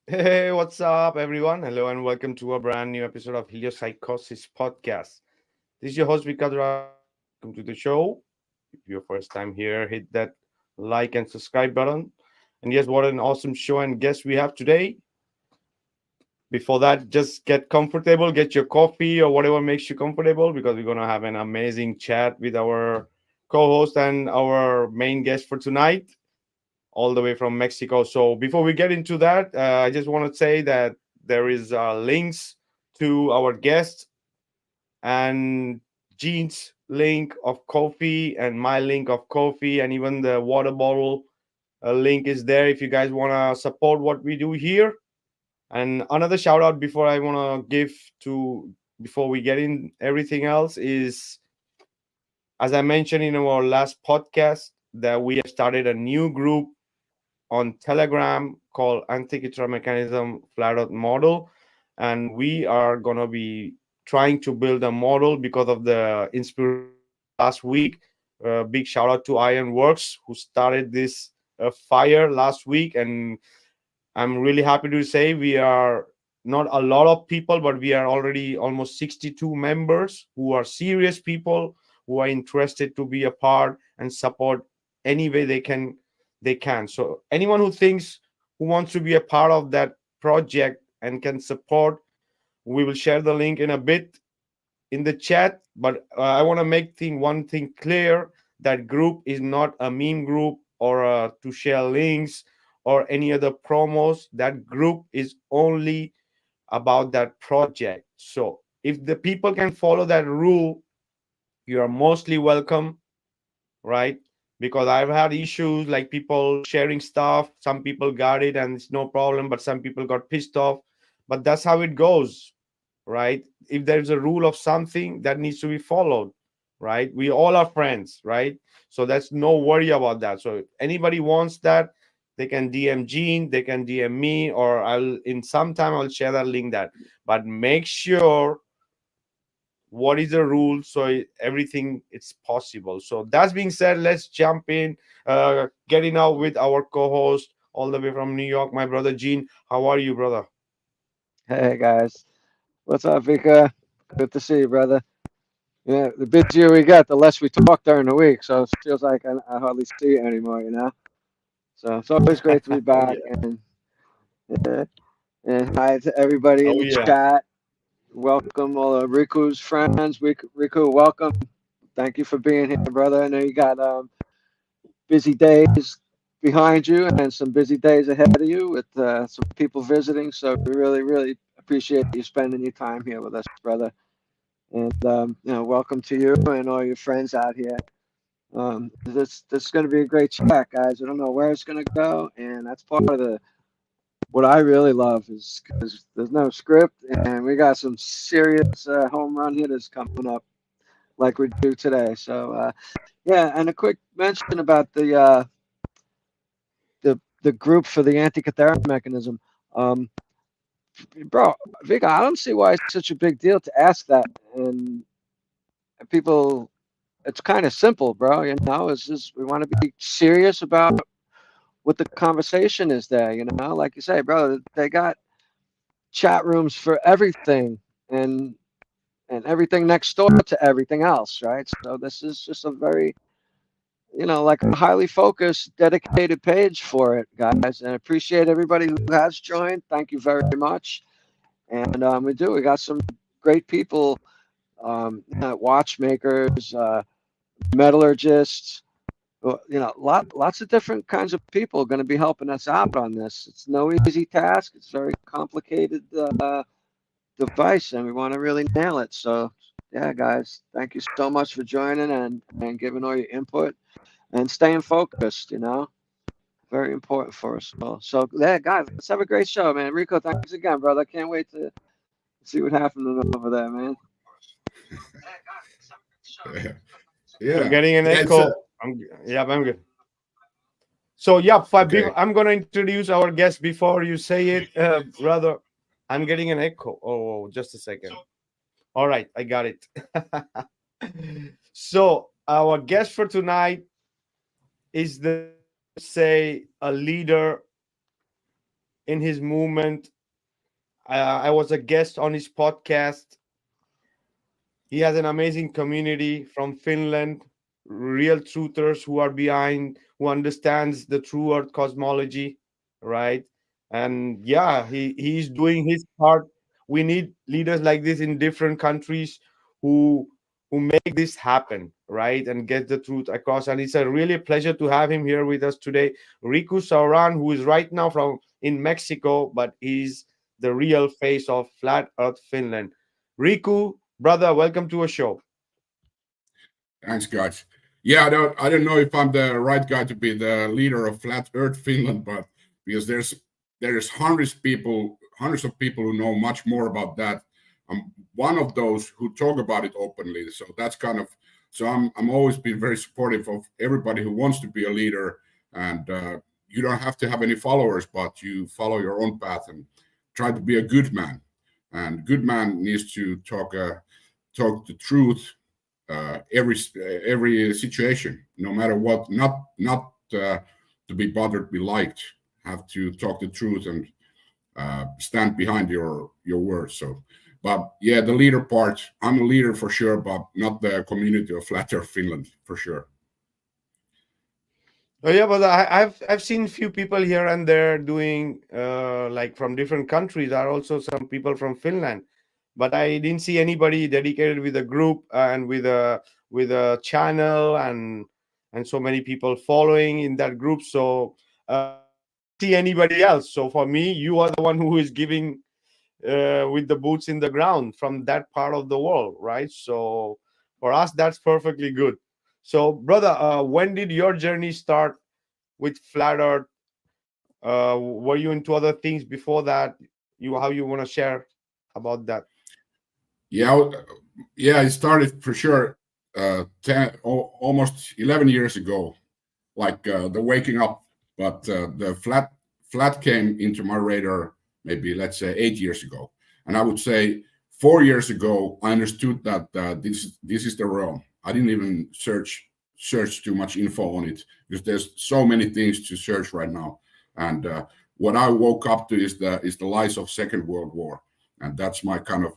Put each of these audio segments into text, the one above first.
Hey, what's up, everyone? Hello, and welcome to a brand new episode of Heliopsychosis podcast. This is your host, Vikka. Welcome to the show. If you're first time here, hit that like and subscribe button. And yes, what an awesome show and guest we have today. Before that, just get comfortable, get your coffee or whatever makes you comfortable because we're going to have an amazing chat with our co host and our main guest for tonight, all the way from Mexico. So before we get into that, I just want to say that there is links to our guests and Jean's link of coffee and my link of coffee and even the water bottle link is there if you guys want to support what we do here. And another shout out before I want to give to before we get in everything else is, as I mentioned in our last podcast, that we have started a new group on Telegram called Antikythera Mechanism Flat Earth Model. And we are going to be trying to build a model because of the inspiration last week. Big shout out to Ironworks who started this fire last week. And I'm really happy to say we are not a lot of people, but we are already almost 62 members who are serious people who are interested to be a part and support any way they can. So anyone who thinks who wants to be a part of that project and can support, we will share the link in a bit in the chat. But I want to make one thing clear: that group is not a meme group or to share links or any other promos. That group is only about that project. So if the people can follow that rule, you are mostly welcome, right? Because I've had issues like people sharing stuff. Some people got it and it's no problem, but some people got pissed off. But that's how it goes, right? If there's a rule of something that needs to be followed, right? We all are friends, right? So that's no worry about that. So if anybody wants that, they can DM Gene, they can DM me, or I'll in some time I'll share that link that. But make sure what is the rule so everything it's possible. So that's being said, let's jump in, getting out with our co-host all the way from New York, my brother Gene. How are you, brother? Hey guys, what's up, Vika? Good to see you, brother. Yeah, the busier we get, the less we talk during the week, so it feels like I hardly see you anymore, you know? So it's always great to be Oh back, yeah. uh, and hi to everybody in Oh the yeah. chat. Welcome all of Riku's friends. Riku, welcome. Thank you for being here, brother. I know you got busy days behind you and some busy days ahead of you with some people visiting, so we really, really appreciate you spending your time here with us, brother. And welcome to you and all your friends out here. This is going to be a great chat, guys. I don't know where it's going to go, and that's part of the what I really love is because there's no script, and we got some serious home run hitters coming up like we do today. So yeah, and a quick mention about the group for the anti-cathara mechanism. Um, Bro, Vika, I don't see why it's such a big deal to ask that, and people it's kind of simple, bro. You know, it's just we want to be serious about what the conversation is there. You know, like you say, bro, they got chat rooms for everything and everything next door to everything else, right? So this is just a very like a highly focused, dedicated page for it, guys. And I appreciate everybody who has joined. Thank you very much. And we got some great people, watchmakers, metallurgists. Well, lots of different kinds of people are going to be helping us out on this. It's no easy task. It's a very complicated device, and we want to really nail it. So, yeah, guys, thank you so much for joining and giving all your input and staying focused. Very important for us all. So, yeah, guys, let's have a great show, man. Rico, thanks again, brother. I can't wait to see what happened over there, man. You're Yeah, getting an it's echo. Yeah, I'm good. So yeah, okay. I'm gonna introduce our guest before you say it, brother. I'm getting an echo. Oh, just a second. All right, I got it. So our guest for tonight is the say a leader in his movement. I was a guest on his podcast. He has an amazing community from Finland, real truthers who are behind, who understands the true Earth cosmology, right? And yeah, he's doing his part. We need leaders like this in different countries who make this happen, right? And get the truth across. And it's a really pleasure to have him here with us today. Riku Suoraan, who is right now from in Mexico, but he's the real face of Flat Earth Finland. Riku, brother, welcome to a show. Thanks, guys. Yeah, I don't know if I'm the right guy to be the leader of Flat Earth Finland, but because there's hundreds of people who know much more about that. I'm one of those who talk about it openly. So that's kind of so I'm always been very supportive of everybody who wants to be a leader, and you don't have to have any followers, but you follow your own path and try to be a good man. And good man needs to talk the truth every situation, no matter what. Not to be bothered, be liked. Have to talk the truth and stand behind your words. So, but yeah, the leader part. I'm a leader for sure, but not the community of Flat Earth Finland for sure. Oh yeah, but I've seen few people here and there doing like from different countries. There are also some people from Finland, but I didn't see anybody dedicated with a group and with a channel and so many people following in that group. So I didn't see anybody else. So for me, you are the one who is giving with the boots in the ground from that part of the world, right? So for us, that's perfectly good. So, brother, when did your journey start with flat Earth? Were you into other things before that? You how you want to share about that? Yeah, yeah, it started for sure. Almost 11 years ago, like the waking up, but the flat came into my radar maybe let's say 8 years ago, and I would say 4 years ago I understood that this is the realm. I didn't even search too much info on it because there's so many things to search right now, and what I woke up to is the lies of Second World War, and that's my kind of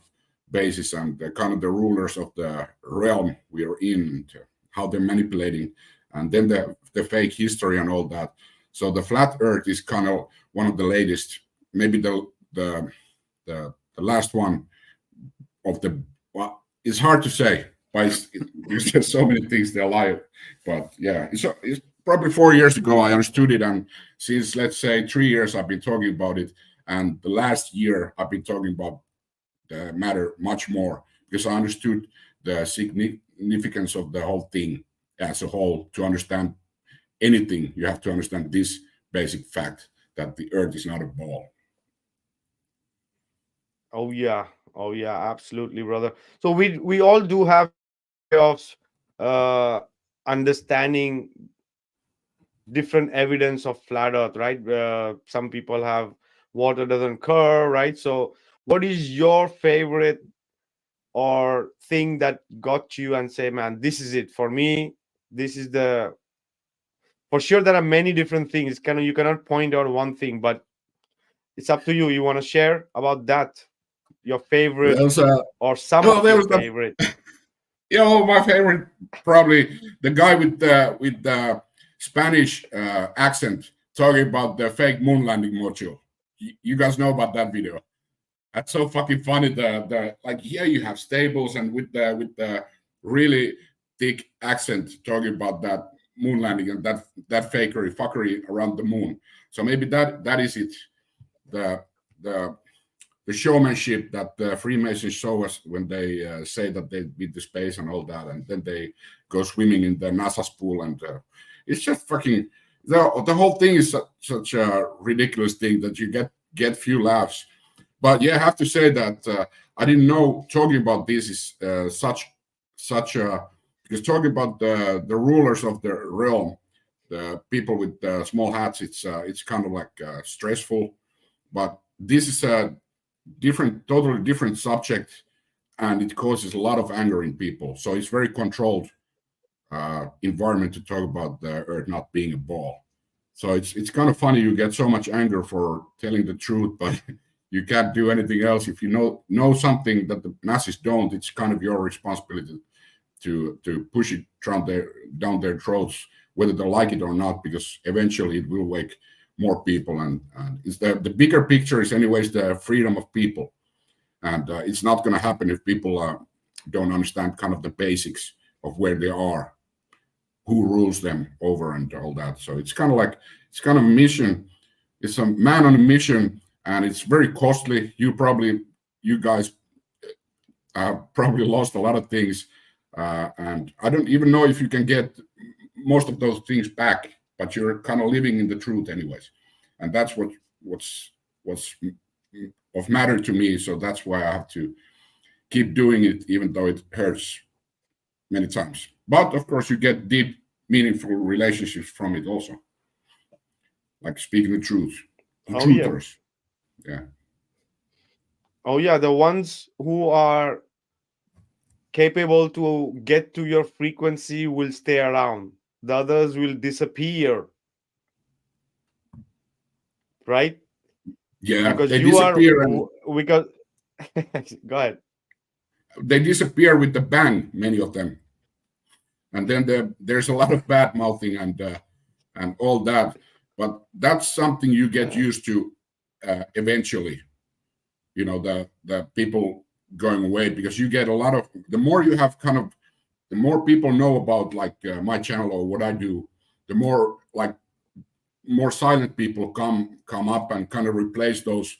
basis and the kind of the rulers of the realm we are in, and how they're manipulating, and then the fake history and all that. So the flat Earth is kind of one of the latest, maybe the last one of the. Well, it's hard to say, but there's just so many things they lie. But yeah, it's probably 4 years ago I understood it, and since let's say 3 years I've been talking about it, and the last year I've been talking about the matter much more because I understood the significance of the whole thing as a whole. To understand anything, you have to understand this basic fact that the Earth is not a ball. Oh yeah, absolutely, brother. So we all do have different way of uh, understanding different evidence of flat Earth, right? Some people have water doesn't curve, right? So, what is your favorite or thing that got you and say, man, this is it for me? This is the for sure. There are many different things. Kind of you cannot point out one thing, but it's up to you. You want to share about that? Your favorite There's or some oh, of there your was the favorite? my favorite probably the guy with the Spanish accent talking about the fake moon landing module. You guys know about that video? That's so fucking funny. The like here you have Stables and with the really thick accent talking about that moon landing and that fakery fuckery around the moon. So maybe that is it. The the the showmanship that the Freemasons show us when they say that they beat the space and all that, and then they go swimming in the NASA's pool, and it's just fucking the whole thing is such a ridiculous thing that you get few laughs. But yeah, I have to say that I didn't know talking about this is such a because talking about the rulers of the realm, the people with small hats, it's kind of like stressful. But this is a totally different subject, and it causes a lot of anger in people. So it's very controlled environment to talk about the Earth not being a ball. So it's kind of funny. You get so much anger for telling the truth, but you can't do anything else. If you know something that the masses don't, it's kind of your responsibility to push it down their throats, whether they like it or not, because eventually it will wake more people. And it's the bigger picture is anyways the freedom of people. And it's not going to happen if people don't understand kind of the basics of where they are, who rules them over, and all that. So it's kind of a mission. It's a man on a mission, and it's very costly. You guys probably lost a lot of things, and I don't even know if you can get most of those things back. But you're kind of living in the truth, anyways, and that's what's of matter to me. So that's why I have to keep doing it, even though it hurts many times. But of course, you get deep, meaningful relationships from it also, like speaking the truth. The truthers. Yeah. Oh yeah, the ones who are capable to get to your frequency will stay around. The others will disappear. Right? Yeah, Because they you are disappear and because go ahead. they disappear with the bang, many of them. And then there's a lot of bad mouthing and all that. But that's something you get used to eventually. You know, the people going away, because you get a lot of, the more you have kind of, the more people know about like my channel or what I do, the more like more silent people come up and kind of replace those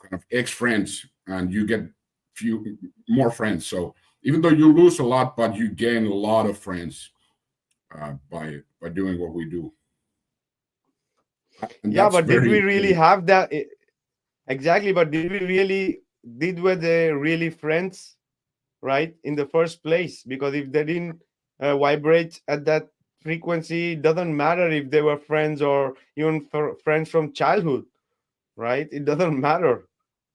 kind of ex-friends, and you get few more friends. So even though you lose a lot, but you gain a lot of friends by doing what we do. And Yeah, that's but did very we really important. have that? Exactly, but were they really friends, right? In the first place? Because if they didn't vibrate at that frequency, it doesn't matter if they were friends or even friends from childhood, right? It doesn't matter,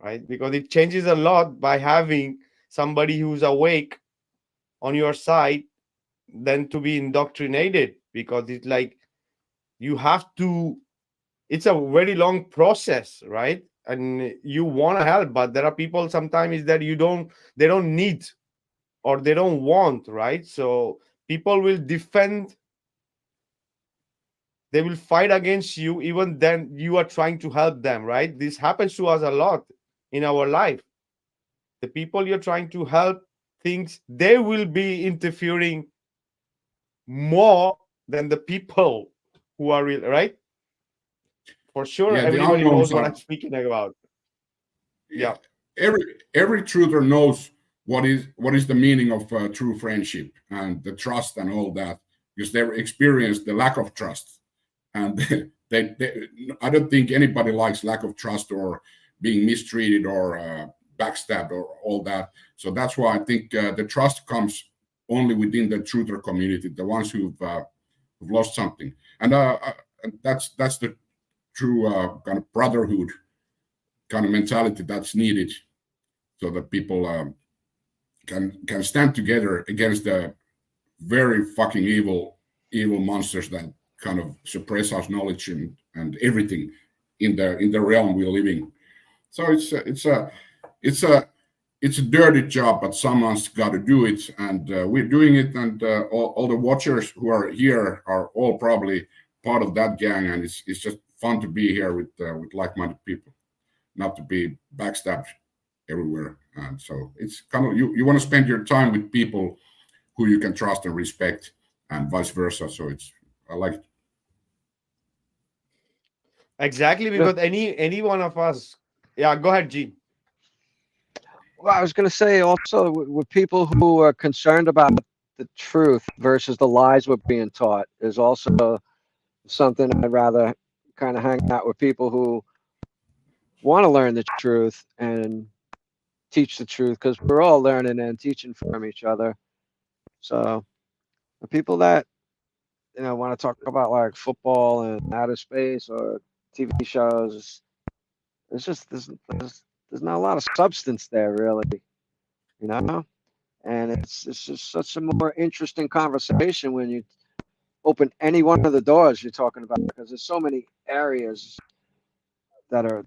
right? Because it changes a lot by having somebody who's awake on your side than to be indoctrinated, because it's like you have to, it's a very long process, right? And you want to help, but there are people sometimes is that they don't need or they don't want, right? So people will defend, they will fight against you even then you are trying to help them, right? This happens to us a lot in our life. The people you're trying to help thinks they will be interfering more than the people who are real, right? For sure, Yeah, the everybody knows unknowns what I'm are, speaking about. yeah, Yeah. every truther knows what is the meaning of true friendship and the trust and all that, because they've experienced the lack of trust. And they I don't think anybody likes lack of trust or being mistreated or backstabbed or all that. So that's why I think the trust comes only within the truther community, the ones who've lost something. And that's the true kind of brotherhood kind of mentality that's needed, so that people can stand together against the very fucking evil monsters that kind of suppress our knowledge and everything in the realm we're living. So it's a dirty job, but someone's got to do it, and we're doing it. And all the watchers who are here are all probably part of that gang, and it's just fun to be here with like-minded people, not to be backstabbed everywhere. And so it's kind of, you want to spend your time with people who you can trust and respect, and vice versa. So I like it. Exactly, Yeah. because any one of us. Yeah, go ahead, Gene. Well, I was going to say also with people who are concerned about the truth versus the lies we're being taught is also something I'd rather kind of hang out with people who want to learn the truth and teach the truth, because we're all learning and teaching from each other. So the people that want to talk about like football and outer space or TV shows, it's just there's not a lot of substance there really, you know. And it's just such a more interesting conversation when you open any one of the doors you're talking about, because there's so many areas that are,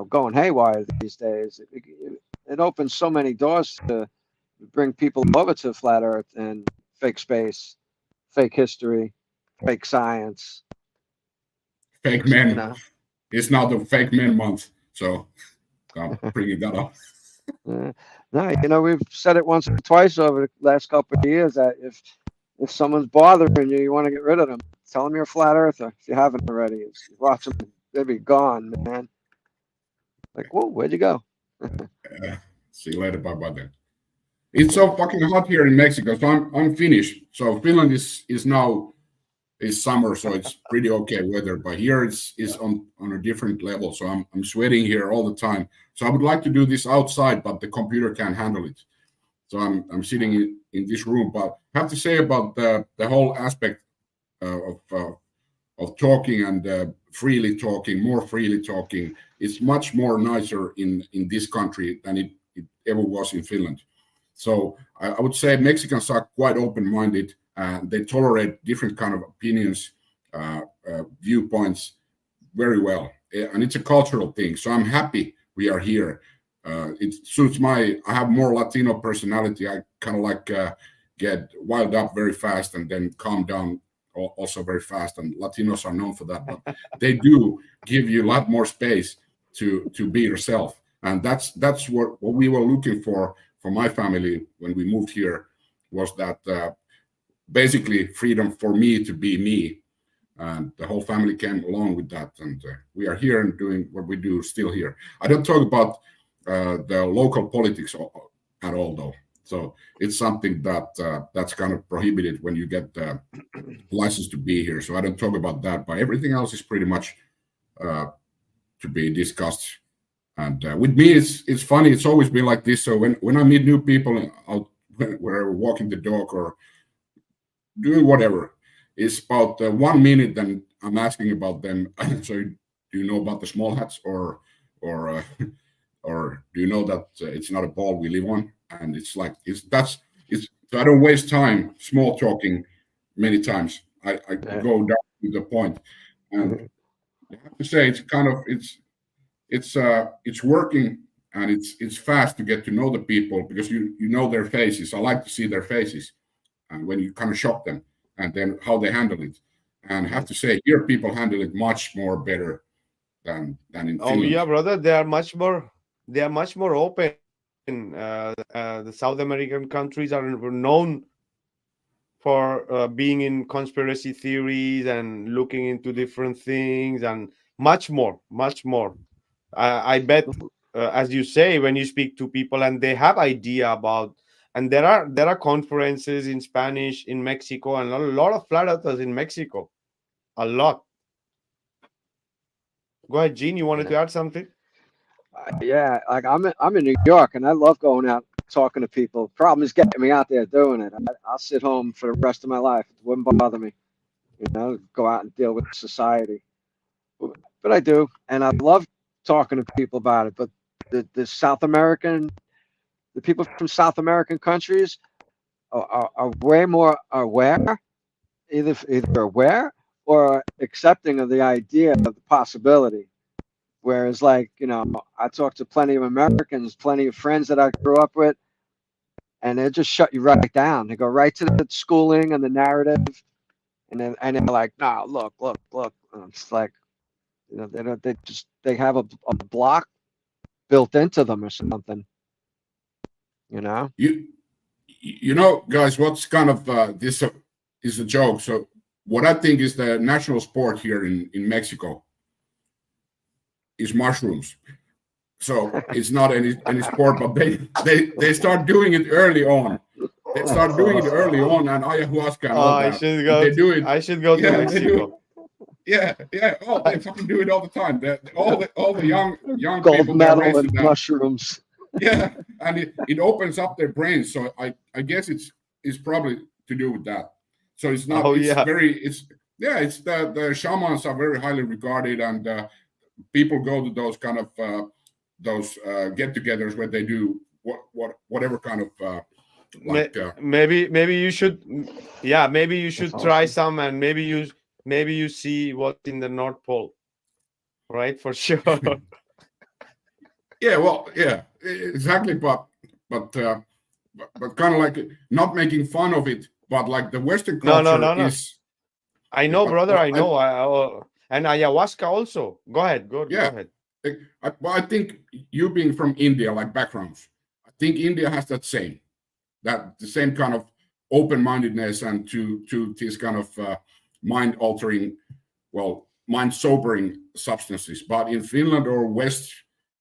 going haywire these days. It opens so many doors to bring people over to flat Earth and fake space, fake history, fake science. Fake You men. know, It's now the fake men month, so I'm bringing that up. no, we've said it once or twice over the last couple of years that if someone's bothering you, you want to get rid of them. Tell them you're a flat earther if you haven't already. Watch them, they'll be gone, man. Like, whoa, where'd you go? See you later. Bye bye then. It's so fucking hot here in Mexico, so I'm Finnish. So Finland is now is summer, so it's pretty okay weather. But here it's on a different level. So I'm sweating here all the time. So I would like to do this outside, but the computer can't handle it. So I'm sitting in this room. But I have to say about the whole aspect of talking and more freely talking. It's much more nicer in this country than it ever was in Finland. So I would say Mexicans are quite open-minded. They tolerate different kind of opinions, viewpoints very well, and it's a cultural thing. So I'm happy we are here. It suits I have more Latino personality. I kind of like get wild up very fast and then calm down also very fast. And Latinos are known for that, but they do give you a lot more space to be yourself. And that's what we were looking for my family when we moved here, was that basically freedom for me to be me. And the whole family came along with that. And we are here and doing what we do still here. I don't talk about the local politics at all, though. So it's something that's kind of prohibited when you get the license to be here. So I don't talk about that, but everything else is pretty much to be discussed. And with me, it's funny. It's always been like this. So when I meet new people out where walking the dog or doing whatever, it's about 1 minute. Then I'm asking about them. So do you know about the small hats, or do you know that it's not a ball we live on? And it's like so I don't waste time small talking many times. I go down to the point, and I have to say it's working, and it's fast to get to know the people because you know their faces. I like to see their faces, and when you kind of shock them, and then how they handle it. And I have to say, here people handle it much more better than in Oh Finland. yeah, brother, they are much more open. The South American countries are known for being in conspiracy theories and looking into different things, and much more. I bet, as you say, when you speak to people and they have idea about, and there are conferences in Spanish in Mexico, and a lot of flat earthers in Mexico, a lot. Go ahead, Gene. You wanted to add something? Yeah, like I'm in New York, and I love going out talking to people. Problem is getting me out there doing it. I'll sit home for the rest of my life. It wouldn't bother me, go out and deal with society. But I do, and I love talking to people about it. But the people from South American countries are way more aware, either aware or accepting of the idea of the possibility. Whereas, like, I talk to plenty of Americans, plenty of friends that I grew up with, and they just shut you right down. They go right to the schooling and the narrative, and they're like, "No, look." And it's like, they don't. They have a block built into them or something. You know, guys, what's kind of this is a joke. So what I think is the national sport here in Mexico is mushrooms. So it's not any sport, but they start doing it early on. They start doing it early on, and ayahuasca and all that. They do it. I should go to Yeah, Mexico. Yeah. Oh, they fucking do it all the time. All the young Gold people that are medal raised and to that. mushrooms. Yeah, and it opens up their brains. So I guess it's probably to do with that. So it's not. Oh, it's yeah. It's the shamans are very highly regarded, and people go to those kind of those get-togethers where they do whatever kind of Like maybe you should, yeah, maybe you should That's try awesome. some, and maybe you see what's in the North Pole, right? For sure. yeah, well, yeah, exactly. But kind of like not making fun of it, but like the Western No, no, culture no, no. is. I Yeah, know, brother. but I know. And ayahuasca also. Go ahead. Go yeah, ahead. well, I think you being from India, like backgrounds, I think India has that the same kind of open-mindedness and to this kind of mind-altering, well, mind-sobering substances. But in Finland or West,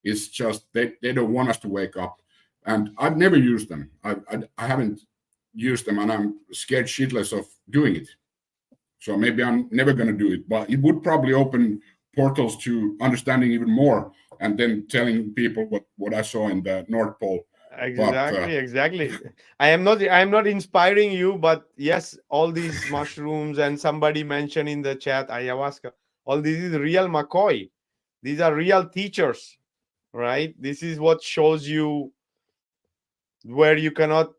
it's just they don't want us to wake up, and I've never used them. I haven't used them, and I'm scared shitless of doing it. So maybe I'm never going to do it, but it would probably open portals to understanding even more, and then telling people what I saw in the North Pole. But Exactly. I am not inspiring you, but yes, all these mushrooms, and somebody mentioned in the chat ayahuasca. All this is real McCoy. These are real teachers, right? This is what shows you where you cannot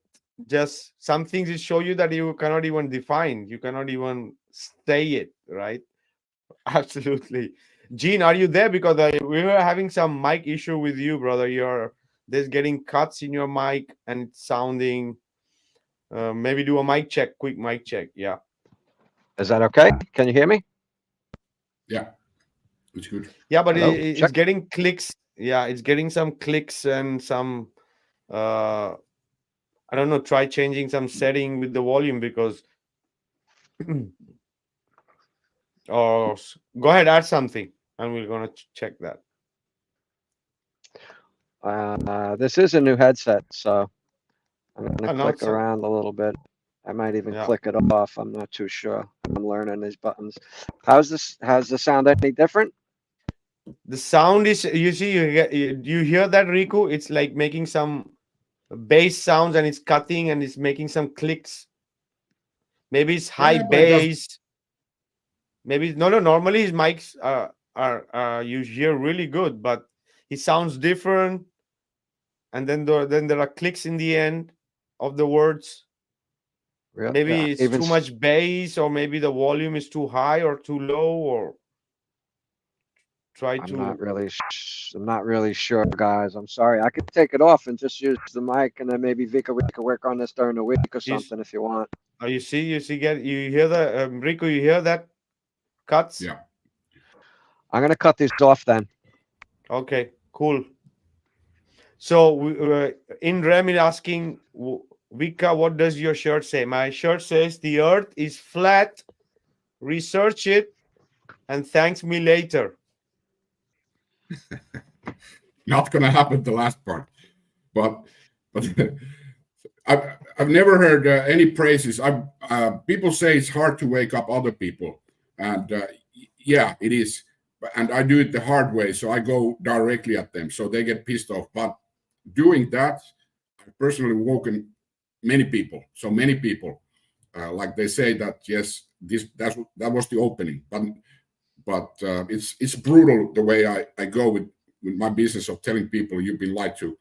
just, some things it show you that you cannot even define. You cannot even say it, right? Absolutely. Gene, are you there? Because we were having some mic issue with you, brother. There's getting cuts in your mic and it's sounding. Maybe do a mic check, quick mic check. Yeah. Is that okay? Can you hear me? yeah, it's good. Yeah, but Hello? it's Check. getting clicks. Yeah, it's getting some clicks and some. I don't know. Try changing some setting with the volume because. Or go ahead, add something, and we're gonna check that. This is a new headset, so I'm going to Oh, now click around a little bit. I might even yeah. click it off. I'm not too sure. I'm learning these buttons. How's this? Has the sound any different? The sound is, you see, you hear that, Riku? It's like making some bass sounds, and it's cutting, and it's making some clicks. Maybe it's high Yeah, but it does. bass. Maybe no, no. Normally his mics are you hear really good, but he sounds different. And then there are clicks in the end of the words. Real, yeah, Maybe it's even too much bass, or maybe the volume is too high or too low, or try to. I'm not really sure, guys. I'm sorry. I could take it off and just use the mic, and then maybe Vika, we could work on this during the week or You, something if you want. you see, you hear the Rico, you hear that cuts? Yeah. I'm gonna cut these off then. Okay, cool. So in Rem is asking, Vika, what does your shirt say? My shirt says the earth is flat, research it, and thanks me later. Not going to happen, the last part. But I've never heard any praises. People say it's hard to wake up other people, and yeah, it is. And I do it the hard way, so I go directly at them, so they get pissed off. But doing that, I've personally woken many people. So many people, like they say that yes, that was the opening. But it's brutal the way I go with my business of telling people you've been lied to.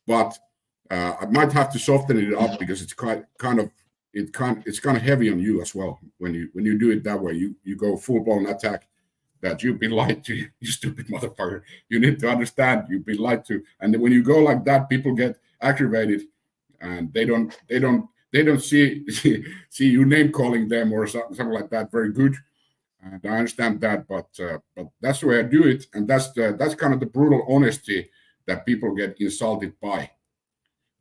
But I might have to soften it up because it's it's kind of heavy on you as well when you do it that way. You go full blown attack that you've been lied to, you stupid motherfucker. You need to understand you've been lied to, and then when you go like that, people get aggravated, and they don't see you name calling them or something like that very good. And I understand that, but that's the way I do it, and that's kind of the brutal honesty that people get insulted by.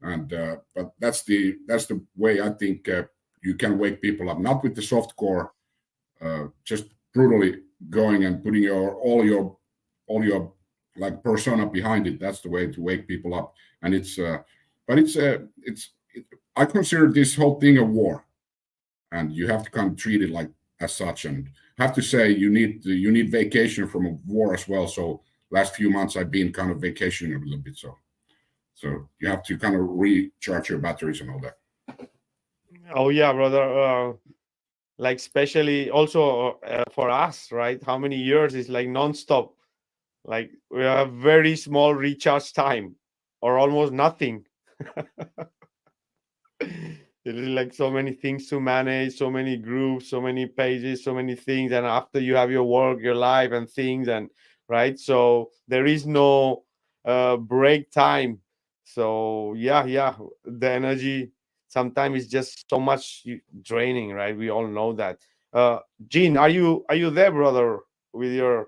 And but that's the way I think you can wake people up, not with the soft core, just brutally going and putting all your like persona behind it. That's the way to wake people up, and I consider this whole thing a war, and you have to kind of treat it like as such. And have to say you need vacation from a war as well. So last few months I've been kind of vacationing a little bit. So you have to kind of recharge your batteries and all that. Oh yeah, brother. Like especially also for us, right? How many years is like nonstop? Like we have very small recharge time, or almost nothing. It is like so many things to manage, so many groups, so many pages, so many things. And after you have your work, your life, and things, and right, so there is no break time. So yeah, yeah, the energy sometimes is just so much draining, right? We all know that. Gene, are you there, brother? With your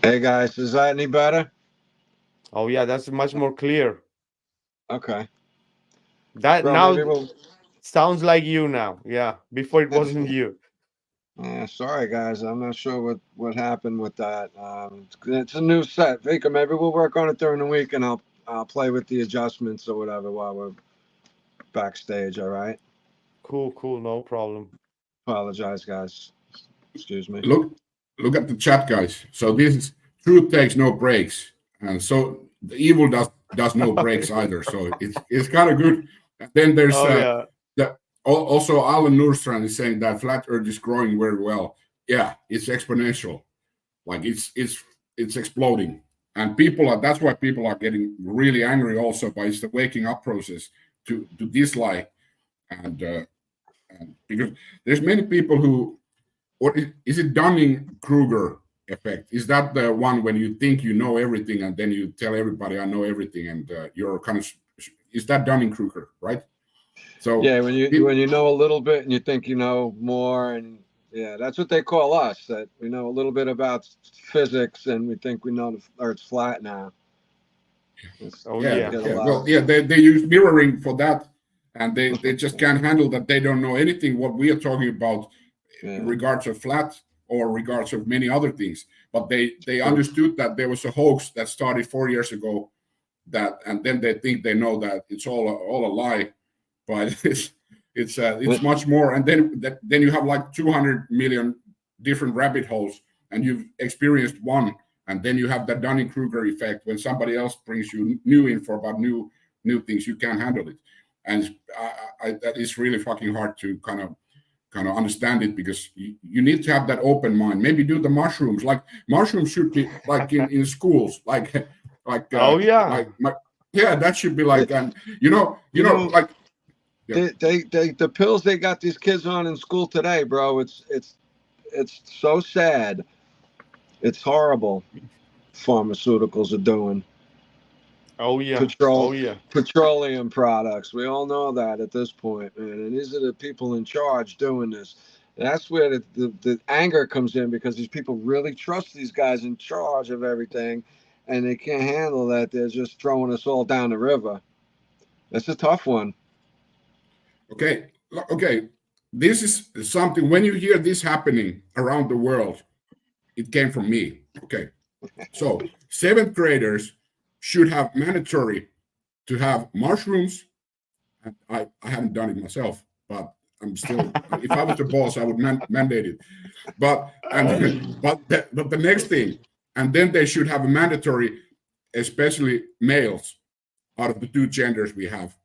Hey guys, is that any better? oh yeah, that's much more clear. Okay, That bro. now Maybe we'll. sounds like you now. Yeah, before it wasn't you. Yeah, sorry guys, I'm not sure what happened with that. It's a new set, Vikka. Maybe we'll work on it during the week, and I'll play with the adjustments or whatever while we're backstage. All right. Cool, cool, no problem. Apologize, guys. Excuse me. Look at the chat, guys. So this is truth takes no breaks, and so the evil does no breaks either. So it's kind of good. And then there's Oh yeah. the also Alan Nurstrand is saying that flat Earth is growing very well. Yeah, it's exponential. Like it's exploding, and people are that's why people are getting really angry also. But it's the waking up process to this lie, and, and because there's many people who or is it Dunning-Kruger effect? Is that the one when you think you know everything and then you tell everybody I know everything and you're kind of is that Dunning-Kruger, right? So Yeah, when you know a little bit and you think you know more, and yeah, that's what they call us. That we know a little bit about physics and we think we know the Earth's flat now. Oh yeah, We yeah. get a yeah, lot well, of. yeah, they use mirroring for that, and they just can't handle that they don't know anything what we are talking about in Yeah, regards of flat or regards of many other things. But they true. understood that there was a hoax that started 4 years ago that, and then they think they know that it's all a lie, but it's much more. And then you have like 200 million different rabbit holes, and you've experienced one, and then you have that Dunning-Kruger effect when somebody else brings you new info about new things, you can't handle it, and that is really fucking hard to kind of understand it because you need to have that open mind. Maybe do the mushrooms. Like mushrooms should be like in schools, like Oh yeah. like my, yeah, that should be like, It, and you know, like yeah. they the pills they got these kids on in school today, bro. It's so sad. It's horrible. Pharmaceuticals are doing Oh yeah. Oh petrol yeah. petroleum products. We all know that at this point, man. And these are the people in charge doing this. That's where the anger comes in because these people really trust these guys in charge of everything, and they can't handle that. They're just throwing us all down the river. That's a tough one. Okay, this is something when you hear this happening around the world, it came from me. Okay, so seventh graders should have mandatory to have mushrooms. And I haven't done it myself, but I'm still. If I was the boss, I would mandate it. But and but the next thing, and then they should have a mandatory, especially males, out of the two genders we have.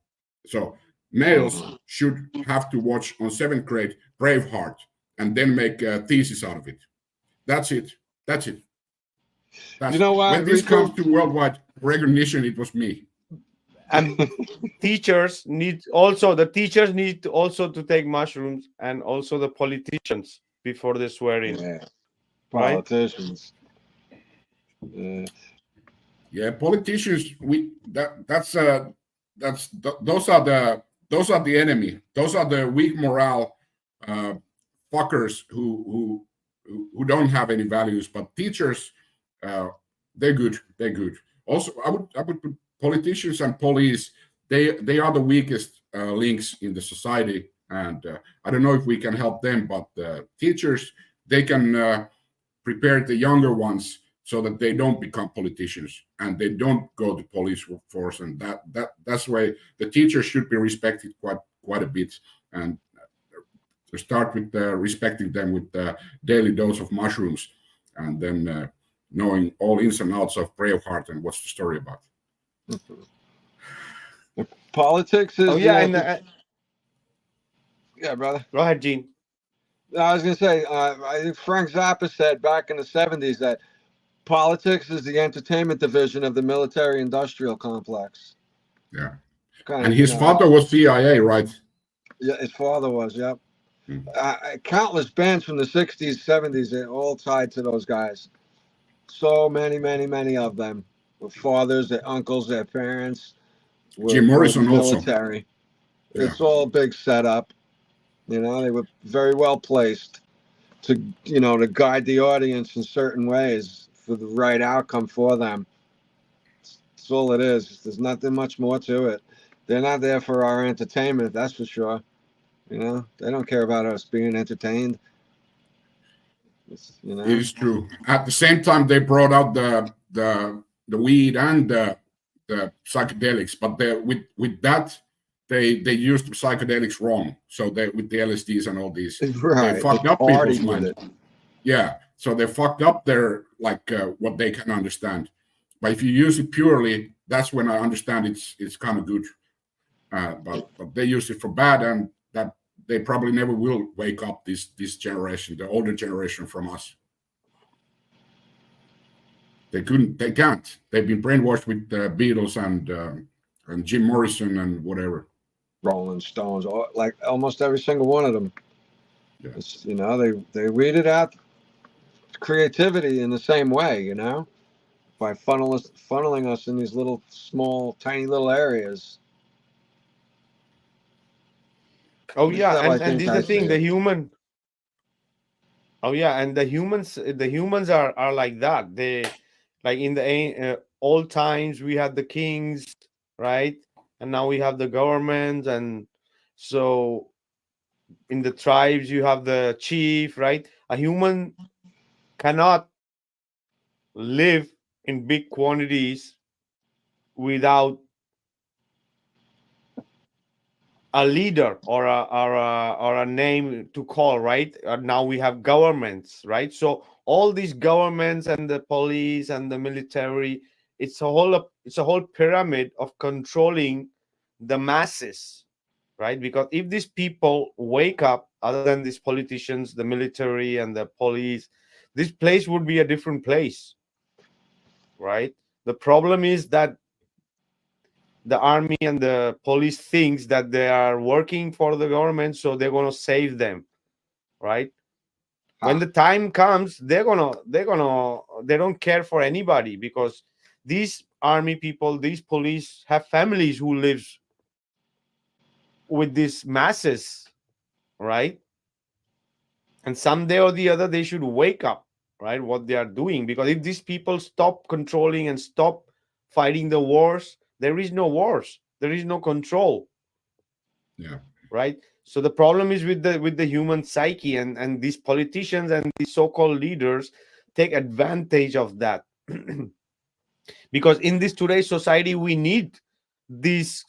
So males Mhm. should have to watch on seventh grade Braveheart and then make a thesis out of it. That's it. That's it. You That's know what, when this comes Riku? to worldwide recognition. It was me. And the teachers need also to take mushrooms, and also the politicians before they swear in, Yeah, right? politicians. Yeah. Yeah, politicians. Those are the enemy. Those are the weak morale uh, fuckers who don't have any values. But teachers, uh, they're good. They're good. Also, I would put politicians and police. They are the weakest links in the society, and I don't know if we can help them. But teachers, they can prepare the younger ones so that they don't become politicians and they don't go to police force, and that's why the teachers should be respected quite a bit, and to start with respecting them with the daily dose of mushrooms, and then knowing all ins and outs of Braveheart and what's the story about. Politics Oh is the yeah, and anti. Yeah, brother. go ahead, Gene. I was gonna say, I think Frank Zappa said back in the '70s that politics is the entertainment division of the military-industrial complex. Yeah, kind And of, his father was CIA, right? Yeah, his father was. Yep. Hmm. Countless bands from the '60s, '70s, they all tied to those guys. So many, many, many of them. With fathers, their uncles, their parents Jim were Morrison also. military. Yeah. It's all a big setup. You know, they were very well placed to, to guide the audience in certain ways for the right outcome for them. That's all it is. There's nothing much more to it. They're not there for our entertainment, that's for sure. They don't care about us being entertained. It is true. At the same time, they brought out the weed and the psychedelics, but with that they used psychedelics wrong. So they with the LSDs and all these, Right. they fucked They up people's partied with mind. it. Yeah, so they fucked up their what they can understand. But if you use it purely, that's when I understand it's kind of good. But they use it for bad, and that they probably never will wake up this generation, the older generation from us. They couldn't. They can't. They've been brainwashed with the Beatles and Jim Morrison and whatever. Rolling Stones, like almost every single one of them. Yeah. They read it out creativity in the same way, by funneling us in these little small, tiny little areas. Oh This is yeah, how I and think this is I the see thing. The it. human. Oh yeah, and the humans are like that. They like in the old times we had the kings, right? And now we have the government, and so in the tribes you have the chief, right? A human cannot live in big quantities without a leader or a name to call, right? Now we have governments, right? So all these governments and the police and the military, it's a whole pyramid of controlling the masses, right? Because if these people wake up, other than these politicians, the military and the police, this place would be a different place, right? The problem is that the army and the police thinks that they are working for the government, so they're going to save them, right? When the time comes, they don't care for anybody, because these army people, these police have families who lives with these masses, right? And someday or the other they should wake up, right, what they are doing, because if these people stop controlling and stop fighting the wars, there is no wars, there is no control. Yeah. Right. So the problem is with the human psyche, and these politicians and these so-called leaders take advantage of that. Because in this today's society we need these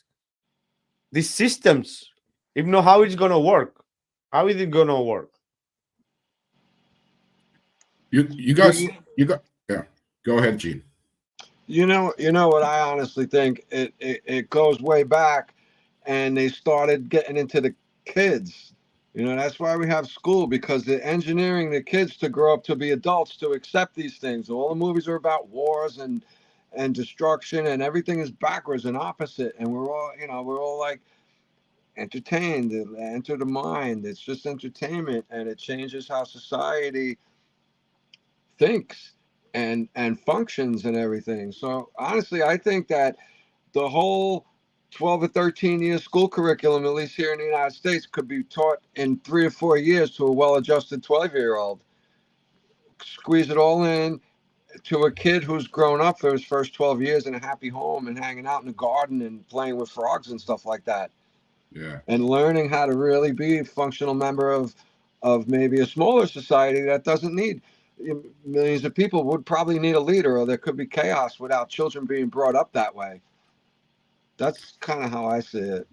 systems. If not, how it's going to work? How is it going to work? You guys you got yeah. Go ahead, Gene. You know what I honestly think? It goes way back, and they started getting into the kids. That's why we have school, because they're engineering the kids to grow up to be adults to accept these things. All the movies are about wars and destruction, and everything is backwards and opposite. And we're all like entertained. It enter the mind. It's just entertainment, and it changes how society thinks and functions and everything. So honestly, I think that the whole 12 or 13-year school curriculum, at least here in the United States, could be taught in 3 or 4 years to a well-adjusted 12-year-old. Squeeze it all in to a kid who's grown up for his first 12 years in a happy home and hanging out in the garden and playing with frogs and stuff like that. Yeah. And learning how to really be a functional member of maybe a smaller society that doesn't need millions of people. Would probably need a leader, or there could be chaos without children being brought up that way. That's kind of how I see it.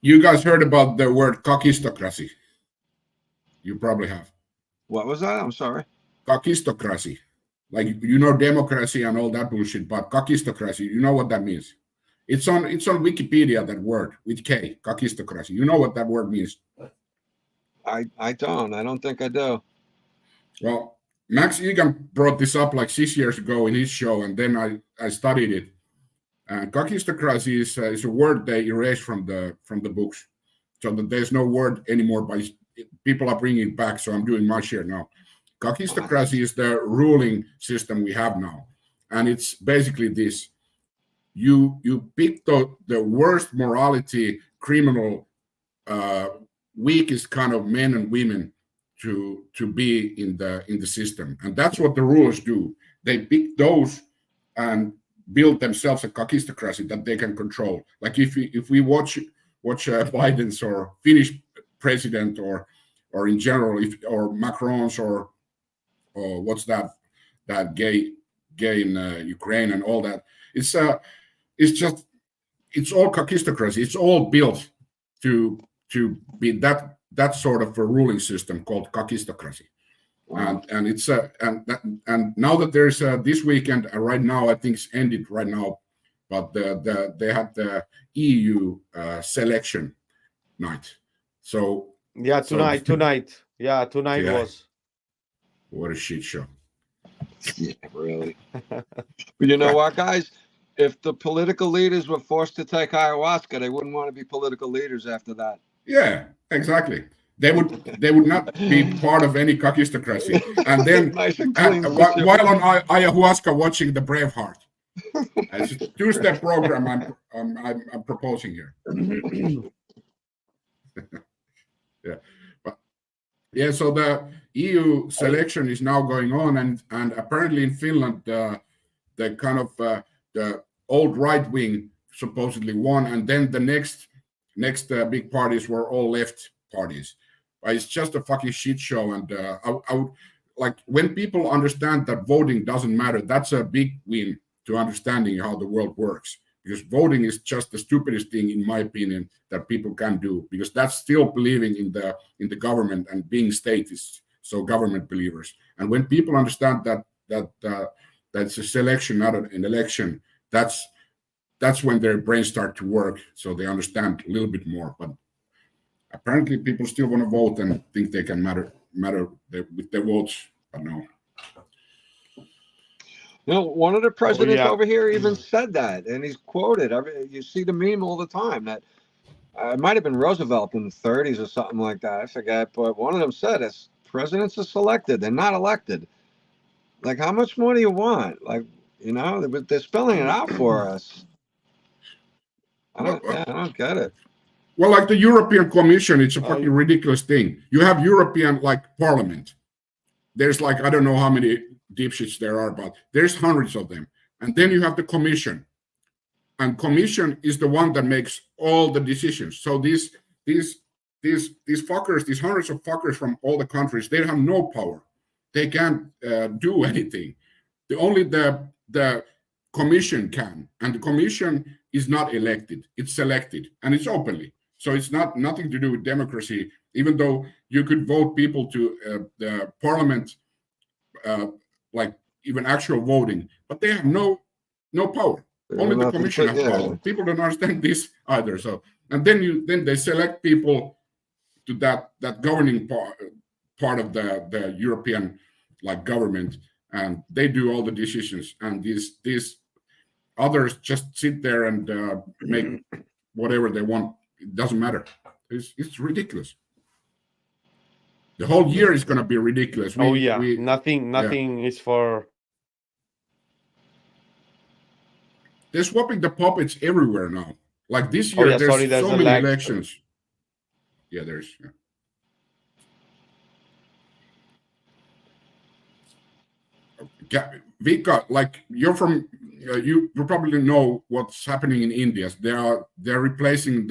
You guys heard about the word kakistocracy? You probably have. What was that? I'm sorry. Kakistocracy. Like democracy and all that bullshit, but kakistocracy, you know what that means? It's on Wikipedia, that word with K, kakistocracy. You know what that word means? I don't think I do. Well, Max Egan brought this up like 6 years ago in his show, and then I studied it. And Kakistocracy is a word they erased from the books, so that there's no word anymore. But people are bringing it back, so I'm doing my share now. Kakistocracy is the ruling system we have now, and it's basically this: you pick the worst morality, criminal, weakest kind of men and women to be in the system, and that's what the rulers do. They pick those and build themselves a kakistocracy that they can control. Like if we watch Biden's or Finnish president or in general, or Macron's or what's that gay in Ukraine and all that, it's just it's all kakistocracy. It's all built to be that sort of a ruling system called kakistocracy. And it's and now that there's this weekend, right now I think it's ended right now, but they had the EU selection night. So tonight. Yeah, tonight yeah, was. what a shit show. Yeah, really. But you know what, guys? If the political leaders were forced to take ayahuasca, they wouldn't want to be political leaders after that. Yeah, exactly. They would not be part of any kakistocracy. And then Nice and clean while on ayahuasca watching the Braveheart. It's a two-step program I'm proposing here. Yeah, but yeah. So the EU selection is now going on, and apparently in Finland, the kind of the old right wing supposedly won, and then the next big parties were all left parties. It's just a fucking shit show, and I would like when people understand that voting doesn't matter. That's a big win to understanding how the world works. Because voting is just the stupidest thing, in my opinion, that people can do. Because that's still believing in the government and being statists, so government believers. And when people understand that's a selection, not an election, that's when their brains start to work, so they understand a little bit more. But apparently, people still want to vote and think they can matter with their votes. But no. No, one of the presidents over here even said that, and he's quoted. You see the meme all the time that it might have been Roosevelt in the 30s or something like that. I forget, but one of them said, "As presidents are selected, they're not elected." Like, how much more do you want? Like, they're spelling it out for us. I don't get it. Well, like the European Commission, it's a fucking ridiculous thing. You have European Parliament. There's I don't know how many dipshits there are, but there's hundreds of them. And then you have the Commission, and Commission is the one that makes all the decisions. So these fuckers, these hundreds of fuckers from all the countries, they have no power. They can't do anything. Only the Commission can, and the Commission is not elected; it's selected, and it's openly. So it's nothing to do with democracy. Even though you could vote people to the Parliament, even actual voting, but they have no power. Only the Commission has power. People don't understand this either. So, and then they select people to that governing part of the European government, and they do all the decisions, and these others just sit there and make whatever they want. It doesn't matter. It's ridiculous. The whole year is going to be ridiculous. Nothing is for. They're swapping the puppets everywhere now. Like this year, there's so many elections. Yeah, there's. Vikka, you're from, you probably know what's happening in India. They're replacing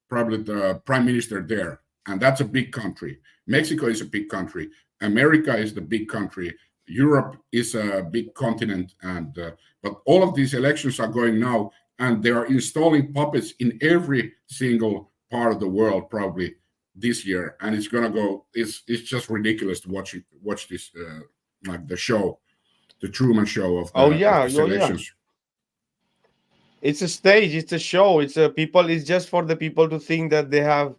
probably the prime minister there, and that's a big country. Mexico is a big country. America is the big country. Europe is a big continent, and but all of these elections are going now, and they are installing puppets in every single part of the world probably this year, and it's gonna go. It's just ridiculous to watch this the show. The Truman Show of the selections. It's a stage. It's a show. It's people. It's just for the people to think that they have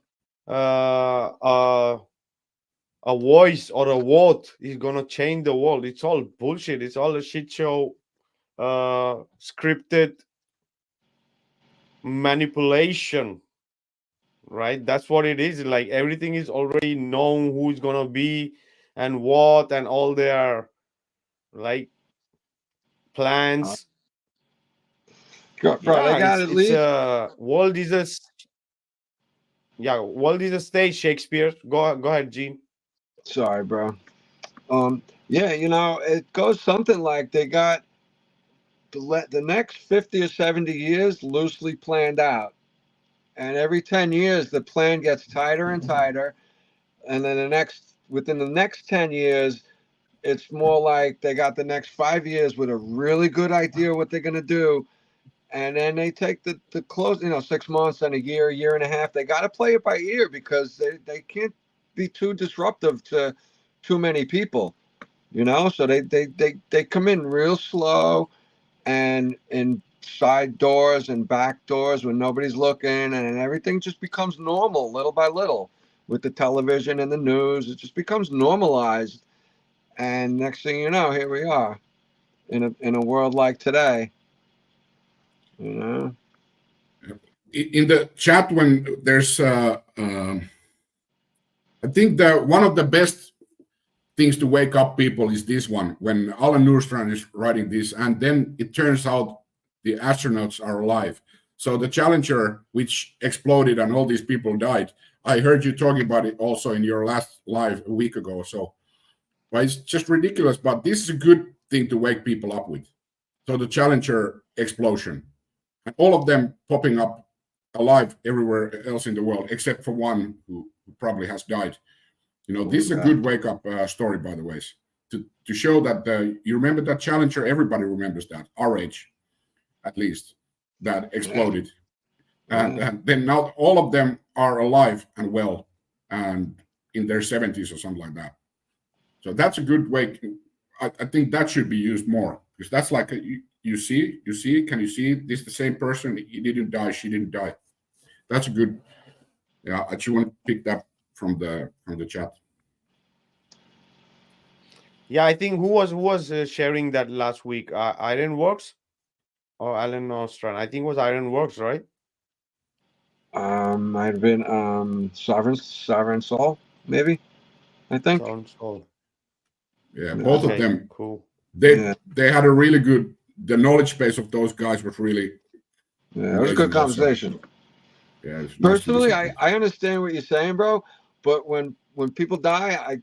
a voice or a vote is gonna change the world. It's all bullshit. It's all a shit show, scripted. manipulation, right? That's what it is. Like everything is already known who's gonna be and what and all their like plans. Bro, they Yeah, got it's at it's least. a world is a yeah, world is a stage, Shakespeare. Go ahead, Gene. Sorry, bro. Yeah, it goes something like they got the next 50 or 70 years loosely planned out. And every 10 years, the plan gets tighter and tighter. And then within the next 10 years, it's more like they got the next 5 years with a really good idea what they're going to do. And then they take the close, 6 months and a year and a half. They got to play it by ear because they can't be too disruptive to too many people, So they come in real slow and in side doors and back doors when nobody's looking, and everything just becomes normal little by little with the television and the news. It just becomes normalized, and next thing you know, here we are in a world like today. You know. In the chat, when there's, I think that one of the best things to wake up people is this one, when Alan Nordstrand is writing this, and then it turns out the astronauts are alive. So the Challenger, which exploded and all these people died, I heard you talking about it also in your last live a week ago. So, but it's just ridiculous. But this is a good thing to wake people up with. So the Challenger explosion, and all of them popping up alive everywhere else in the world, except for one who probably has died. This is a good wake-up story, by the way, to show that you remember that Challenger. Everybody remembers that, our age, at least, that exploded, and then now all of them are alive and well, and in their 70s or something like that. So that's a good way. I think that should be used more, because that's like you see, can you see this the same person? He didn't die, she didn't die. That's a good. Yeah, I just want to pick that from the chat. Yeah, I think who was sharing that last week? Ironworks or Alan Ostran? I think it was Ironworks, right? Might have been Sovereign Soul, maybe. I think. Sounds cool. Yeah, both of Okay, them. cool. They had a really good. The knowledge base of those guys was really. Yeah, it was a good conversation. Yeah, it's nice Personally, I understand what you're saying, bro. But when people die,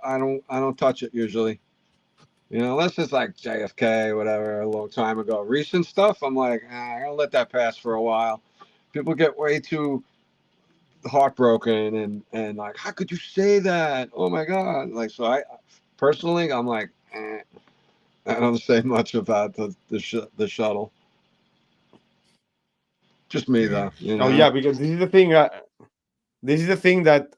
I don't touch it usually. Unless it's like JFK, whatever, a long time ago. Recent stuff, I'm like, I'll let that pass for a while. People get way too heartbroken and like, how could you say that? Oh my God! Like, so personally, I'm like, I don't say much about the shuttle. Just me, though. Oh yeah, because this is the thing. This is the thing that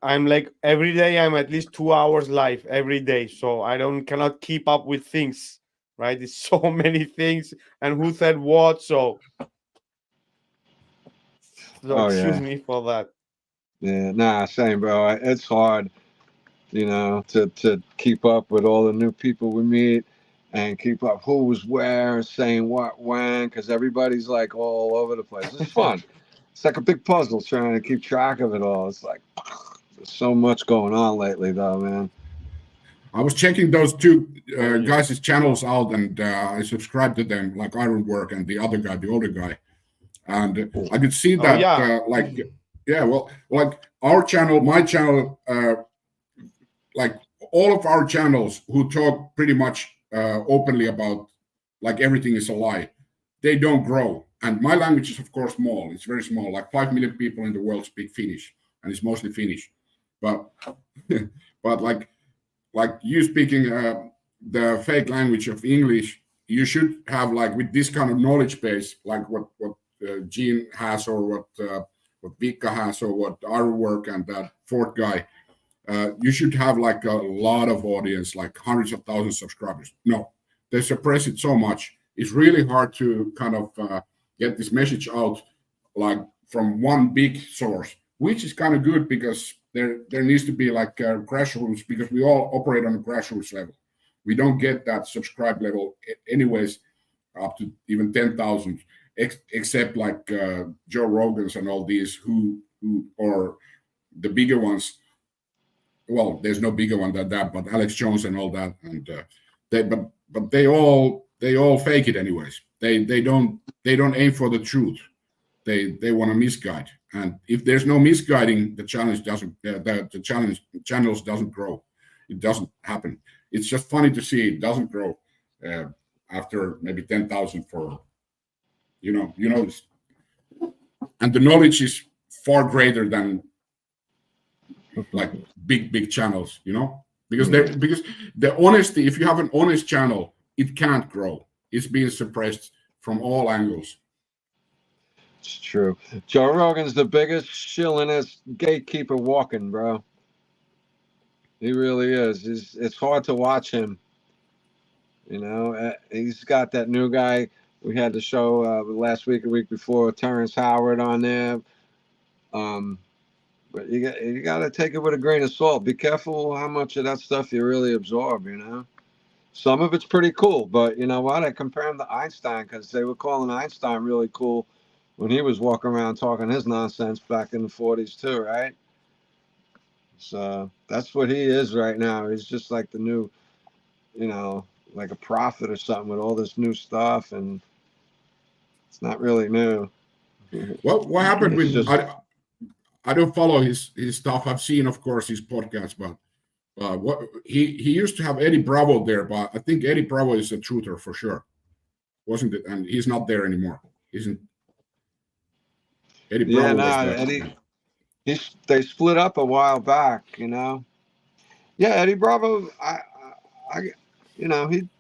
I'm like every day I'm at least 2 hours live every day, so I cannot keep up with things. Right? It's so many things, and who said what? So excuse me for that. Yeah, nah, same, bro. It's hard, to keep up with all the new people we meet and keep up who's where, saying what when, because everybody's like all over the place. It's fun. It's like a big puzzle trying to keep track of it all. It's like there's so much going on lately, though, man. I was checking those two guys' channels out, and I subscribed to them, like Ironwork and the other guy, the older guy, and I could see that, like our channel, my channel, like all of our channels who talk pretty much openly about like everything is a lie, they don't grow. And my language is of course small. It's very small. Like 5 million people in the world speak Finnish, and it's mostly Finnish. But but like you speaking the fake language of English, you should have like with this kind of knowledge base, like what Gene has, or what Vikka has, or what our work and that fourth guy. You should have like a lot of audience, like hundreds of thousands of subscribers. No, they suppress it so much. It's really hard to kind of get this message out, like from one big source, which is kind of good because there needs to be like grassroots, because we all operate on a grassroots level. We don't get that subscribe level anyways up to even 10,000. except like Joe Rogan's and all these who or the bigger ones. Well, there's no bigger one than that, but Alex Jones and all that, and but they all fake it anyways. They don't aim for the truth. They want to misguide, and if there's no misguiding, the challenge doesn't the channels doesn't grow. It doesn't happen. It's just funny to see it doesn't grow after maybe 10,000 for you know this, and the knowledge is far greater than like big channels, because the honesty, if you have an honest channel, it can't grow. It's being suppressed from all angles. It's true. Joe Rogan's the biggest shillinest gatekeeper walking, bro. He really is. It's hard to watch him. He's got that new guy. We had the show last week, a week before, Terrence Howard on there. But you got to take it with a grain of salt. Be careful how much of that stuff you really absorb, Some of it's pretty cool, but you know what? I compare him to Einstein because they were calling Einstein really cool when he was walking around talking his nonsense back in the 40s too, right? So that's what he is right now. He's just like the new, like a prophet or something with all this new stuff, and it's not really new. Well, what happened with just, I don't follow his stuff. I've seen, of course, his podcast, but what he used to have Eddie Bravo there, but I think Eddie Bravo is a truther for sure, wasn't it? And he's not there anymore, isn't Eddie Bravo? Eddie. They split up a while back, Yeah, Eddie Bravo.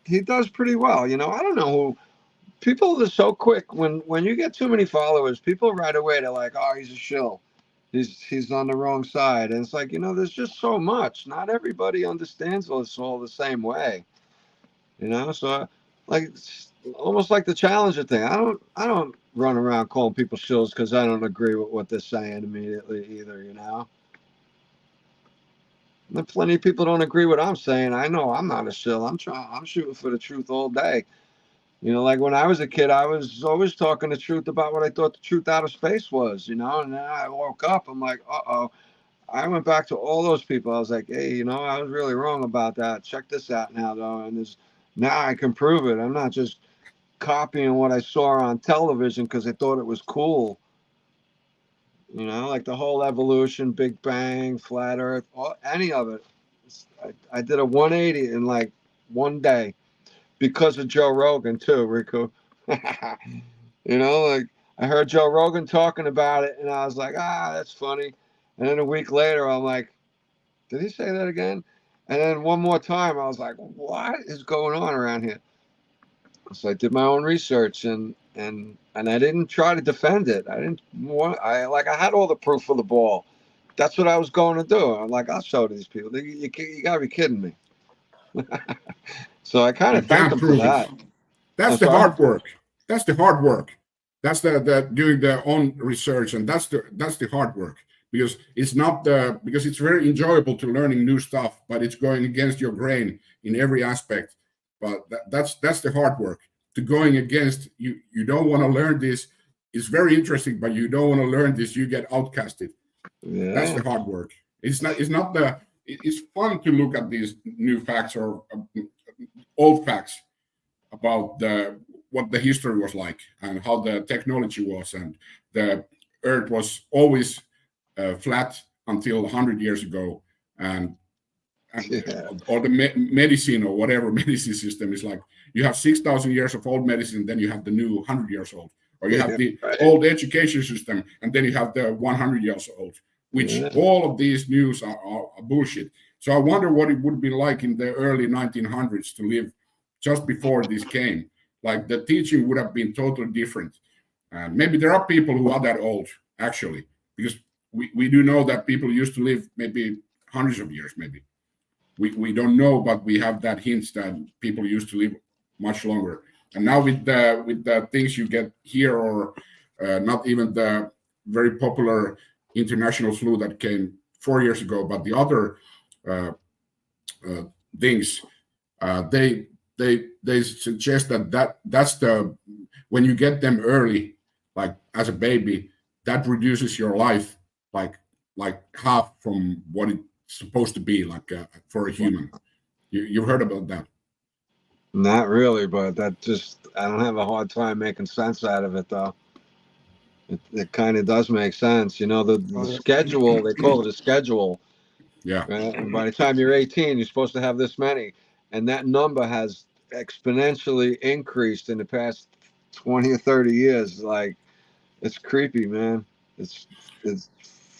He does pretty well. I don't know who. People are so quick when you get too many followers. People right away they're like, "Oh, he's a shill. He's on the wrong side." And it's like, there's just so much. Not everybody understands this all the same way. So like almost like the Challenger thing. I don't run around calling people shills because I don't agree with what they're saying immediately either. And plenty of people don't agree with what I'm saying. I know I'm not a shill. I'm shooting for the truth all day. Like when I was a kid, I was always talking the truth about what I thought the truth out of space was, and then I woke up, I'm like, uh-oh. I went back to all those people. I was like, hey, I was really wrong about that. Check this out now, though. And now I can prove it. I'm not just copying what I saw on television because I thought it was cool. Like the whole evolution, Big Bang, Flat Earth, any of it. I did a 180 in like one day. Because of Joe Rogan too, Riku. Like I heard Joe Rogan talking about it, and I was like, that's funny. And then a week later, I'm like, did he say that again? And then one more time, I was like, what is going on around here? So I did my own research, and I didn't try to defend it. I had all the proof of the ball. That's what I was going to do. I'm like, I'll show these people. You gotta be kidding me. So I kind of thank them for that. That's the hard work. That's the hard work. That's the doing their own research, and that's the hard work, because it's not because it's very enjoyable to learning new stuff, but it's going against your grain in every aspect. But that's the hard work. To going against you don't want to learn this. It's very interesting, but you don't want to learn this. You get outcasted. Yeah. That's the hard work. It's fun to look at these new facts or old facts about what the history was like and how the technology was, and the Earth was always flat until 100 years ago, or the medicine or whatever medicine system is like. You have 6,000 years of old medicine, then you have the new 100 years old, or you have the old education system, and then you have the 100 years old, which all of these news are bullshit. So I wonder what it would be like in the early 1900s to live just before this came. Like the teaching would have been totally different. Maybe there are people who are that old, actually, because we do know that people used to live maybe hundreds of years, maybe. We don't know, but we have that hint that people used to live much longer. And now with the things you get here, or not even the very popular international flu that came 4 years ago, but the other things, they suggest that's the when you get them early, like as a baby, that reduces your life like half from what it's supposed to be like for a human. You've heard about that? Not really, but that just, I don't have a hard time making sense out of it, though. It kind of does make sense. You know, the schedule, they call it a schedule. Yeah. Right? And by the time you're 18, you're supposed to have this many. And that number has exponentially increased in the past 20 or 30 years. Like, it's creepy, man. It's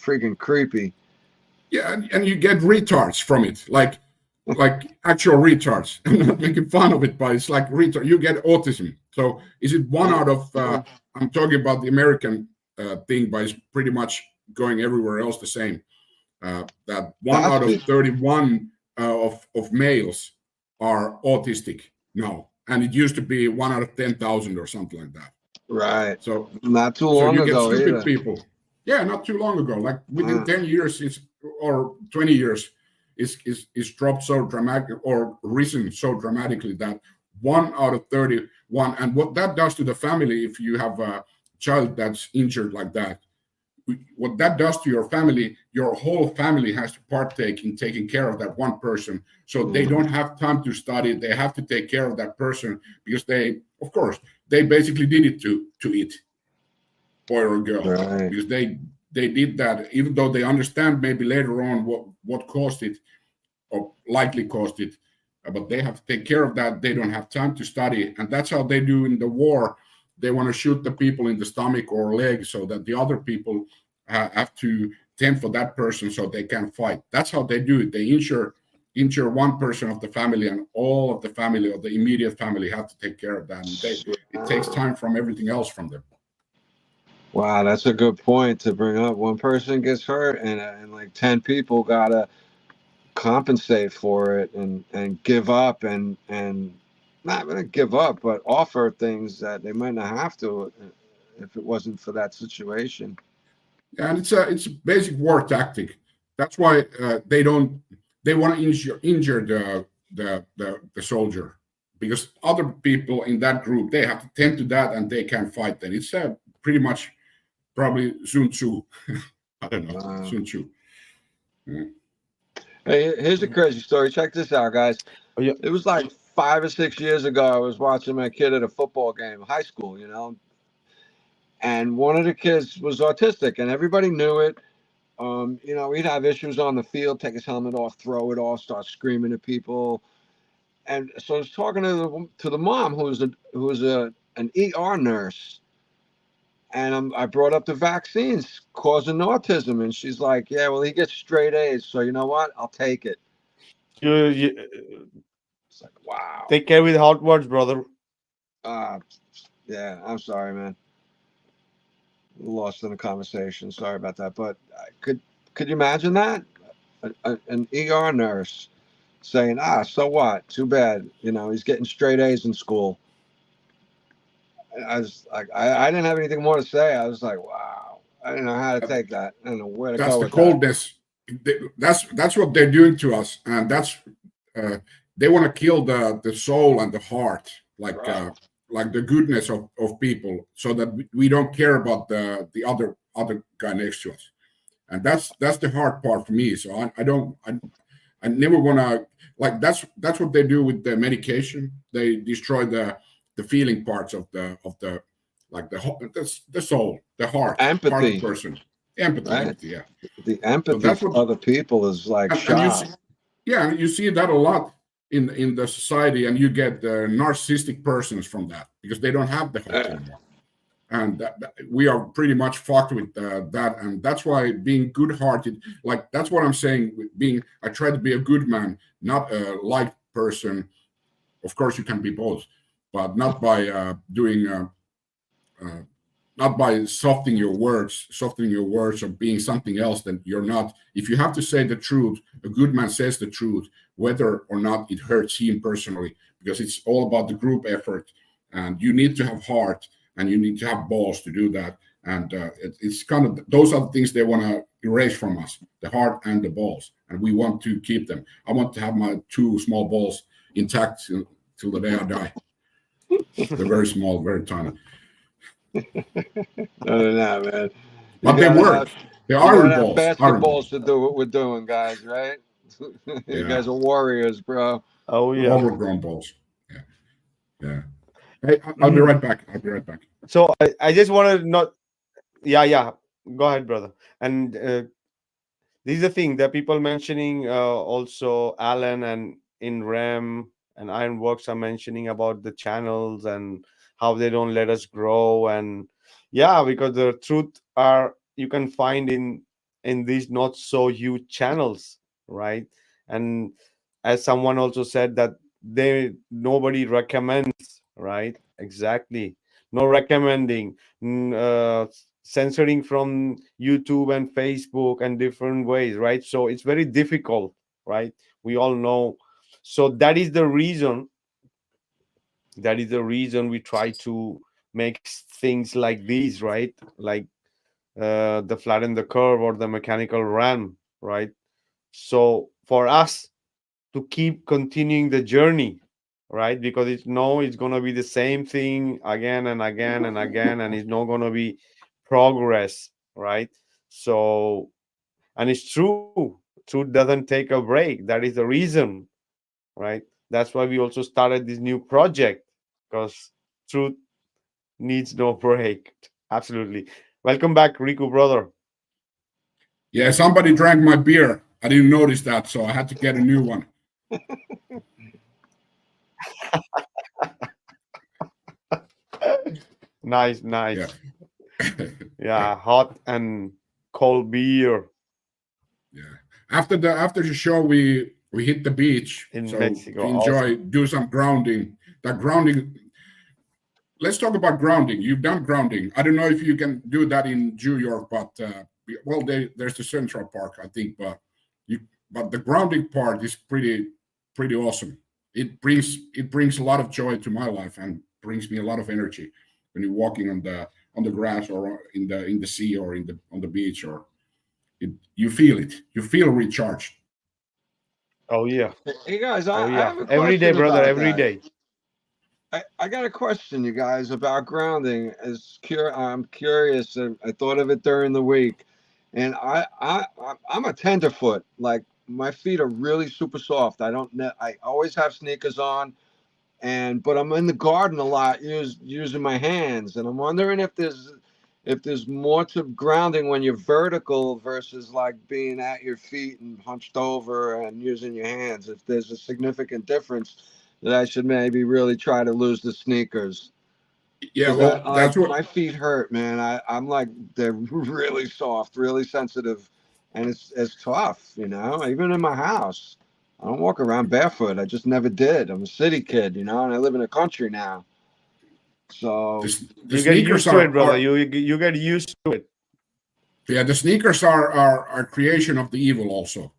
freaking creepy. Yeah, and you get retards from it, like actual retards. I'm not making fun of it, but it's like retard. You get autism. So is it one out of? I'm talking about the American thing, but it's pretty much going everywhere else the same. That one out of 31 of males are autistic now, and it used to be 1 out of 10,000 or something like that. Right. So not too long you ago get stupid either. people. Yeah, not too long ago. Like within 10 years, or 20 years, it's dropped so dramatic or risen so dramatically that 1 out of 31. And what that does to the family, if you have a child that's injured like that, what that does to your family, your whole family has to partake in taking care of that one person. So they don't have time to study. They have to take care of that person because they basically did it to it, boy or girl, Right. because they did that, even though they understand maybe later on what caused it or likely caused it, but they have to take care of that. They don't have time to study, and that's how they do in the war. They want to shoot the people in the stomach or leg so that the other people have to tend for that person so they can fight. That's how they do it. They injure one person of the family, and all of the family or the immediate family have to take care of that. And it takes time from everything else from them. Wow, that's a good point to bring up. One person gets hurt, and like 10 people gotta compensate for it and give up and not gonna give up, but offer things that they might not have to if it wasn't for that situation. And it's a basic war tactic. That's why they want to injure the soldier, because other people in that group, they have to tend to that and they can fight that. It's pretty much probably Sun Tzu. I don't know. Sun Tzu. Yeah. Hey, here's a crazy story. Check this out, guys. Oh, yeah. It was like 5 or 6 years ago. I was watching my kid at a football game, high school, you know, and one of the kids was autistic, and everybody knew it. You know, he'd have issues on the field, take his helmet off, throw it off, start screaming at people. And so I was talking to the mom, who was an ER nurse, and I brought up the vaccines causing autism, and she's like, "Yeah, well, he gets straight A's, so you know what? I'll take it." It's like, wow. Take care with hot words, brother. Yeah, I'm sorry, man. Lost in the conversation. Sorry about that. But could you imagine that? An ER nurse saying, so what? Too bad. You know, he's getting straight A's in school. I was like, I didn't have anything more to say. I was like, wow. I didn't know how to take that. I don't know where to go with coldness. That's what they're doing to us, and that's they want to kill the soul and the heart, like the goodness of people, so that we don't care about the other guy next to us, and that's the hard part for me. So I never want to, like, that's what they do with the medication. They destroy the feeling parts of the like the soul, the heart, empathy, part of the person, empathy, right? empathy, yeah. The empathy for other people is like shot. And you see that a lot in the society, and you get narcissistic persons from that because they don't have the heart anymore, and we are pretty much fucked with that. And that's why being good-hearted, like, that's what I'm saying. I try to be a good man, not a light person. Of course, you can be both, but not by not by softening your words or being something else that you're not. If you have to say the truth, a good man says the truth, whether or not it hurts him personally, because it's all about the group effort, and you need to have heart and you need to have balls to do that. And it's kind of, those are the things they want to erase from us, the heart and the balls, and we want to keep them. I want to have my 2 small balls intact till the day I die. They're very small, very tiny, No, man. You but they gotta have work. They're you gotta iron have balls. Iron basketballs balls. to do what we're doing, guys. Right? You Yeah, guys are warriors, bro. Oh yeah. overgrown balls. Yeah, yeah. Hey, I'll be Mhm. right back. I'll be right back. So I just want to not. Yeah, yeah. Go ahead, brother. And this is the thing that people mentioning also Alan and in RAM and Ironworks are mentioning about the channels and how they don't let us grow. And yeah, because the truth are you can find in these not so huge channels, right? And as someone also said that they nobody recommends, right? Exactly. No recommending. Censoring from YouTube and Facebook and different ways, right? So it's very difficult, right? We all know. So that is the reason we try to make things like these, right? Like the flatten the curve or the mechanical realm, right? So for us to keep continuing the journey, right? Because it's gonna be the same thing again and again and again, and it's not gonna be progress, right? So, and it's true, truth doesn't take a break. That is the reason, right? That's why we also started this new project, because truth needs no break. Absolutely. Welcome back, Riku brother. Yeah, somebody drank my beer. I didn't notice that, so I had to get a new one. Nice, Yeah. nice. Yeah, hot and cold beer Yeah. After the show, we hit the beach, in so Mexico. to Awesome. enjoy, do some grounding. That grounding. Let's talk about grounding. You've done grounding. I don't know if you can do that in New York, but well, there's the Central Park, I think, you but the grounding part is pretty awesome. It brings a lot of joy to my life and brings me a lot of energy when you're walking on the grass or in the sea or on the beach or you feel it. You feel recharged. Oh yeah. Hey guys, Oh I yeah. have a Every day, question brother. about Every that. day. I got a question, you guys, about grounding. I'm curious. I thought of it during the week, and I'm a tenderfoot. Like my feet are really super soft. I don't know. I always have sneakers on, but I'm in the garden a lot, using my hands, and I'm wondering if there's more to grounding when you're vertical versus like being at your feet and hunched over and using your hands. If there's a significant difference that I should maybe really try to lose the sneakers. Yeah, Because well, that's what. my feet hurt, man. I'm like, they're really soft, really sensitive, and it's tough, even in my house. I don't walk around barefoot. I just never did. I'm a city kid, and I live in the country now. So The You get sneakers used to it, brother. are You get used to it. yeah, the sneakers are creation of the evil also.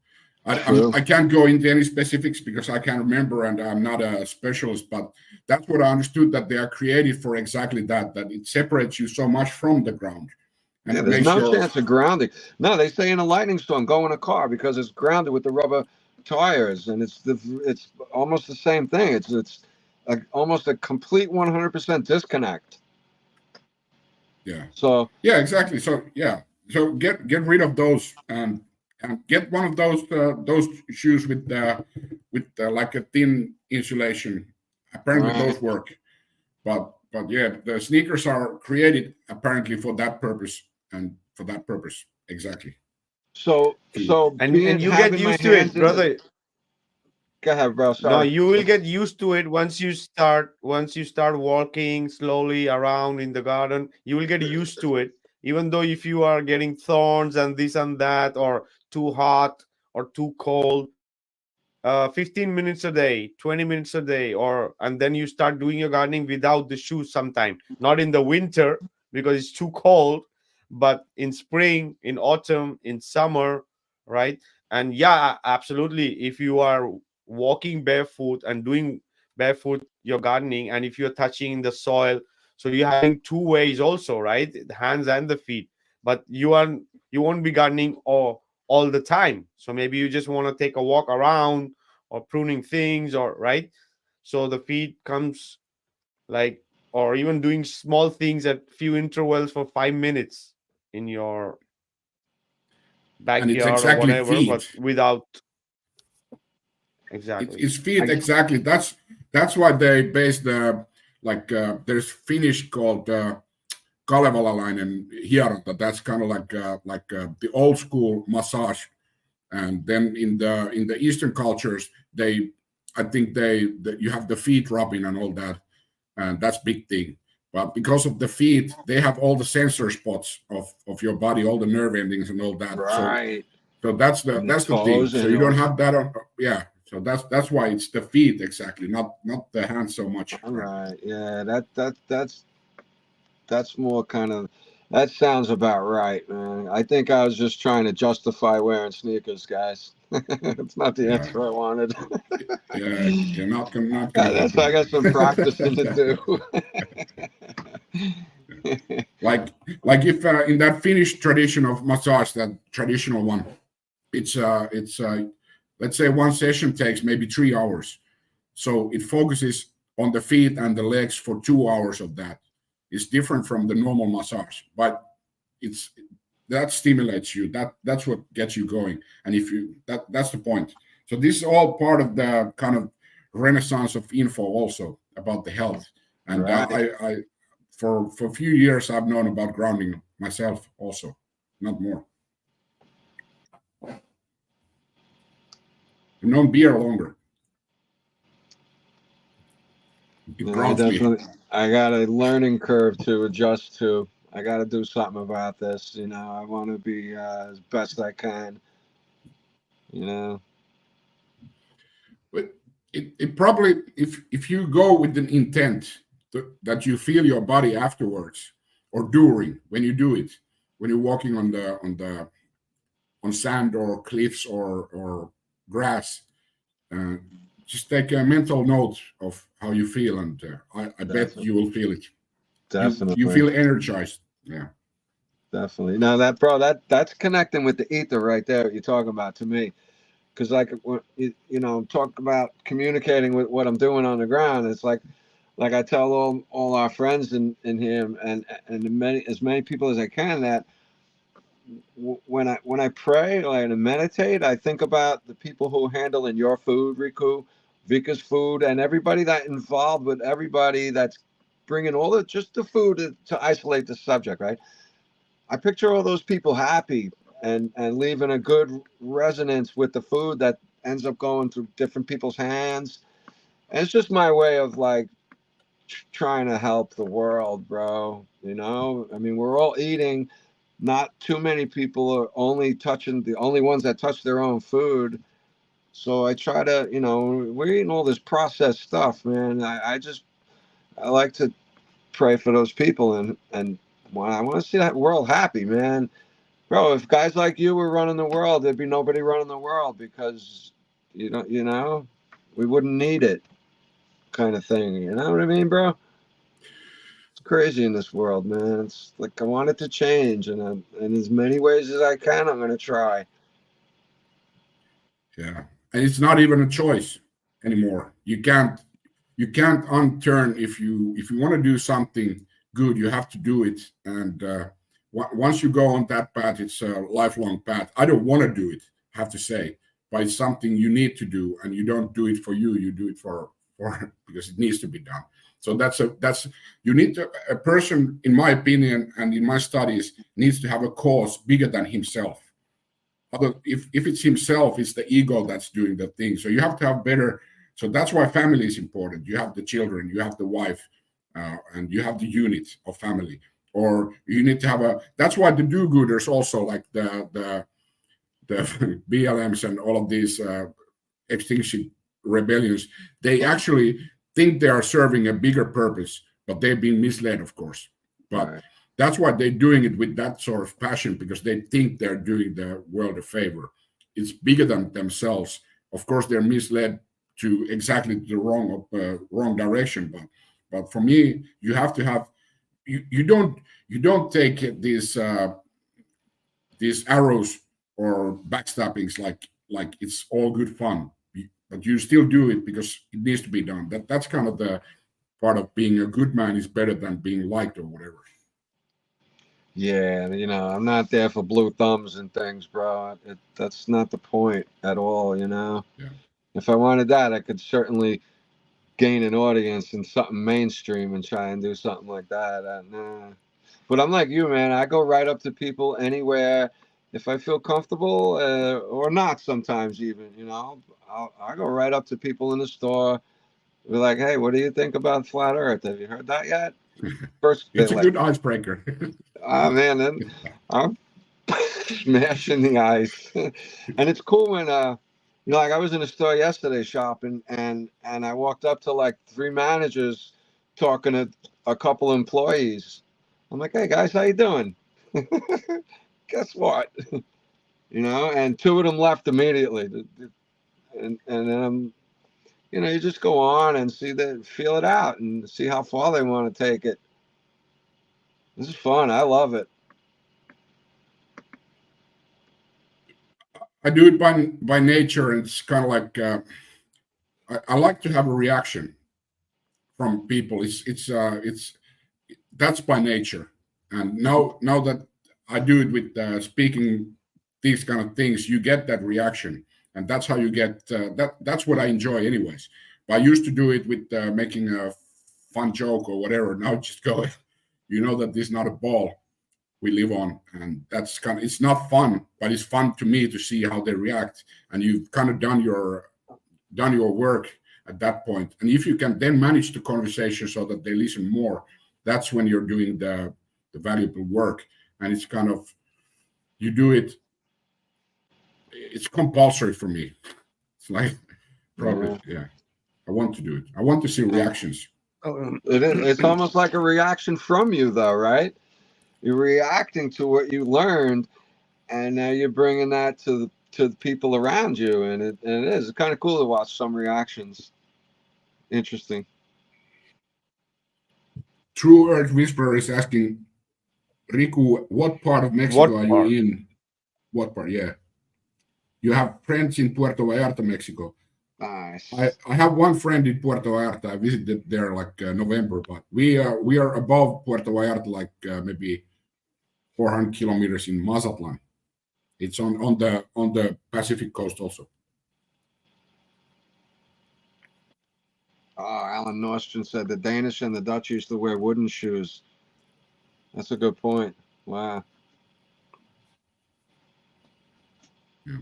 I true. can't go into any specifics because I can't remember and I'm not a specialist, but that's what I understood, that they are created for exactly that it separates you so much from the ground and Yeah, it there's makes no your chance of grounding. No, they say in a lightning storm, go in a car because it's grounded with the rubber tires, and it's almost the same thing. Almost a complete 100% disconnect. yeah. So Yeah, exactly. So yeah, so get rid of those and get one of those shoes with like a thin insulation. Apparently right. those work. But yeah, the sneakers are created apparently for that purpose and for that purpose exactly. So And being you get having my used to it, hands in the. brother. Go ahead, bro. No, Sorry. you will get used to it once you start walking slowly around in the garden. You will get used to it. Even though if you are getting thorns and this and that, or too hot or too cold, 15 minutes a day, 20 minutes a day, and then you start doing your gardening without the shoes sometime. Not in the winter because it's too cold, but in spring, in autumn, in summer, right? And yeah, absolutely. If you are walking barefoot and doing barefoot your gardening, and if you're touching the soil, so you're having two ways also, right? The hands and the feet. But you won't be gardening all the time. So maybe you just want to take a walk around or pruning things, or right. so the feed comes like, or even doing small things at few intervals for 5 minutes in your And it's backyard or exactly whatever, feet. but without It, exactly. it's feet I just exactly. That's why they base the there's Finnish called Kalevalalainen hieronta. That's kind of like the old school massage. And then in the Eastern cultures, I think you have the feet rubbing and all that, and that's big thing. But because of the feet, they have all the sensor spots of your body, all the nerve endings and all that. So Right. that's the And the that's the thing. toes So and you don't yours. have that on. Yeah. So that's why it's the feet exactly, not the hands so much. All Right. right. Yeah, that's more kind of that sounds about right, man. I think I was just trying to justify wearing sneakers, guys. It's not the Yeah. answer I wanted. Yeah. You're not gonna That's why I happen. got some practicing to do. like if in that Finnish tradition of massage, that traditional one, it's let's say one session takes maybe 3 hours. So it focuses on the feet and the legs for 2 hours of that. It's different from the normal massage, but it's that stimulates you. That's what gets you going. And if you that's the point. So this is all part of the kind of renaissance of info also about the health. And Right. I for a few years I've known about grounding myself also, not more. I've known beer longer. It Yeah, I grounds me. definitely. I got a learning curve to adjust to. I got to do something about this. I want to be as best I can. You know. But it probably if you go with an intent that you feel your body afterwards or during when you do it, when you're walking on sand or cliffs or grass, uh, just take a mental note of how you feel, and I bet Definitely. you will feel it. You Definitely. feel energized. Yeah. Definitely. Now that bro, that's connecting with the ether right there. You're talking about to me, because like talk about communicating with what I'm doing on the ground. It's like I tell all our friends in here and as many people as I can that when I pray like, and meditate, I think about the people who handle in your food, Riku, Vikka's food, and everybody that involved with everybody that's bringing all the just the food to isolate the subject, right? I picture all those people happy and leaving a good resonance with the food that ends up going through different people's hands. And it's just my way of like trying to help the world, bro. I mean, we're all eating. Not too many people are only touching the only ones that touch their own food. So I try to, we're eating all this processed stuff, man. I like to pray for those people and I want to see that world happy, man. Bro, if guys like you were running the world, there'd be nobody running the world because we wouldn't need it, kind of thing. You know what I mean, bro? It's crazy in this world, man. It's like I want it to change, and in as many ways as I can, I'm gonna try. Yeah. And it's not even a choice anymore. You can't unturn if you want to do something good, you have to do it. And once you go on that path, it's a lifelong path. I don't want to do it, I have to say, but it's something you need to do, and you don't do it for you do it for because it needs to be done. So that's you need to a person, in my opinion and in my studies, needs to have a cause bigger than himself. If it's himself, it's the ego that's doing the thing. So you have to have better. So that's why family is important. You have the children, you have the wife, and you have the unit of family. Or you need to have a. That's why the do-gooders also, like the BLMs and all of these extinction rebellions, they actually think they are serving a bigger purpose, but they've been misled, of course. But Right. that's why they're doing it with that sort of passion, because they think they're doing the world a favor. It's bigger than themselves. Of course, they're misled to exactly the wrong direction. But for me, you have to have you don't take these arrows or backstabbings like it's all good fun. but you still do it because it needs to be done. That's kind of the part of being a good man is better than being liked or whatever. Yeah, I'm not there for blue thumbs and things, bro. That's not the point at all, Yeah. If I wanted that, I could certainly gain an audience in something mainstream and try and do something like that. Nah. But I'm like you, man. I go right up to people anywhere if I feel comfortable or not. Sometimes even, I go right up to people in the store. We're like, hey, what do you think about flat Earth? Have you heard that yet? First, they're It's a like, good icebreaker. oh man, then I'm smashing the ice. And it's cool when like I was in a store yesterday shopping and I walked up to like 3 managers talking to a couple employees. I'm like, hey guys, how you doing? Guess what? And 2 of them left immediately. And then you just go on and feel it out and see how far they want to take it. This is fun. I love it. I do it by nature, and it's kind of like I like to have a reaction from people. It's that's by nature, and now that I do it with speaking these kind of things, you get that reaction, and that's how you get that's what I enjoy, anyways. But I used to do it with making a fun joke or whatever. Now just go, that this is not a ball we live on, and that's it's not fun, but it's fun to me to see how they react, and you've kind of done your work at that point. And if you can then manage the conversation so that they listen more, that's when you're doing the valuable work. And it's kind of, you do it, it's compulsory for me. It's like probably yeah, I want to do it. I want to see reactions. It's almost like a reaction from you though, right? You're reacting to what you learned, and now you're bringing that to the people around you, and it is. It's kind of cool to watch some reactions. Interesting. True Earth Whisperer is asking, Riku, what part of Mexico are you in? What part? Yeah. You have friends in Puerto Vallarta, Mexico. Nice. I have one friend in Puerto Vallarta. I visited there like November, but we are above Puerto Vallarta, like maybe 400 kilometers in Mazatlan. It's on the Pacific coast also. Alan Nordstrom said the Danish and the Dutch used to wear wooden shoes. That's a good point. Wow. Yeah.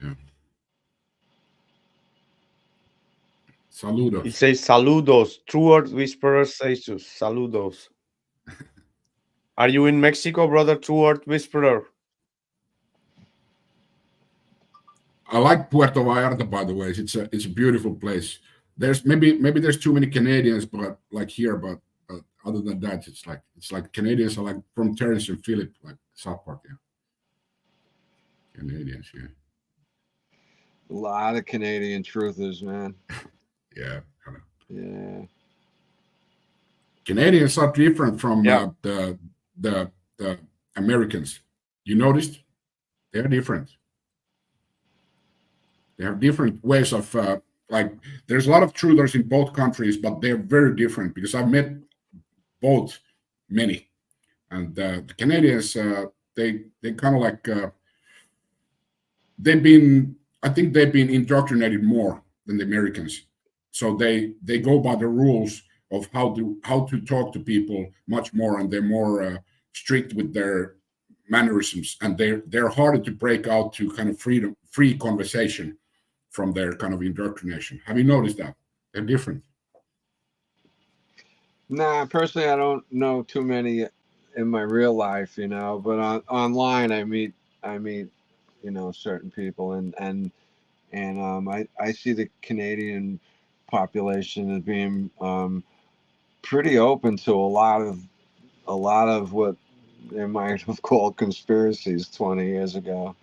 Yeah. Saludos. He says saludos. True Earth Whisperer says to saludos. Are you in Mexico, brother? True Earth Whisperer. I like Puerto Vallarta, by the way. It's a beautiful place. There's maybe there's too many Canadians, but like here, but other than that, it's like Canadians are like from Terrence and Phillip, like South Park. Yeah. Canadians, yeah. A lot of Canadian truthers, man. Yeah. Yeah. Canadians are different from the Americans. You noticed? They're different. They have different ways of like. There's a lot of truthers in both countries, but they're very different because I've met both many, and the Canadians they kind of like I think they've been indoctrinated more than the Americans, so they go by the rules of how to talk to people much more, and they're more strict with their mannerisms, and they're harder to break out to kind of free conversation from their kind of indoctrination. Have you noticed that? They're different. Nah, personally, I don't know too many in my real life, but online I meet, certain people, and I see the Canadian population as being pretty open to a lot of what they might have called conspiracies 20 years ago.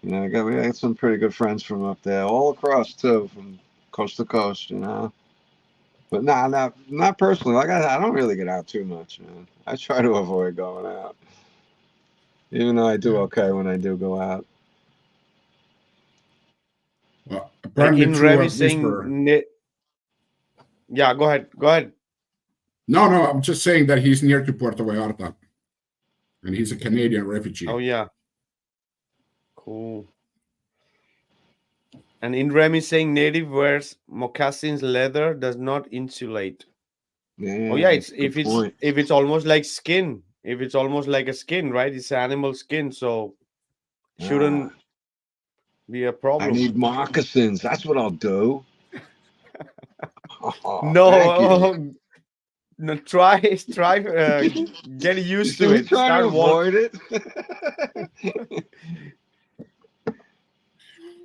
We got some pretty good friends from up there, all across too, from coast to coast. But not personally. Like I don't really get out too much, man. I try to avoid going out, even though I do okay when I do go out. Like apparently in through a Remy whisperer. saying, yeah, go ahead. Go ahead. No, I'm just saying that he's near to Puerto Vallarta, and he's a Canadian Oh, refugee. yeah. Cool. And in Remy saying native wears moccasins leather does not insulate. Oh Yeah, yeah, that's it's a good point. if it's almost like skin, if it's almost like a skin, right? It's animal skin, so Ah, shouldn't be a I problem. need moccasins. That's what I'll do. Oh, thank you. No, no, try, get You used see to me it. trying to Start walk. avoid it?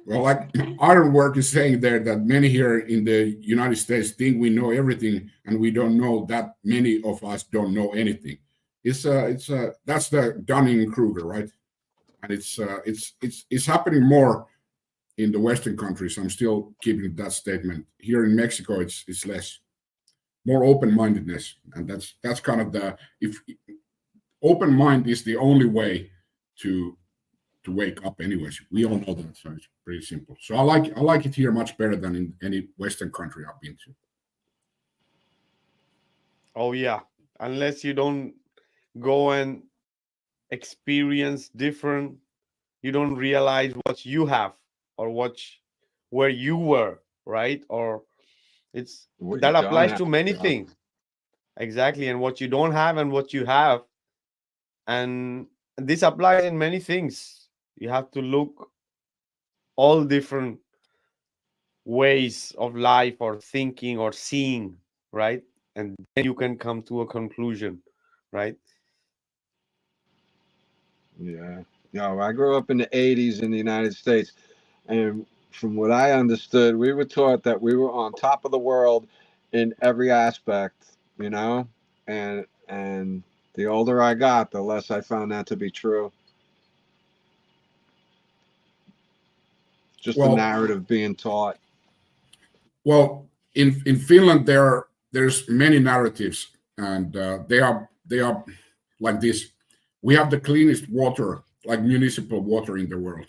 Well, like Ironwork is saying there that many here in the United States think we know everything, and we don't know that many of us don't know anything. That's the Dunning-Kruger, right? And it's happening more in the Western countries. I'm still keeping that statement. Here in Mexico, it's less, more open-mindedness, and that's kind of the if open mind is the only way to wake up anyways. We all know that, so it's pretty simple. So I like it here much better than in any Western country I've been to. Oh yeah, unless you don't go and experience different, you don't realize what you have or where you were, right? Or it's What you that don't applies have. to many things. Exactly, and what you don't have and what you have, and this applies in many things. You have to look all different ways of life or thinking or seeing, right? And then you can come to a conclusion, right? Yeah. No, I grew up in the 80s in the United States. And from what I understood, we were taught that we were on top of the world in every aspect, you know? And the older I got, the less I found that to be true. Just the Well, narrative being taught. well, in Finland there's many narratives, and they are like this. We have the cleanest water, like municipal water in the world.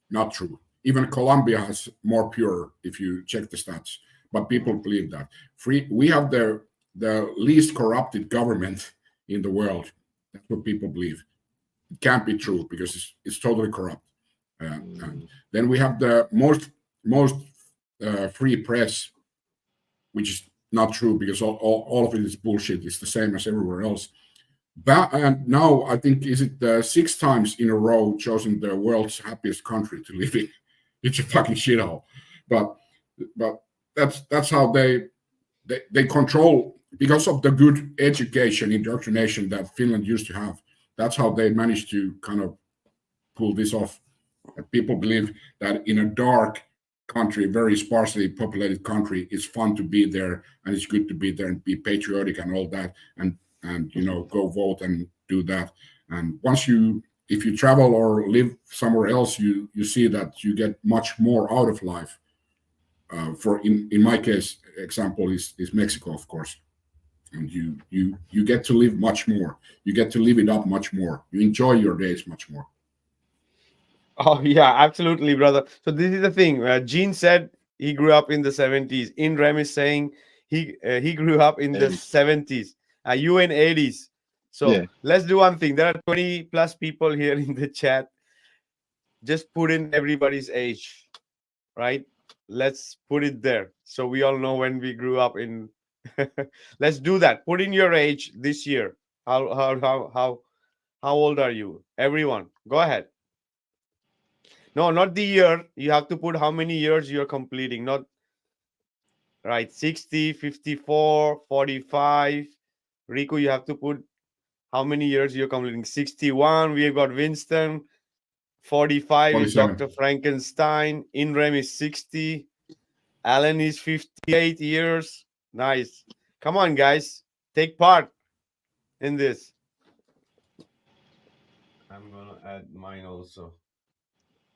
Not true. Even Colombia has more pure if you check the stats. But people believe that. We have the least corrupted government in the world. That's what people believe. It can't be true because it's totally corrupt. And then we have the most free press, which is not true because all of it is bullshit. It's the same as everywhere else. And now I think is it 6 times in a row chosen the world's happiest country to live in. It's a fucking shithole, but but that's how they control because of the good education indoctrination that Finland used to have. That's how they managed to kind of pull this off. People believe that in a dark country, very sparsely populated country, it's fun to be there and it's good to be there and be patriotic and all that and go vote and do that. And if you travel or live somewhere else, you see that you get much more out of life. For in my case, example is Mexico, of course. And you get to live much more. You get to live it up much more. You enjoy your days much more. Oh yeah, absolutely, brother. So this is the thing. Gene said he grew up in the 70s. In Rem is saying he grew up in the 80s. 70s. You in 80s. So Yeah. let's do one thing. There are 20 plus people here in the chat. Just put in everybody's age, right? Let's put it there so we all know when we grew up in. Let's do that. Put in your age this year. How old are you? Everyone, go ahead. No, not the year. You have to put how many years you're completing. Not right. 60, 54, 45. Riku, you have to put how many years you're completing. 61. We've got Winston. 45 is 47. Dr. Frankenstein. Inrem is 60. Alan is 58 years. Nice. Come on, guys. Take part in this. I'm going to add mine also.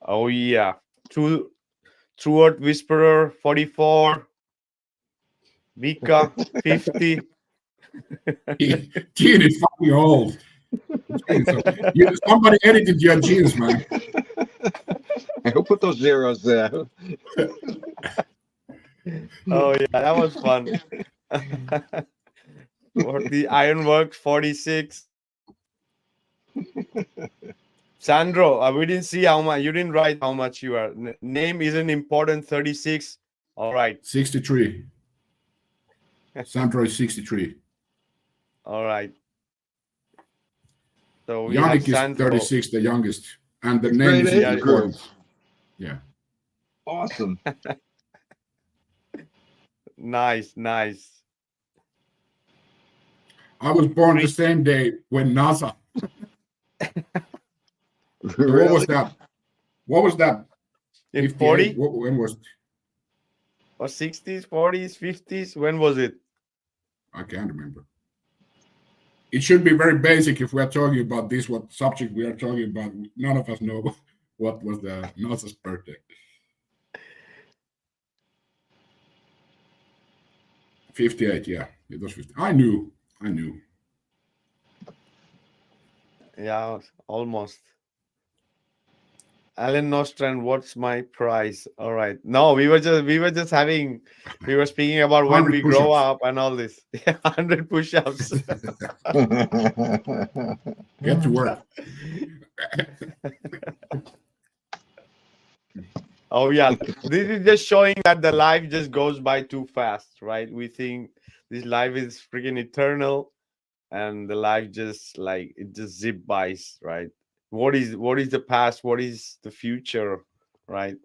Oh, yeah. True Earth Whisperer, 44. Vikka, 50. Gene is fucking old. Somebody edited your genes, man. And who put those zeros there? Oh yeah, that was fun. For the ironworks 46. Sandro, we didn't see how much you didn't write how much you are. Name isn't important. 36. All right. 63. Sandro is 63. All right. So we have Yannick is Sandro. 36, the youngest, and the It's name grade is eight Yeah. important. group. Yeah. Awesome. Nice, nice. I was born the same day when NASA. So Really? what was that? What was that? In 58? 40 When was it? or 60s, 40s, 50s? When was it? I can't remember. It should be very basic if we are talking about this, what subject we are talking about. None of us know what was the NASA's birthday. 58, yeah. It was 50. I knew. Yeah, almost. Alan Nostran, what's my price? All right. No, we were just having, we were speaking about when 100 we grow push-ups. up and all this. 100 push-ups. Get to work. Oh yeah, this is just showing that the life just goes by too fast, right? We think this life is freaking eternal, and the life just like it just zip bys, right? What is the past? What is the future, right?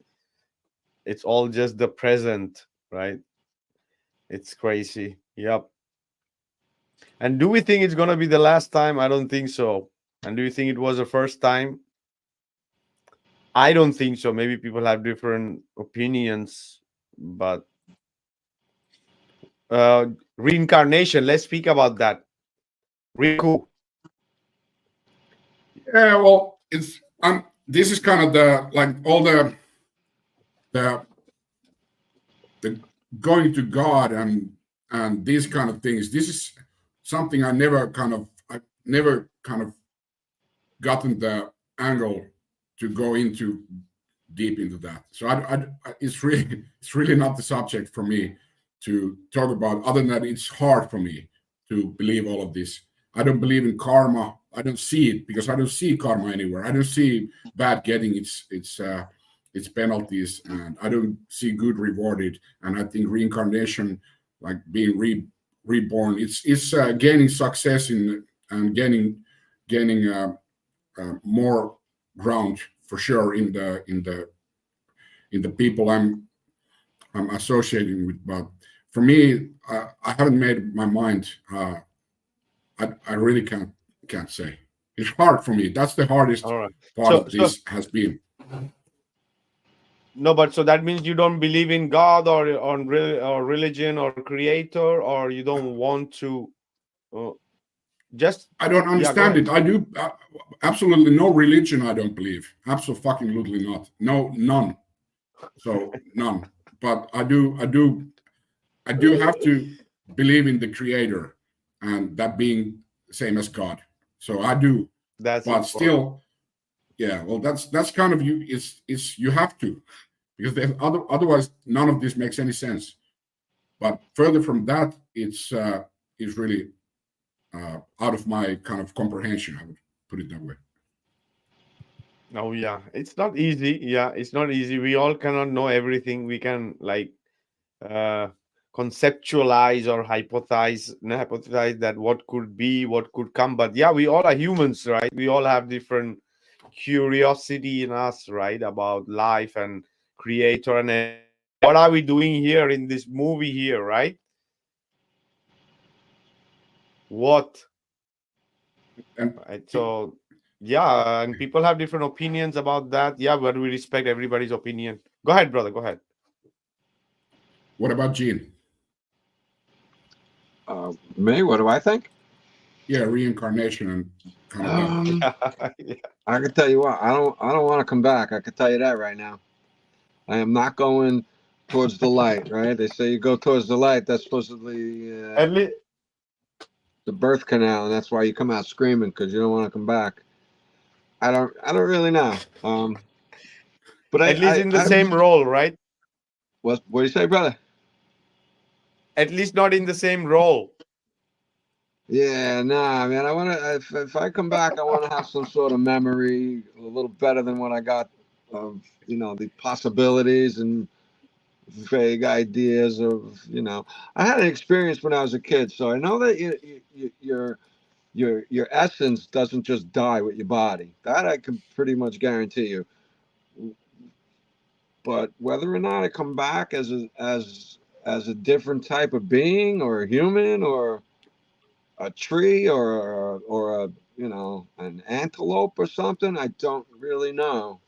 It's all just the present, right? It's crazy. Yep. And do we think it's gonna be the last time? I don't think so. And do you think it was the first time? I don't think so. Maybe people have different opinions, but reincarnation. Let's speak about that. Riku. Yeah, well, it's this is kind of the like all the going to God and these kind of things. This is something I never kind of gotten the angle to go into deep into that. So it's really not the subject for me to talk about. Other than that, it's hard for me to believe all of this. I don't believe in karma. I don't see it because I don't see karma anywhere. I don't see bad getting its penalties, and I don't see good rewarded. And I think reincarnation, like being reborn, it's gaining success in and gaining more ground for sure in the people I'm associating with. But for me, I haven't made my mind. I really can't say. It's hard for me. That's the hardest All right. part of this has been. No, but so that means you don't believe in God or on or religion or creator, or you don't want to. Just I don't understand it. I do absolutely no religion. I don't believe. Absolutely not. No, none. So none. But I do have to believe in the Creator, and that being same as God. So I do. That's but important. still, yeah. Well, that's kind of you. It's you have to, because otherwise none of this makes any sense. But further from that, it's really out of my kind of comprehension. I would put it that way. Oh yeah, it's not easy. Yeah, it's not easy. We all cannot know everything. We can like conceptualize or hypothesize that what could be, what could come. But yeah, we all are humans, right? We all have different curiosity in us, right, about life and creator and what are we doing here in this movie here, right? What? And Right. So yeah, and people have different opinions about that. Yeah, but we respect everybody's opinion. Go ahead, brother. Go ahead. what about Gene? Me? What do I think? Yeah, reincarnation and kind of that. Yeah. I can tell you what. I don't want to come back. I can tell you that right now. I am not going towards the light. Right? They say you go towards the light. That's supposedly At least, the birth canal, and that's why you come out screaming because you don't want to come back. I don't really know. But At least in the I same role, right? what do you say, brother? At least not in the same role. Yeah, nah, man. I want to. If I come back, I want to have some sort of memory a little better than what I got of the possibilities and vague ideas of I had an experience when I was a kid, so I know that your essence doesn't just die with your body. That I can pretty much guarantee you. But whether or not I come back as a different type of being or a human or a tree or a an antelope or something, I don't really know.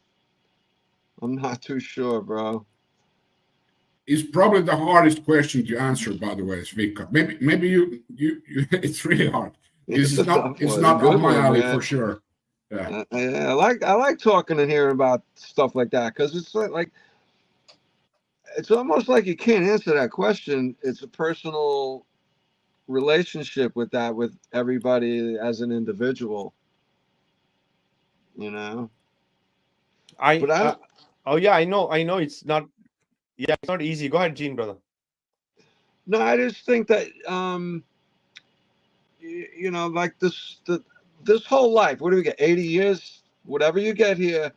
I'm not too sure, bro. It's probably the hardest question to answer, by the way, Vikka. Maybe you it's really hard because It's a tough it's one. It's a not up good my one, alley for man. sure. Yeah. I like talking and hearing about stuff like that because it's like it's almost like you can't answer that question. It's a personal relationship with everybody as an individual, you know. I But I don't. oh yeah, I know it's not, yeah, it's not easy. Go ahead, Gene, brother. No, I just think that like this whole life. What do we get? 80 years. Whatever you get here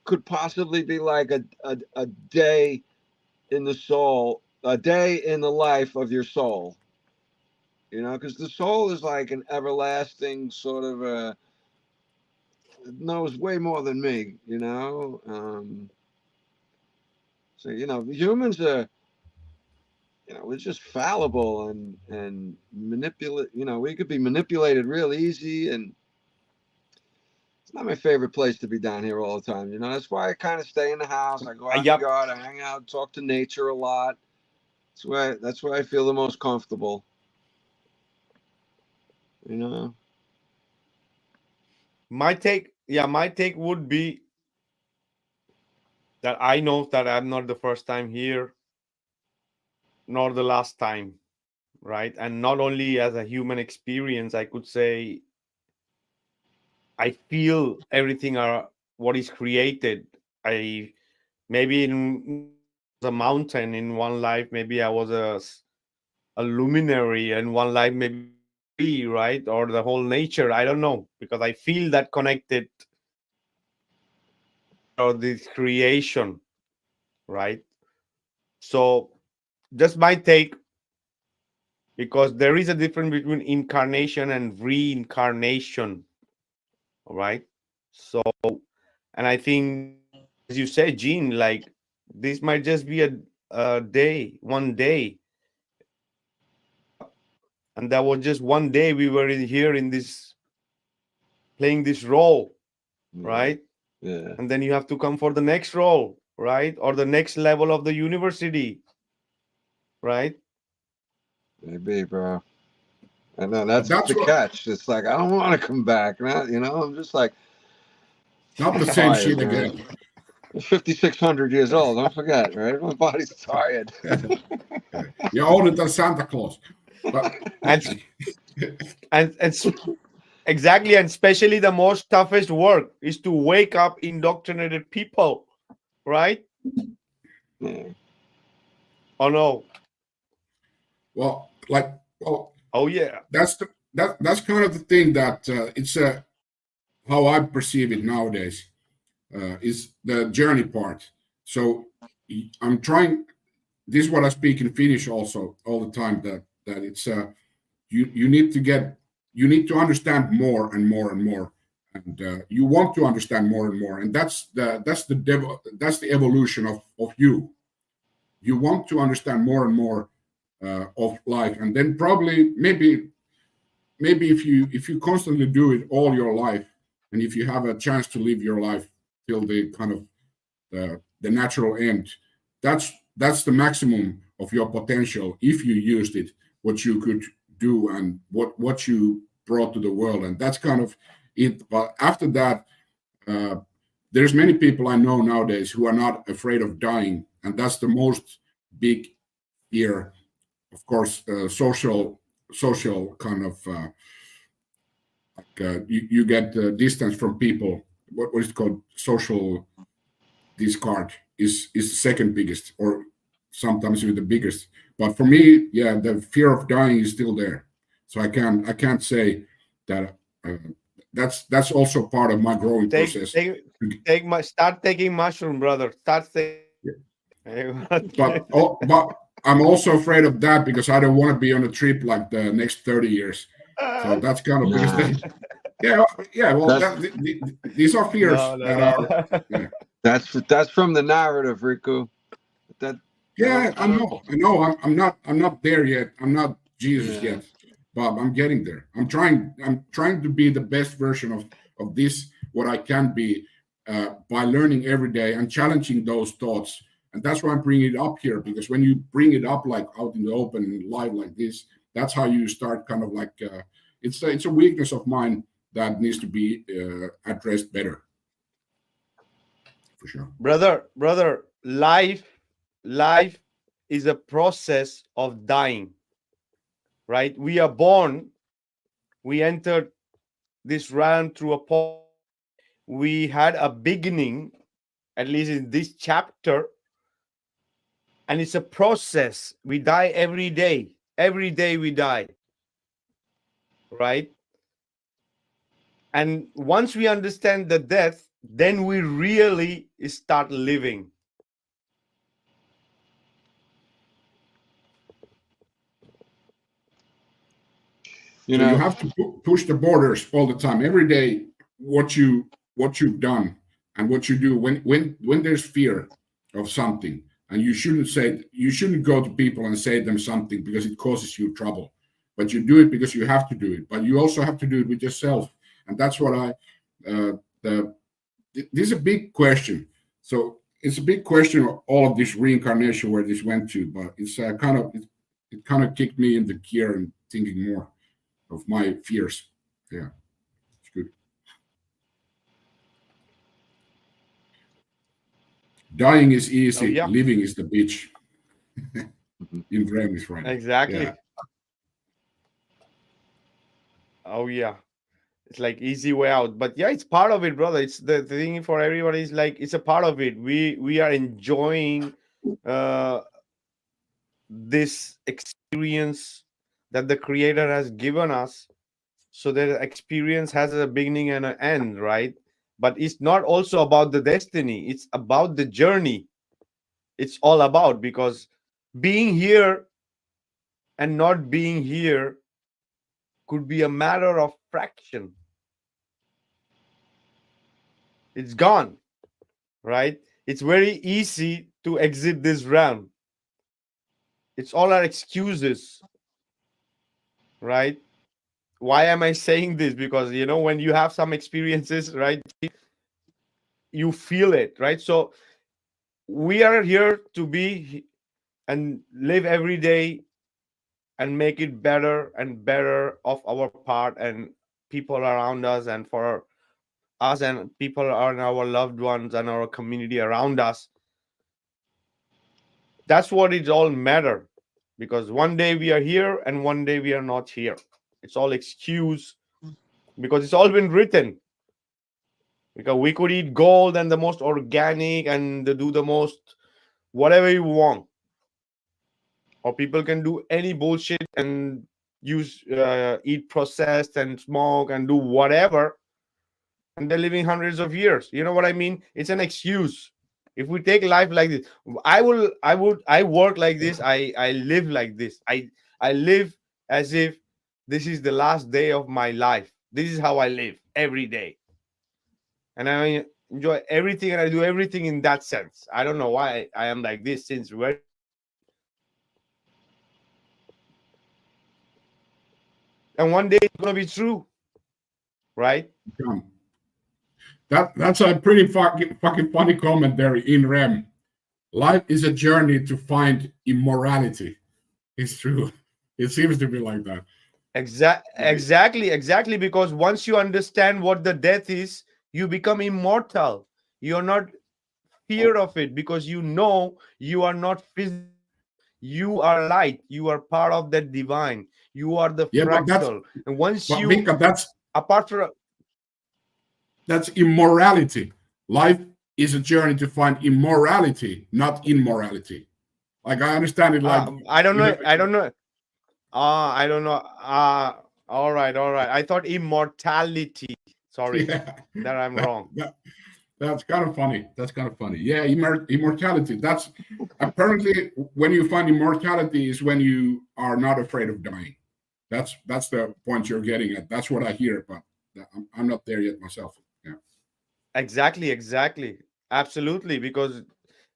could possibly be like a day in the soul, a day in the life of your soul. Because the soul is like an everlasting sort of knows way more than me. So humans are we're just fallible and manipulate. We could be manipulated real easy, and it's not my favorite place to be down here all the time. That's why I kind of stay in the house. I go out in the Yup. yard. I hang out, talk to nature a lot. That's where I feel the most comfortable. You know. My take would be that I know that I'm not the first time here, nor the last time, right? And not only as a human experience, I could say I feel everything what is created. I maybe in the mountain in one life, maybe I was a luminary in one life, maybe tree, right? Or the whole nature. I don't know, because I feel that connected or this creation, right? So just my take, because there is a difference between incarnation and reincarnation, all right? So, and I think, as you said, Gene, like this might just be a day, one day, and that was just one day we were here in this playing this role, Yeah. right? Yeah. And then you have to come for the next role, right? Or the next level of the university, right? Maybe, bro. I know But that's that's the what catch. It's like I don't want to come back, man. I'm just like not the same tired, shit man. again. I'm 5,600 years old. Don't forget, right? My body's tired. You're older than Santa Claus. But And and exactly, and especially the most toughest work is to wake up indoctrinated people, right? Yeah. Oh no. well, Oh yeah. that's kind of the thing that it's how I perceive it nowadays is the journey part. So I'm trying. This is what I speak in Finnish also all the time. That it's you need to understand more and more and more, and you want to understand more and more, and that's the evolution of you. You want to understand more and more of life, and then probably maybe if you constantly do it all your life, and if you have a chance to live your life till the kind of the natural end, that's the maximum of your potential if you used it, what you could do and what you brought to the world, and that's kind of it. But after that, uh, there's many people I know nowadays who are not afraid of dying, and that's the most big fear. Of course, social kind of you get distance from people. What is it called? Social. this card is the second biggest, or sometimes even the biggest. But for me, yeah, the fear of dying is still there. So I can't say that. That's also part of my growing process. Start taking mushroom, brother. Start taking. But I'm also afraid of that because I don't want to be on a trip like the next 30 years. So that's kind of because Nah, yeah. Well, that's these are fears No, that no, are. no. Yeah, that's from the narrative, Riku. That yeah, I I don't. know. I know. I'm not there yet. I'm not Jesus Yeah. yet, but I'm getting there. I'm trying to be the best version of this what I can be by learning every day and challenging those thoughts. And that's why I'm bringing it up here, because when you bring it up like out in the open and live like this, that's how you start kind of like it's a weakness of mine that needs to be addressed better, for sure. Brother, life is a process of dying, right? We are born, we entered this realm through a portal. We had a beginning, at least in this chapter, and it's a process. We die every day. Every day we die, right? And once we understand the death, then we really start living. You So you know. have to push the borders all the time, every day. What you've done and what you do when there's fear of something, and you shouldn't go to people and say them something because it causes you trouble, but you do it because you have to do it. But you also have to do it with yourself, and that's what this is a big question. So it's a big question of all of this reincarnation where this went to, but it's it kind of kicked me in the gear and thinking more of my fears. Yeah, it's good. Dying is Oh easy, yeah, living is the bitch. Mhm. In Rem is right. Yeah. exactly. Oh yeah. It's like easy way out. But yeah, it's part of it, brother. It's the thing for everybody is like it's a part of it. We are enjoying uh this experience that the creator has given us. So the experience has a beginning and an end, right? But it's not also about the destiny, it's about the journey. It's all about because being here and not being here could be a matter of fraction. It's gone, right? It's very easy to exit this realm. It's all our excuses, right? Why am I saying this? Because when you have some experiences, right, you feel it, right? So we are here to be and live every day and make it better and better of our part and people around us and for us and people and our loved ones and our community around us. That's what it all matter, because one day we are here and one day we are not here. It's all excuse because it's all been written, because we could eat gold and the most organic and do the most whatever you want, or people can do any bullshit and use eat processed and smoke and do whatever, and they're living hundreds of years. You know what I mean? It's an excuse. If we take life like this, I work like this, I live like this, I live as if this is the last day of my life. This is how I live every day, and I enjoy everything and I do everything in that sense. I don't know why I am like this since very, and one day it's gonna be true, right? Um, that's a pretty fucking funny commentary in Rem. Life is a journey to find immorality. It's true. It seems to be like that. Right. Exactly, because once you understand what the death is, you become immortal. You're not fear Oh, of it because you are not physical. You are light. You are part of that divine. You are the yeah, fractal. And once but you, Vikka, apart from, that's immorality. Life is a journey to find immorality, not immorality. Like I understand it like I don't you know. have, I don't know. I don't know. All right, all right. I thought immortality. Sorry, yeah, that I'm that, wrong. that, that's kind of funny. That's kind of funny. Yeah, immortality. That's apparently when you find immortality is when you are not afraid of dying. That's the point you're getting at. That's what I hear, but I'm not there yet myself. Yeah. Exactly, exactly. Absolutely, because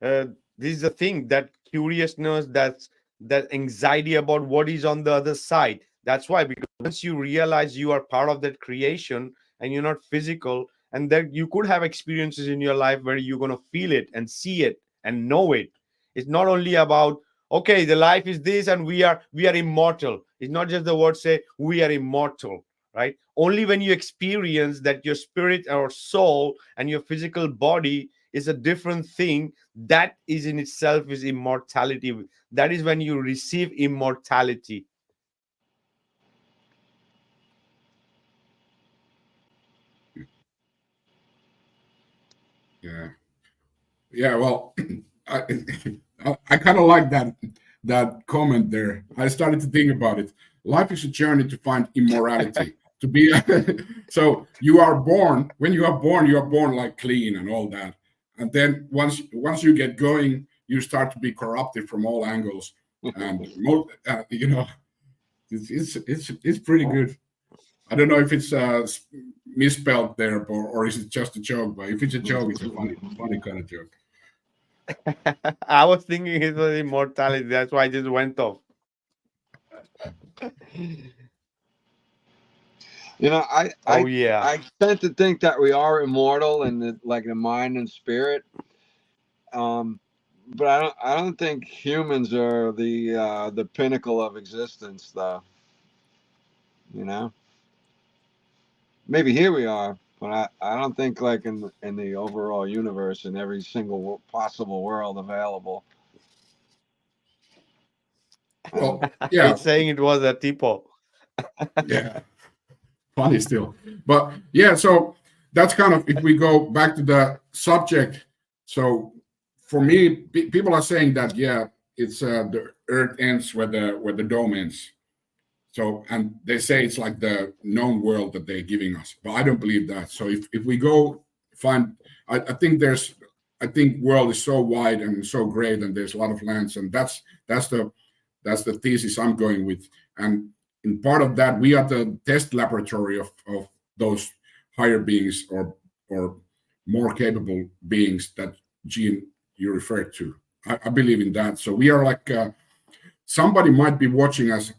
uh, this is the thing, that curiousness, that anxiety about what is on the other side. That's why, because once you realize you are part of that creation and you're not physical, and that you could have experiences in your life where you're going to feel it and see it and know it. It's not only about, okay, the life is this and we are immortal. It's not just the word say we are immortal, right? Only when you experience that your spirit or soul and your physical body is a different thing, that is in itself is immortality. That is when you receive immortality. Yeah. Yeah. Well, I I kind of like that comment there. I started to think about it. Life is a journey to find immorality. To be so you are born. When you are born like clean and all that. And then once you get going, you start to be corrupted from all angles. And it's pretty good. I don't know if it's misspelled there or is it just a joke. But if it's a joke, it's a funny kind of joke. I was thinking it was immortality. That's why I just went off. You know, I Oh I yeah. I tend to think that we are immortal in the mind and spirit. Um, but I don't think humans are the pinnacle of existence, though. You know, maybe here we are, but I don't think like in the overall universe in every single possible world available. I don't. Well, yeah, It's saying it was a tipo. yeah, funny still. But yeah, so that's kind of if we go back to the subject. So for me, people are saying that yeah, it's the Earth ends where the dome ends. So and they say it's like the known world that they're giving us, but I don't believe that. So if we go find, I think there's, I think world is so wide and so great, and there's a lot of lands, and that's the that's the thesis I'm going with. And in part of that, we are the test laboratory of those higher beings or more capable beings that Gene you referred to. I believe in that. So we are like somebody might be watching us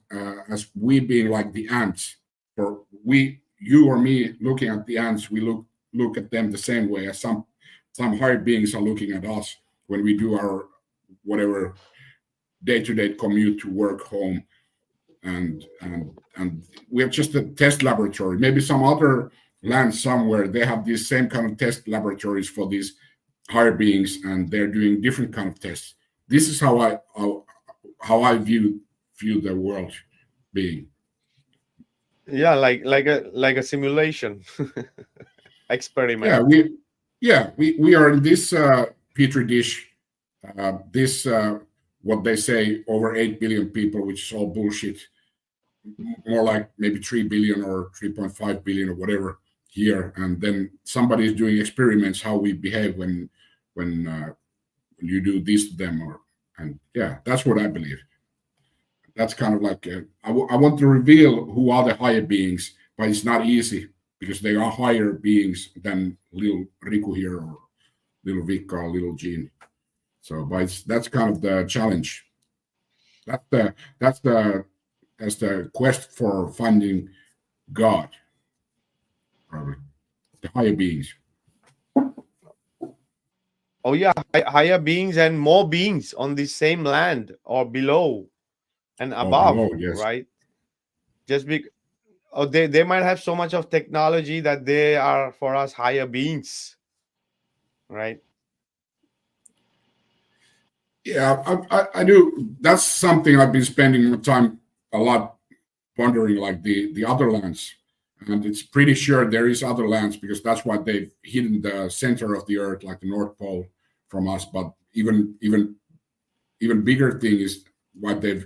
as we being like the ants, or we, you or me, looking at the ants. We look at them the same way as some higher beings are looking at us when we do our whatever day-to-day commute to work, home, and we're just a test laboratory. Maybe some other land somewhere they have these same kind of test laboratories for these higher beings, and they're doing different kind of tests. This is how I view the world being. Yeah, like a simulation Yeah, experiment. we are in this petri dish. This what they say over 8 billion people, which is all bullshit. More like maybe 3 billion or 3.5 billion or whatever here, and then somebody is doing experiments how we behave when you do this to them, or and yeah, that's what I believe. That's kind of like I want to reveal who are the higher beings, but it's not easy because they are higher beings than little Riku here or little Vikka or little Jean. So, but that's kind of the challenge. That's the that's the that's the quest for finding God, probably the higher beings. Oh yeah, higher beings and more beings on the same land or below and Oh, above, below, yes. right? Just be oh, they might have so much of technology that they are for us higher beings, right? Yeah, I do. That's something I've been spending my time a lot pondering, like the other lands, and it's pretty sure there is other lands, because that's why they've hidden the center of the Earth, like the North Pole, from us. But even bigger thing is why they've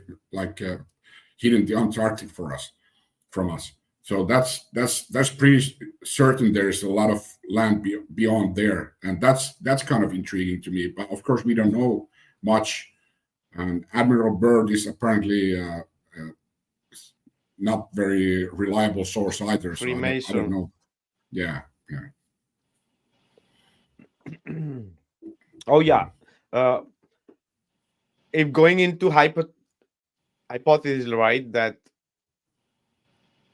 hidden the Antarctic from us. So that's pretty certain there's a lot of land beyond there, and that's kind of intriguing to me. But of course, we don't know much. And Admiral Byrd is apparently not very reliable source either. So I don't know. Yeah. Oh yeah. If going into hypothesis, right, that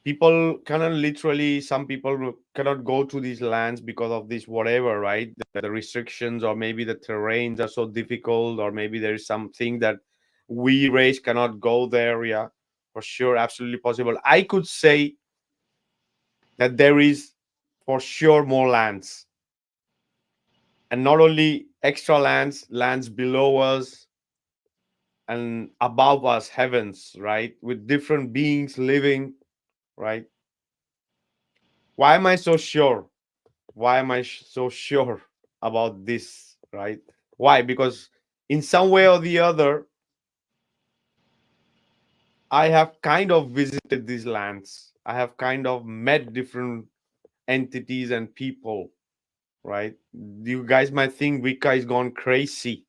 people cannot literally, some people cannot go to these lands because of this whatever, right? The restrictions, or maybe the terrains are so difficult, or maybe there is something that we race cannot go there. Yeah, for sure, absolutely possible. I could say that there is for sure more lands, and not only extra lands below us and above us, heavens, right, with different beings living, right? Why am I so sure? Why am I so sure about this, right? Why? Because in some way or the other, I have kind of visited these lands. I have kind of met different entities and people, right? You guys might think Vikka is gone crazy,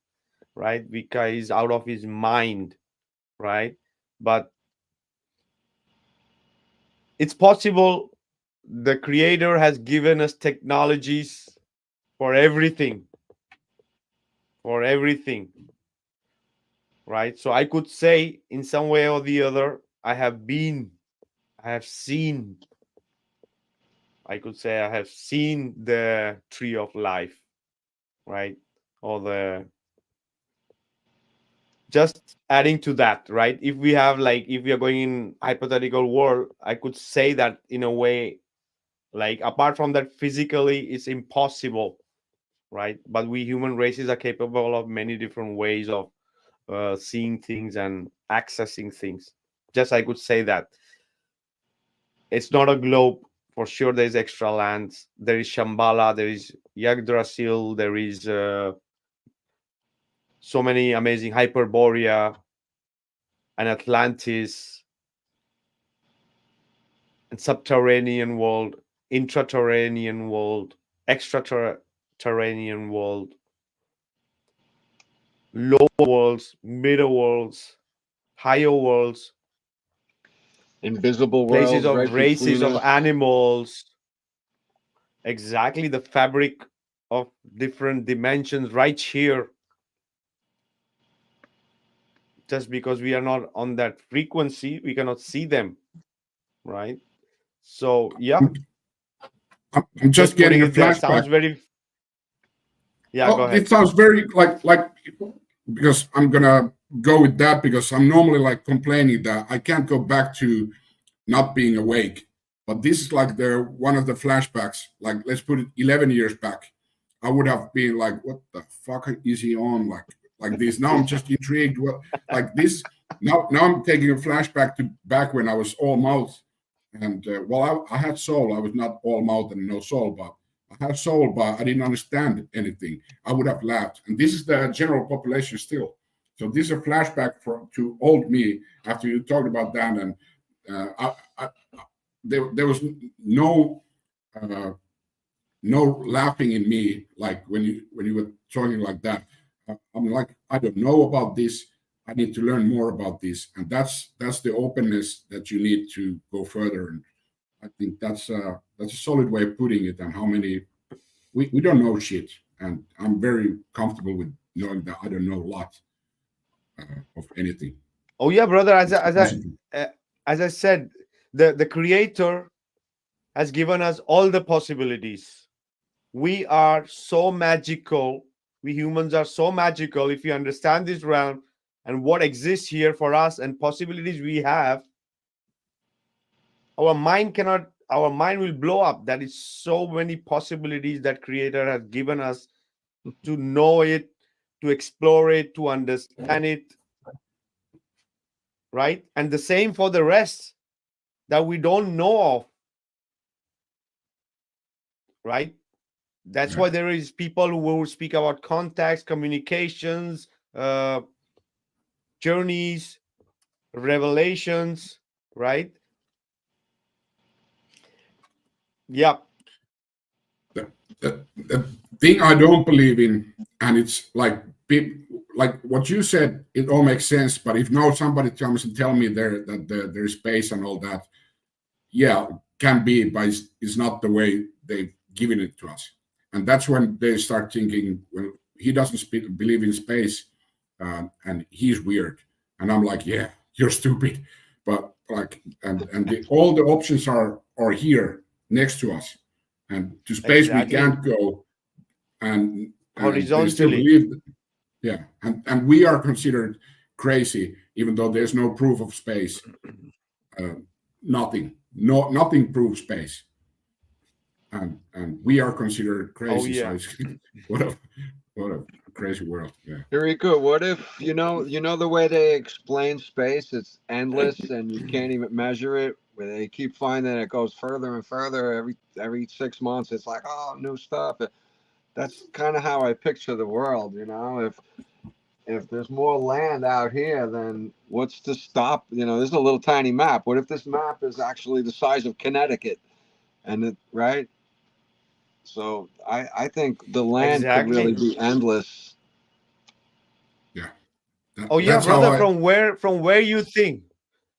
right? Vikka is out of his mind, right? But it's possible the creator has given us technologies for everything, right? So I could say in some way or the other, I have seen, I could say I have seen the tree of life, right? Or just adding to that, right? If we have if we are going in hypothetical world, I could say that in a way, apart from that, physically it's impossible, right? But we human races are capable of many different ways of seeing things and accessing things. Just I could say that it's not a globe. For sure, there's extra lands. There is Shambhala, there is Yggdrasil, there is so many amazing Hyperborea and Atlantis and subterranean world, intraterranean world, extraterranean world, lower worlds, middle worlds, higher worlds, Invisible places worlds of right races between of us. animals, exactly the fabric of different dimensions right here. Just because we are not on that frequency, we cannot see them, right? So yeah, I'm just just putting getting a it there sounds flashback. very, yeah, go Oh, ahead. it sounds very like because I'm gonna go with that, because I'm normally like complaining that I can't go back to not being awake. But this is like one of the flashbacks. Like, let's put it 11 years back. I would have been like, "What the fuck is he on?" Like this. Now I'm just intrigued. What like this? Now I'm taking a flashback to back when I was all mouth, and I had soul. I was not all mouth and no soul, but I had soul, but I didn't understand anything. I would have laughed. And this is the general population still. So this is a flashback to old me after you talked about that, and there was uh, no laughing in me, like when you were talking like that. I'm like, I don't know about this. I need to learn more about this, and that's the openness that you need to go further. And I think that's a solid way of putting it. And how many we don't know shit, and I'm very comfortable with knowing that I don't know a lot of anything. Oh yeah, brother, It's positive. as I said, the creator has given us all the possibilities. We are so magical. We humans are so magical. If you understand this realm and what exists here for us and possibilities we have, our mind will blow up. That is so many possibilities that creator has given us to know it, to explore it, to understand it, right? And the same for the rest that we don't know of. right? That's why there is people who will speak about contacts, communications, journeys, revelations, right? Yeah, The thing I don't believe in, and it's like what you said, it all makes sense. But if now somebody comes and tell me there's space and all that, yeah, can be, but it's not the way they've given it to us. And that's when they start thinking, well, he doesn't believe in space, and he's weird. And I'm like, yeah, you're stupid. But like, all the options are here next to us, and to space we exactly. can't go, and they still Horizontally. believe, yeah, and we are considered crazy, even though there's no proof of space. Nothing proves space, and we are considered Oh crazy. yeah. So it's what a crazy world. Yeah. Riku, what if the way they explain space? It's endless, and you can't even measure it. Where they keep finding it goes further and further every 6 months. It's like, oh, new stuff. That's kind of how I picture the world. If there's more land out here, then what's to stop? This is a little tiny map. What if this map is actually the size of Connecticut? Right? So I think the land could Exactly. really be endless. Yeah. Oh yeah, That's how brother. I. From where you think?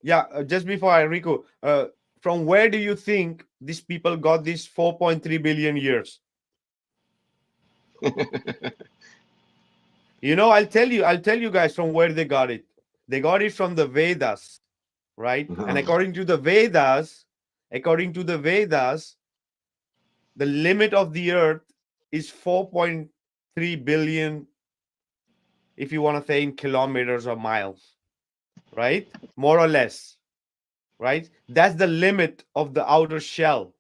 Yeah, just before I Rico, from where do you think these people got these 4.3 billion years? I'll tell you guys from where they got it. They got it from the Vedas, right? And according to the Vedas, the limit of the earth is 4.3 billion, if you want to say in kilometers or miles, right? More or less, right? That's the limit of the outer shell.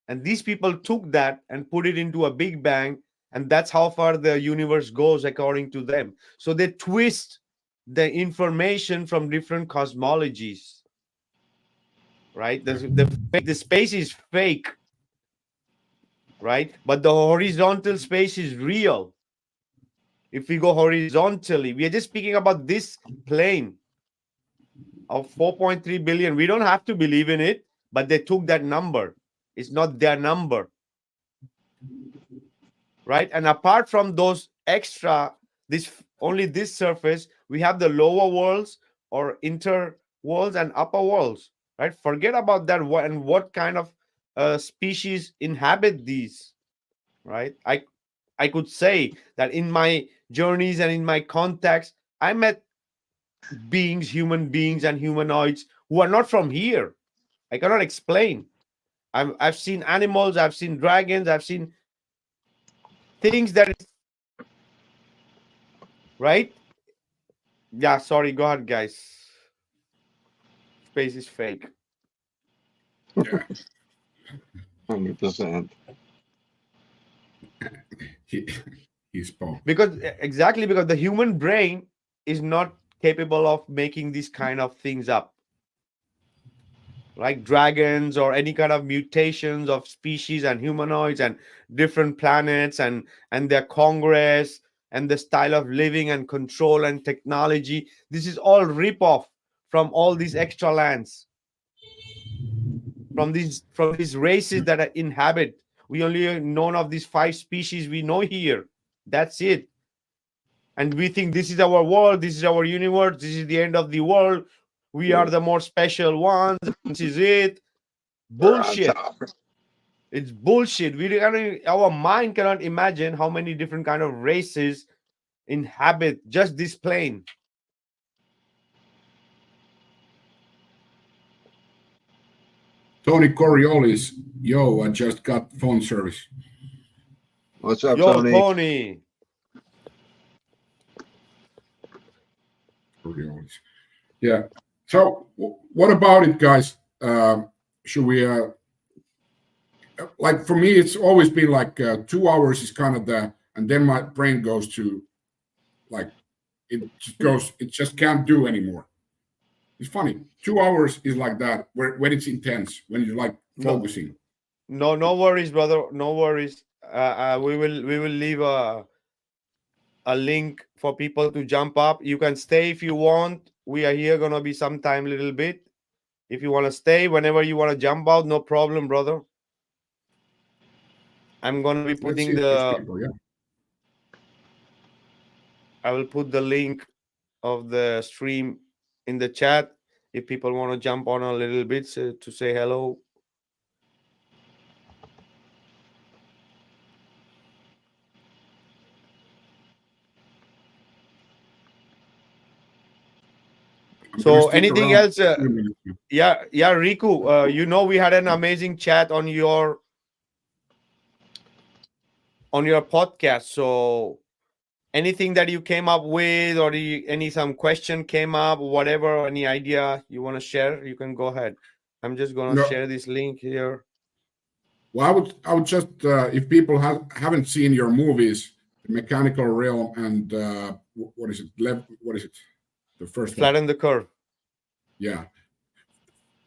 And these people took that and put it into a big bang, and that's how far the universe goes according to them. So they twist the information from different cosmologies, right? The space is fake, right? But the horizontal space is real. If we go horizontally, we are just speaking about this plane of 4.3 billion. We don't have to believe in it, but they took that number. It's not their number, right? And apart from those extra, only this surface, we have the lower worlds or inter worlds and upper worlds, right? Forget about that. What kind of species inhabit these, right? I could say that in my journeys and in my contacts, I met human beings and humanoids who are not from here. I cannot explain. I've seen animals, I've seen dragons, I've seen things that is right. Yeah, sorry, go ahead, guys. Space is fake. Yeah. 100%. He spoke. Because the human brain is not capable of making these kind of things up. Like dragons or any kind of mutations of species and humanoids and different planets and their congress and the style of living and control and technology. This is all rip off from all these extra lands, from these races that inhabit. We only known of these 5 species we know here. That's it. And we think this is our world, this is our universe, this is the end of the world. We are the more special ones. This is it. We're on Bullshit. top. It's bullshit. Our mind cannot imagine how many different kind of races inhabit just this plane. Tony Coriolis, yo, I just got phone service. What's up, Yo, Tony? Tony. Coriolis. Yeah. So, what about it, guys? Should we? Like for me, it's always been like 2 hours is kind of and then my brain goes to like it just can't do anymore. It's funny. 2 hours is like that when it's intense, when you're like focusing. No worries, brother. No worries. We will leave a link for people to jump up. You can stay if you want. We are here gonna be sometime little bit. If you want to stay, whenever you want to jump out, no problem, brother. I'm gonna be Let's see putting if there's the. people. Yeah. I will put the link of the stream in the chat if people want to jump on a little bit to say hello. I'm gonna So stick anything around else? for a few minutes. Yeah, Riku. We had an amazing chat on your podcast. So anything that you came up with, or any some question came up, whatever, or any idea you want to share, you can go ahead. I'm just gonna No, share this link here. well, I would just if people haven't seen your movies, The Mechanical Realm and what is it? What is it? The first one. Flatten the curve. Yeah,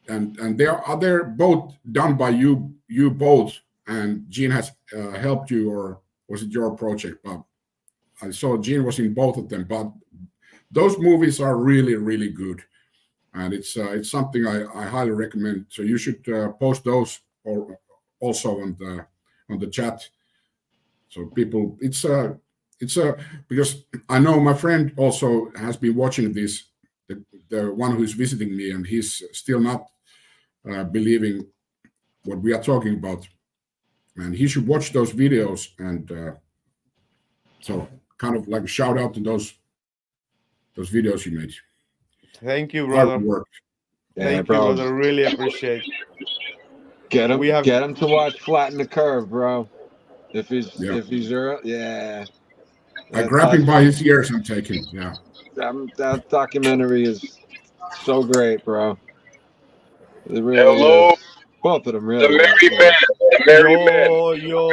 and they're both done by you both, and Gene has helped you, or was it your project? But I saw Gene was in both of them. But those movies are really really good, and it's something I highly recommend. So you should post those or also on the chat, so people it's because I know my friend also has been watching this, the one who's visiting me, and he's still not believing what we are talking about, and he should watch those videos. And so kind of like a shout out to those videos you made. Thank you, Hard brother. work. Yeah, Thank you, bro. brother. Really appreciate. Get him, We have get him to watch Flatten the Curve, bro. If Yeah, he's early, yeah. I grab him That's by one. his ears and take him. Yeah, That documentary is so great, bro. It really Hello, is. Both of them the really are. merry men, the merry men. yo.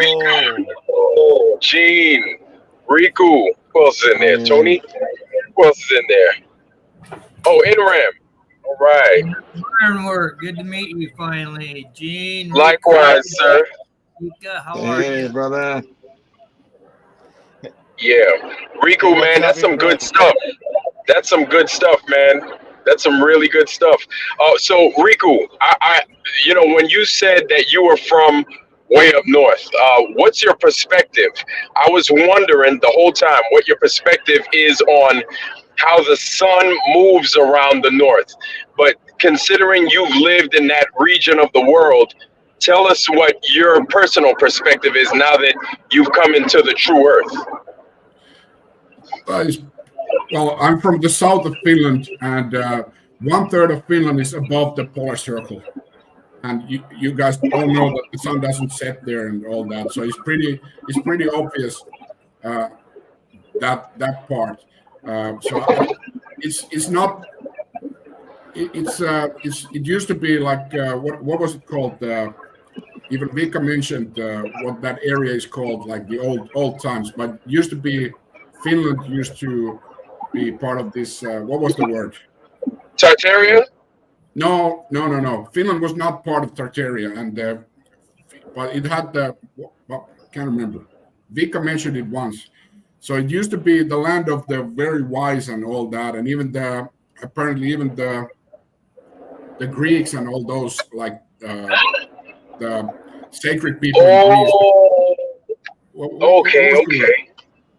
Gene, Riku, who else is in there? Yeah. Tony, who else is in there? Oh, Inram. All right. Ironwork, good to meet you finally. Gene, Likewise, sir. Rika, how are Hey, you? brother. Yeah, Riku, What's man, that's happening, some bro? good stuff. That's some good stuff, man. That's some really good stuff. So Riku, when you said that you were from way up north, what's your perspective? I was wondering the whole time what your perspective is on how the sun moves around the north. But considering you've lived in that region of the world, tell us what your personal perspective is now that you've come into the true earth. well, I'm from the south of Finland, and 1/3 of Finland is above the polar circle. And you guys all know that the sun doesn't set there and all that, so it's pretty obvious that part. It's not. It used to be like what was it called? Even Vikka mentioned what that area is called, like the old times. But it used to be Finland used to be part of this. What was the word? Tartaria? No. Finland was not part of Tartaria, and but it had the. I can't remember. Vikka mentioned it once. So it used to be the land of the very wise and all that, and even apparently even the Greeks and all those, like the sacred people in Greece. Oh, What okay, was the word? okay.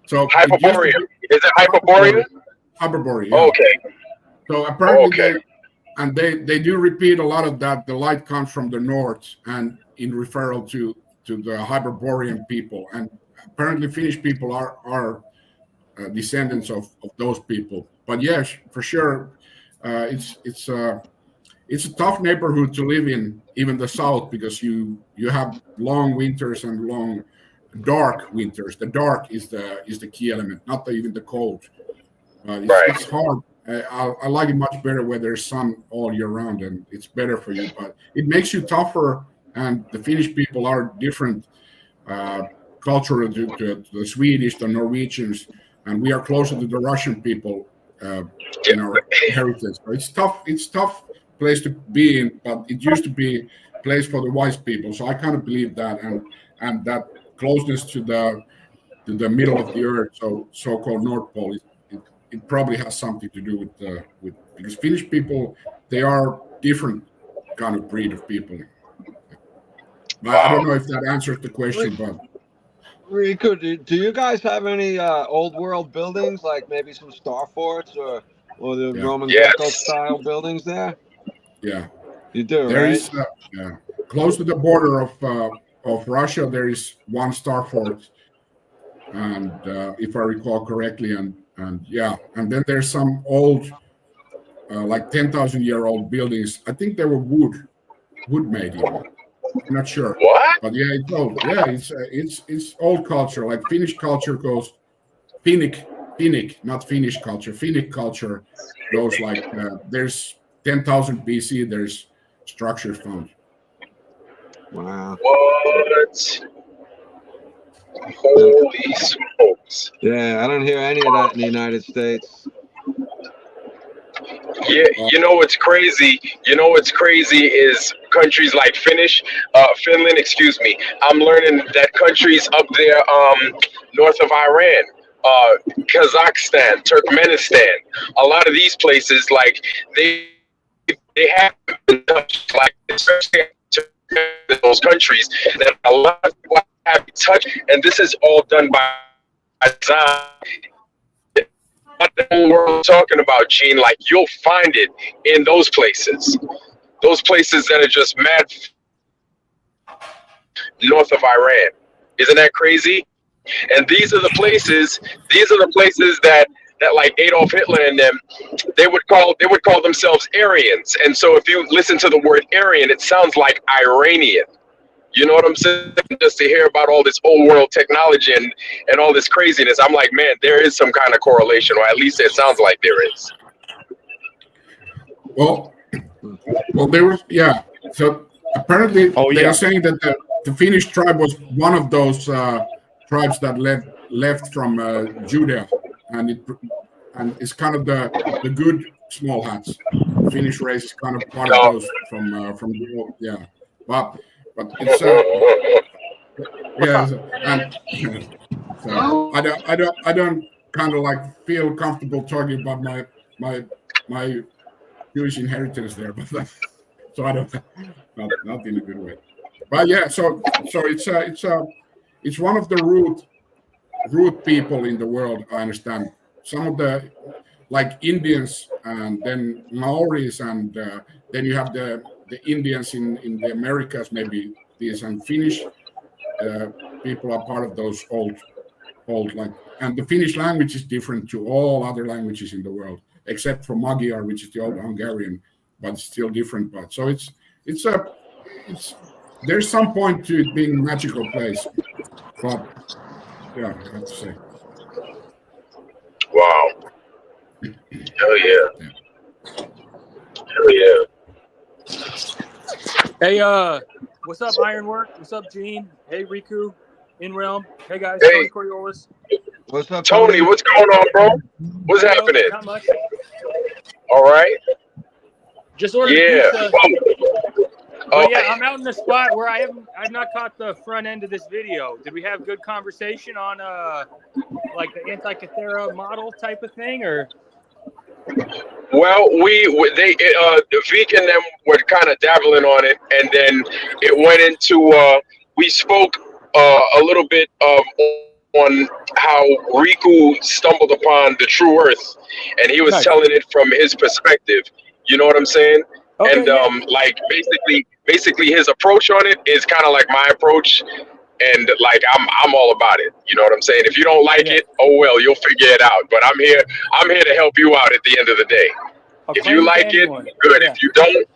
So Hyperborea. Is it Hyperborea? Hyperborea, yeah. Okay, So apparently okay. they do repeat a lot of that. The light comes from the north, and in referral to the Hyperborean people, and apparently Finnish people are descendants of those people. But yes, for sure, it's a tough neighborhood to live in, even the south, because you have long winters and long dark winters. The dark is the key element, not even the cold. Right. It's hard. I like it much better where there's sun all year round, and it's better for you. But it makes you tougher, and the Finnish people are different culturally to the Swedish, the Norwegians, and we are closer to the Russian people in our heritage. So it's tough. It's tough place to be in, but it used to be place for the wise people. So I kind of believe that, and that closeness to the middle of the earth, so-called North Pole, it probably has something to do with because Finnish people, they are different kind of breed of people. I don't know if that answers the question, but Riku, do you guys have any old world buildings, like maybe some star forts or the Roman Greco style buildings there? Yeah, you do. There right? is close to the border of Russia. There is one star fort, and if I recall correctly, and then there's some old, like 10,000-year-old buildings. I think they were wood made even. I'm not sure. What? But yeah, it's old. Yeah, it's old culture. Like Finnish culture goes Finnic, not Finnish culture. Finnic culture goes like there's 10,000 BC. There's structures found. Wow. What? Holy smokes! Yeah, I don't hear any of that in the United States. Yeah, you know what's crazy? You know what's crazy is countries like Finland. Excuse me. I'm learning that countries up there, north of Iran, Kazakhstan, Turkmenistan, a lot of these places, like they have been touched, like especially those countries that a lot of people have touched, and this is all done by design. What the whole world talking about, Gene, like you'll find it in those places that are just mad north of Iran. Isn't that crazy? And these are the places that like Adolf Hitler and them, they would call themselves Aryans. And so if you listen to the word Aryan, it sounds like Iranian. You know what I'm saying? Just to hear about all this old world technology and all this craziness, I'm like, man, there is some kind of correlation, or at least it sounds like there is. Well, there was, yeah. So apparently, they are saying that the Finnish tribe was one of those tribes that left from Judea, and it's kind of the good small hats. The Finnish race is kind of part of those from the old, yeah. But it's and so I don't kind of like feel comfortable talking about my Jewish inheritance there, but so I don't not in a good way. But yeah, so it's one of the root people in the world. I understand some of the like Indians and then Maoris and then you have the Indians in the Americas, maybe these, and Finnish people are part of those old like, and the Finnish language is different to all other languages in the world, except for Magyar, which is the old Hungarian, but it's still different. But so it's there's some point to it being a magical place, but yeah, I have to say. Wow. Hell yeah. Hell yeah. Hey, what's up, Ironwork? What's up, Gene? Hey, Riku, In Realm. Hey, guys. Hey. Tony Coriolis. What's up, Tony, what's going on, bro? What's happening? Not much. All right. Just ordered pizza. But yeah, I'm out in the spot where I've not caught the front end of this video. Did we have good conversation on like the anti-cathera model type of thing, or? Well, Vikka and them were kind of dabbling on it, and then it went into we spoke a little bit on how Riku stumbled upon the true Earth, and he was telling it from his perspective. You know what I'm saying? Okay, and like basically his approach on it is kind of like my approach, and like I'm all about it. You know what I'm saying? If you don't like it, oh well, you'll figure it out. But I'm here to help you out at the end of the day. If you like it, good. If you don't,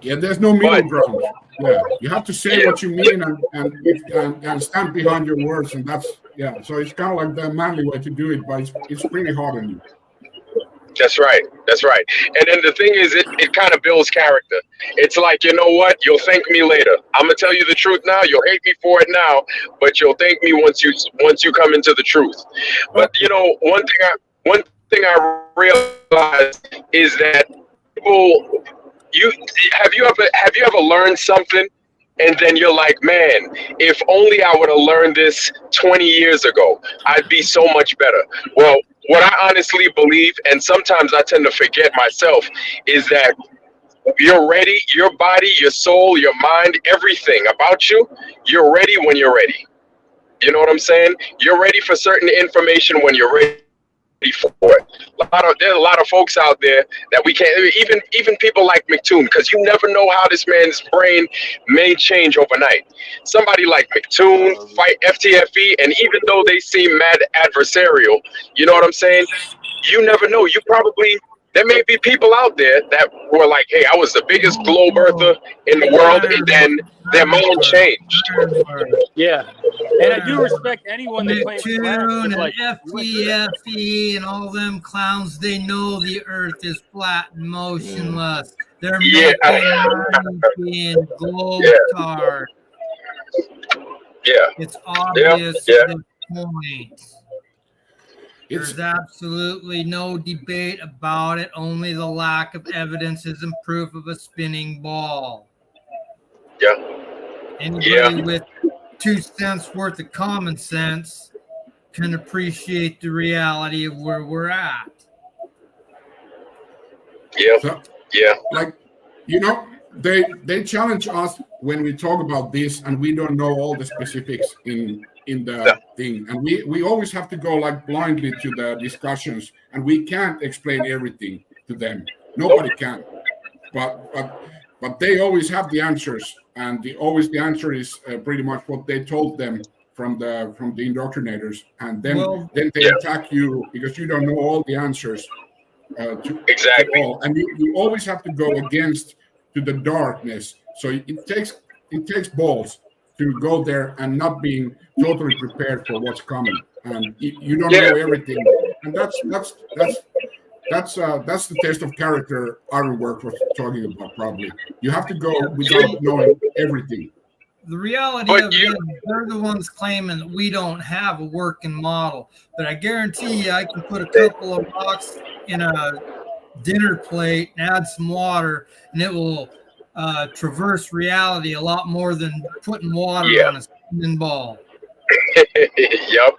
yeah, there's no middle ground. Yeah, you have to say what you mean and stand behind your words, and that's So it's kind of like the manly way to do it, but it's pretty hard on you. That's right. And then the thing is, it kind of builds character. It's like, you know what? You'll thank me later. I'm gonna tell you the truth now. You'll hate me for it now, but you'll thank me once you come into the truth. But you know, one thing I realized is that people, you have you ever learned something and then you're like, man, if only I would have learned this 20 years ago, I'd be so much better. Well, what I honestly believe, and sometimes I tend to forget myself, is that you're ready, your body, your soul, your mind, everything about you, you're ready when you're ready. You know what I'm saying? You're ready for certain information when you're ready for it. There's a lot of folks out there that we can't, even people like McToon, because you never know how this man's brain may change overnight. Somebody like McToon, fight FTFE, and even though they seem mad adversarial, you know what I'm saying? You never know. There may be people out there that were like, hey, I was the biggest globe earther in the world, and then their mind changed. Yeah. And I do respect anyone that claims flat. Neptune and Like, FTFE and all them clowns, they know the earth is flat and motionless. They're Yeah. making money being globe tard. Yeah. It's obvious Yeah. at this point. There's absolutely no debate about it. Only the lack of evidence is in proof of a spinning ball. Yeah. Anybody with 2 cents worth of common sense can appreciate the reality of where we're at. Yeah. So, Yeah. like, you know, they challenge us when we talk about this, and we don't know all the specifics in the thing, and we always have to go like blindly to the discussions, and we can't explain everything to them. Nobody can, but they always have the answers, and the answer is pretty much what they told them from the indoctrinators, and then they attack you because you don't know all the answers Exactly. to all, and you always have to go against to the darkness. So it takes balls to go there and not being totally prepared for what's coming, and you don't know everything, and that's the test of character Ironwork was talking about. Probably you have to go without knowing everything. The reality of it is they're the ones claiming that we don't have a working model, but I guarantee you I can put a couple of rocks in a dinner plate and add some water, and it will traverse reality a lot more than putting water on a spinning ball. Yep.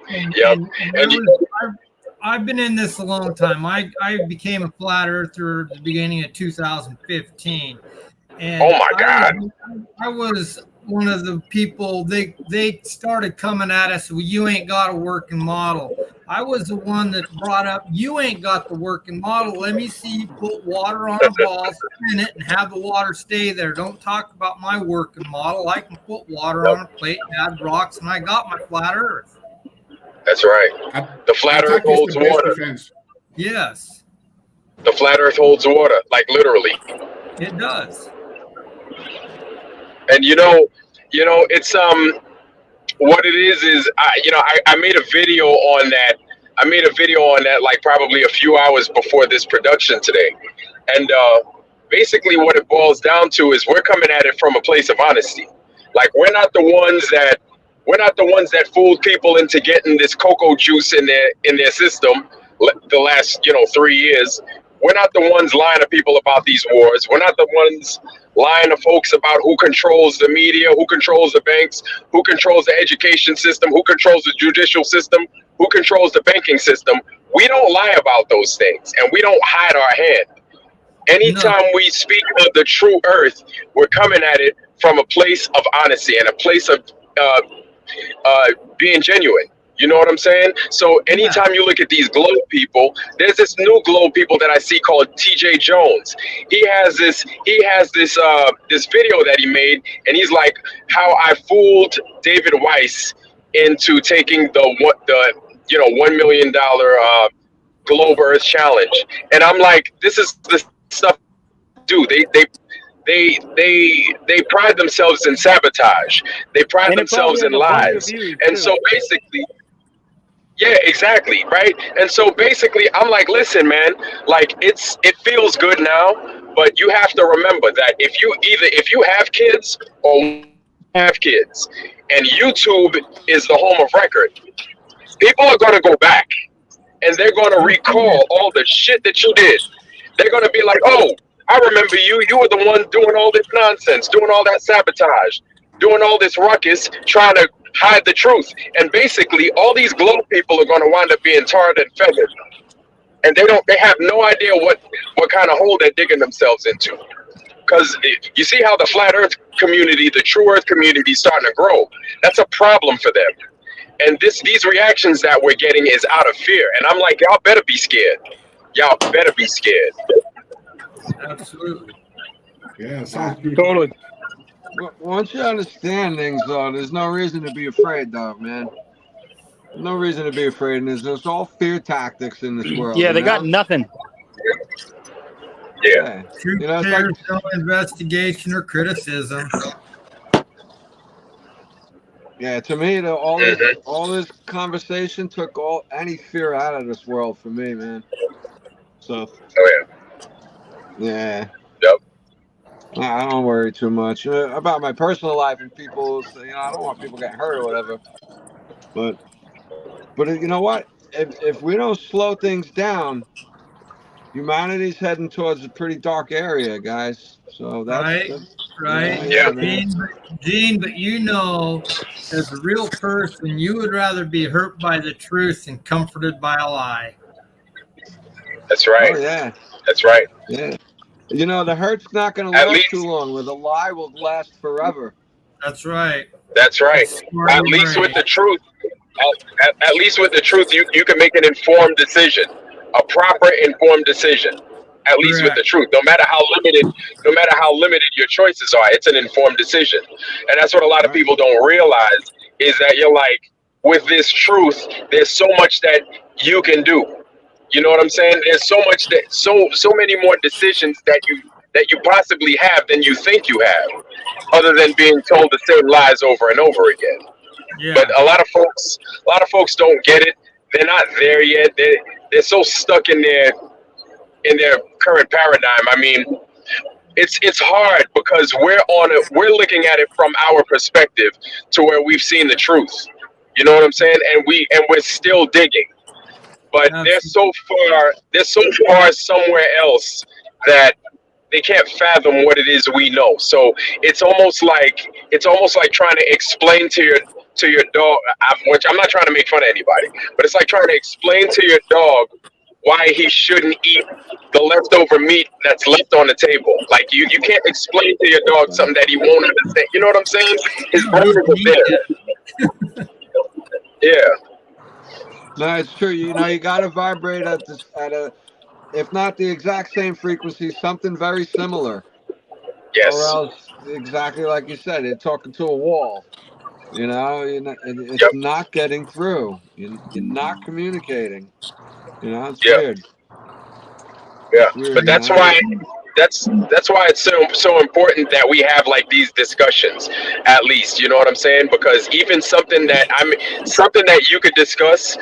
I've been in this a long time. I became a flat earther at the beginning of 2015. And oh my God. I was one of the people, they started coming at us, well, you ain't got a working model. I was the one that brought up, you ain't got the working model. Let me see you put water on a ball, spin it, and have the water stay there. Don't talk about my working model. I can put water on a plate, add rocks, and I got my flat earth. That's right. The flat earth holds water. Defense. Yes. The flat earth holds water, like literally. It does. And you know, it's what it is I made a video on that. I made a video on that like probably a few hours before this production today. And basically what it boils down to is we're coming at it from a place of honesty. Like we're not the ones that fooled people into getting this cocoa juice in their system the last 3 years. We're not the ones lying to people about these wars. We're not the ones lying to folks about who controls the media, who controls the banks, who controls the education system, who controls the judicial system, who controls the banking system. We don't lie about those things, and we don't hide our hand. Anytime we speak of the true earth, we're coming at it from a place of honesty and a place of being genuine. You know what I'm saying? So anytime you look at these globe people, there's this new globe people that I see called TJ Jones. He has this video that he made, and he's like, how I fooled David Weiss into taking the $1 million Globe Earth challenge. And I'm like, this is the stuff do. They pride themselves in sabotage. They pride themselves in lies. And so basically, yeah, exactly, right? And so basically, I'm like, listen, man, like it feels good now, but you have to remember that if you have kids or have kids, and YouTube is the home of record, people are gonna go back and they're gonna recall all the shit that you did. They're gonna be like, oh, I remember you. You were the one doing all this nonsense, doing all that sabotage, doing all this ruckus, trying to hide the truth. And basically, all these glow people are going to wind up being tarred and feathered, and they have no idea what kind of hole they're digging themselves into. Because you see how the flat Earth community, the true Earth community, is starting to grow. That's a problem for them. And these reactions that we're getting is out of fear. And I'm like, y'all better be scared. Y'all better be scared. Absolutely. Yeah, sounds good. Totally. Once you understand things, though, there's no reason to be afraid, though, man. No reason to be afraid. And there's all fear tactics in this world. Yeah, they you got know? nothing. Yeah. Truth You know, it's there's like- no investigation or criticism. Yeah, to me, all this conversation took any fear out of this world for me, man. So, Oh, yeah. yeah. Yep. I don't worry too much about my personal life, and people say, I don't want people getting hurt or whatever. But you know what? If we don't slow things down, humanity's heading towards a pretty dark area, guys. So Right. Yeah, Gene, but you know, as a real person, you would rather be hurt by the truth than comforted by a lie. That's right. Oh, yeah. That's right. Yeah. You know, the hurt's not going to At last least- too long, where the lie will last forever. That's right. That's right. Smart At least brain. with the truth, at least with the truth, you can make an informed decision, a proper informed decision. At least with the truth, no matter how limited your choices are, it's an informed decision. And that's what a lot of people don't realize is that you're like, with this truth, there's so much that you can do. You know what I'm saying? There's so much that so many more decisions that you possibly have than you think you have, other than being told the same lies over and over again. Yeah. But a lot of folks don't get it. They're not there yet. They're so stuck in their current paradigm. I mean, it's hard because we're looking at it from our perspective to where we've seen the truth. You know what I'm saying? And we're still digging. But they're so far somewhere else that they can't fathom what it is we know. So it's almost like trying to explain to your dog, which I'm not trying to make fun of anybody, but it's like trying to explain to your dog why he shouldn't eat the leftover meat that's left on the table. Like you can't explain to your dog something that he won't understand. You know what I'm saying? His brain is there. Yeah. No, it's true. You know, you got to vibrate at a, if not the exact same frequency, something very similar. Yes. Or else, exactly like you said, you're talking to a wall. You know, it's not getting through. You're not communicating. You know, it's weird. Yeah, It's weird, but that's you know? why it's so important that we have like these discussions, at least. You know what I'm saying? Because even something that you could discuss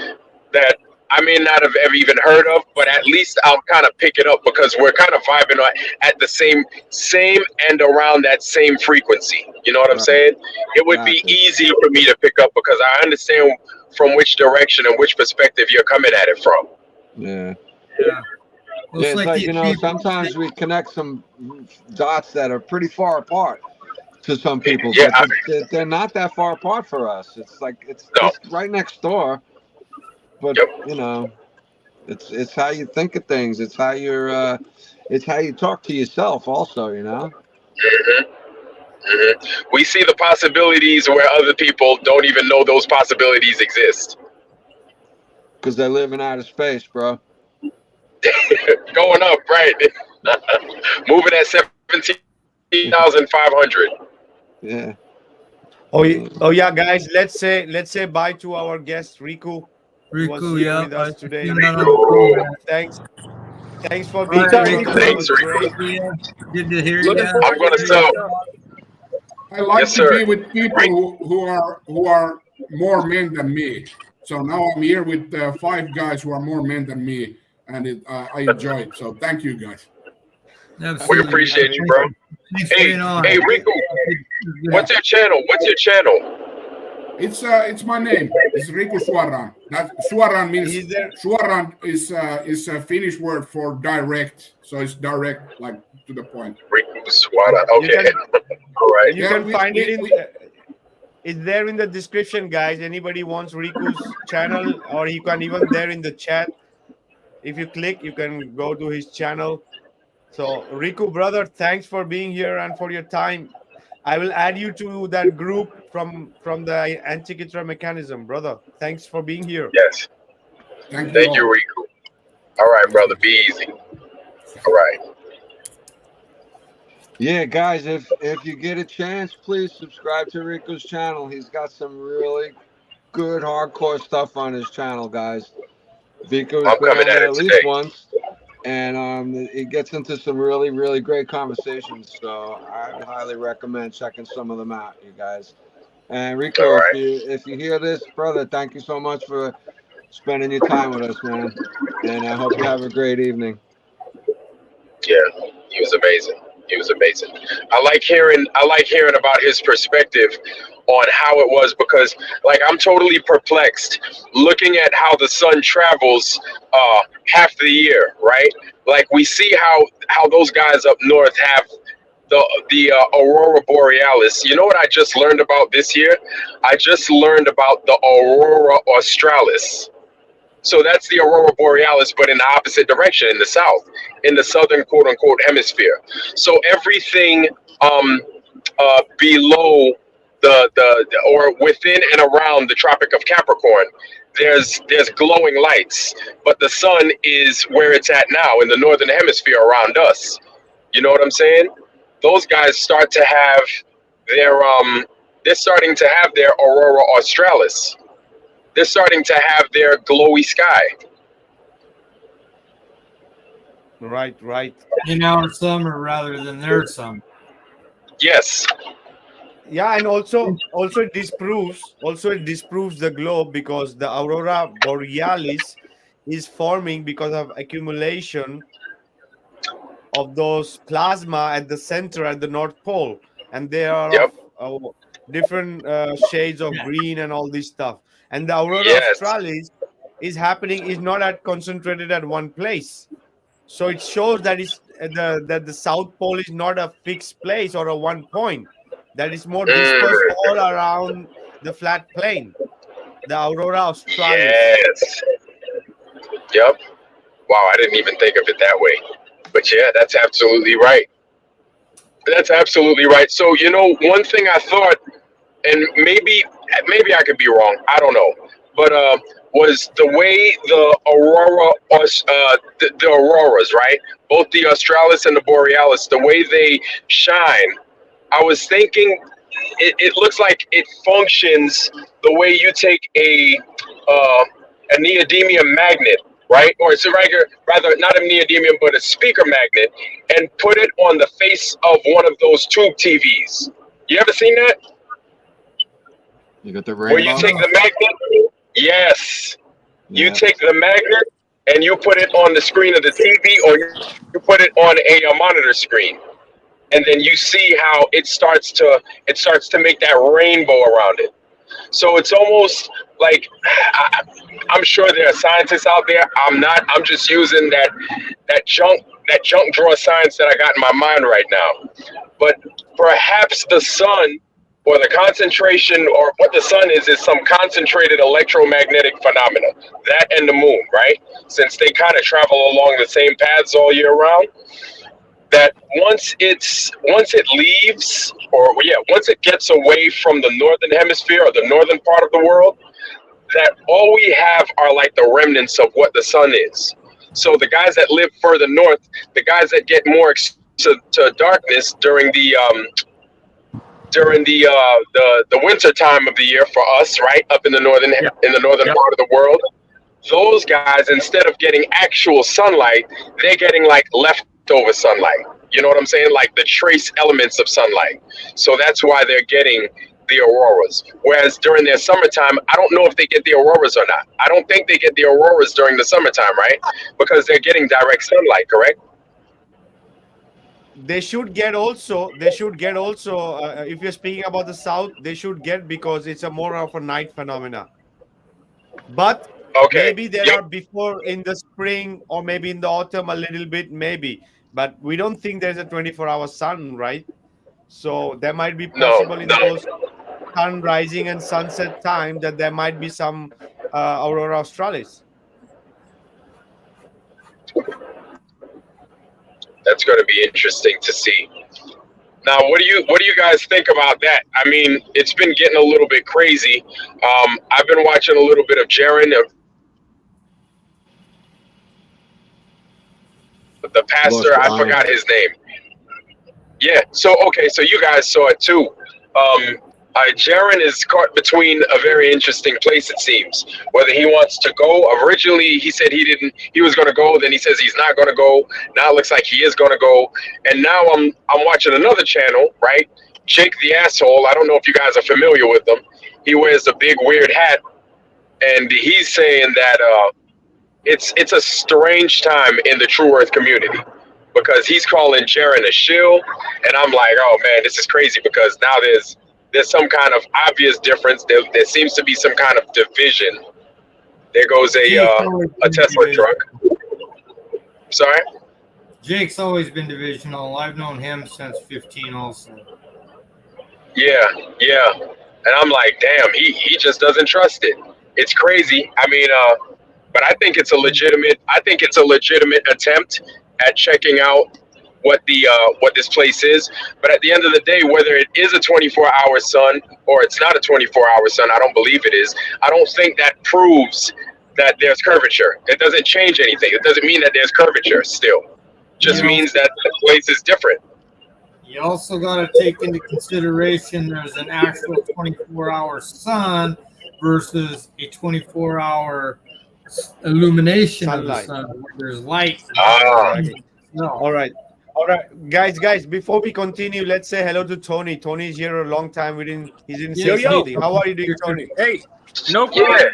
that I may not have ever even heard of, but at least I'll kind of pick it up because we're kind of vibing at the same and around that same frequency. You know what I'm saying? It would be easy for me to pick up because I understand from which direction and which perspective you're coming at it from. Yeah. Yeah. Well, It's like, these you know, people- sometimes we connect some dots that are pretty far apart to some people. Yeah, but they're not that far apart for us. It's like it's just right next door. But you know, it's how you think of things. It's how you talk to yourself also, you know. We see the possibilities where other people don't even know those possibilities exist. Because they live in outer space, bro. Going up, right? Moving at 17,500. Yeah. Oh yeah, guys. Let's say bye to our guest Riku. Who was Riku, here yeah. with us today. Riku. Thanks for being All right, here. Riku. That was great. Good to hear you. I'm gonna sell. I like Yes, to sir. be with people who are more men than me. So now I'm here with 5 guys who are more men than me, and I enjoy it. So thank you, guys. We appreciate you, bro. Thanks for Hey, being on. Riku, what's your channel? It's my name. It's Riku Suoraan. That Suoraan means Suoraan is a Finnish word for direct. So it's direct, like to the point. Riku Suoraan. You Okay. can All right. you Yeah, can find it in. It's there in the description, guys. Anybody wants Riku's channel, or you can even there in the chat. If you click, you can go to his channel. So, Riku, brother, thanks for being here and for your time. I will add you to that group from the Antikythera mechanism, brother. Thanks for being here. Yes. Thank you Thank you, all. Riku. All right, Thank brother. you. Be easy. All right. Yeah, guys, if you get a chance, please subscribe to Riku's channel. He's got some really good hardcore stuff on his channel, guys. Vikko has I'm been coming on at there it at least today. once, and it gets into some really, really great conversations. So I would highly recommend checking some of them out, you guys. And All Rico, right. if you hear this, brother, thank you so much for spending your time with us, man. And I hope you have a great evening. Yeah, he was amazing. He was amazing. I like hearing about his perspective on how it was because like I'm totally perplexed looking at how the sun travels half the year, right? Like we see how those guys up north have the aurora borealis. You know what I just learned about this year? I just learned about the aurora australis. So that's the aurora borealis, but in the opposite direction, in the south, in the southern quote unquote hemisphere. So everything below or within and around the Tropic of Capricorn, there's glowing lights, but the sun is where it's at now in the northern hemisphere around us. You know what I'm saying? Those guys start to have their they're starting to have their aurora australis. They're starting to have their glowy sky. Right, right. In our summer rather than their summer. Yes. Yeah, and also it disproves the globe because the aurora borealis is forming because of accumulation of those plasma at the center at the North Pole, and they are of Yep. different shades of green and all this stuff. And the aurora Yes. australis is not at concentrated at one place. So it shows that the South Pole is not a fixed place or a one point. That is more dispersed Mm, all around the flat plane. The aurora australis. yes. Yep. Wow, I didn't even think of it that way. But yeah, that's absolutely right. That's absolutely right. So, you know, one thing I thought, and maybe I could be wrong. I don't know. But was the way the the auroras, right? Both the australis and the borealis, the way they shine. I was thinking it looks like it functions the way you take a neodymium magnet, right? Or it's a regular, rather not a neodymium, but a speaker magnet, and put it on the face of one of those tube TVs. You ever seen that? You got the Where you rainbow? take the magnet? Yes. You Yeah. take the magnet and you put it on the screen of the TV, or you put it on a monitor screen, and then you see how it starts to make that rainbow around it. So it's almost like I'm sure there are scientists out there. I'm not. I'm just using that junk drawer science that I got in my mind right now. But perhaps the sun or the concentration or what the sun is some concentrated electromagnetic phenomena. That and the moon, right? Since they kind of travel along the same paths all year round, that once it gets away from the northern hemisphere or the northern part of the world, that all we have are like the remnants of what the sun is. So the guys that live further north, the guys that get more to darkness during the winter time of the year for us, right up in the northern Yeah. Yep. part of the world, those guys, instead of getting actual sunlight, they're getting like leftover sunlight. You know what I'm saying? Like the trace elements of sunlight. So that's why they're getting the auroras. Whereas during their summertime, I don't know if they get the auroras or not. I don't think they get the auroras during the summertime, right? Because they're getting direct sunlight, correct? They should get also if you're speaking about the south, they should get because it's a more of a night phenomena. But Okay. maybe there Yep. are before in the spring or maybe in the autumn a little bit, maybe. but we don't think there's a 24-hour sun, right? So there might be No, possible in those sun rising and sunset time that there might be some Aurora Australis. that's going to be interesting to see. Now, what do you guys think about that? I mean, it's been getting a little bit crazy. I've been watching a little bit of Jaron, the pastor. I forgot his name. Yeah. So okay. So you guys saw it too. Jaron is caught between a very interesting place. It seems whether he wants to go. Originally, he said he didn't. He was going to go. Then he says he's not going to go. Now it looks like he is going to go. And now I'm watching another channel. Right, Jake the asshole. I don't know if you guys are familiar with him. He wears a big weird hat, and he's saying that it's a strange time in the True Earth community, because he's calling Jaron a shill, and I'm like, oh man, this is crazy, because now there's some kind of obvious difference. There seems to be some kind of division. There goes a Tesla truck. Sorry? Jake's always been divisional. I've known him since 15 also. Yeah. And I'm like, damn, he just doesn't trust it. It's crazy. I mean, but I think it's a legitimate attempt at checking out what this place is. But at the end of the day, whether it is a 24-hour sun or it's not a 24-hour sun, I don't believe it is. I don't think that proves that there's curvature. It doesn't change anything. It doesn't mean that there's curvature still. Just means that the place is different. You also got to take into consideration there's an actual 24-hour sun versus a 24-hour illumination Sunlight. of the sun, where there's light. No. All right, guys. Before we continue, let's say hello to Tony. Tony's here a long time. He didn't say something. How are you doing, Tony? Hey, no problem.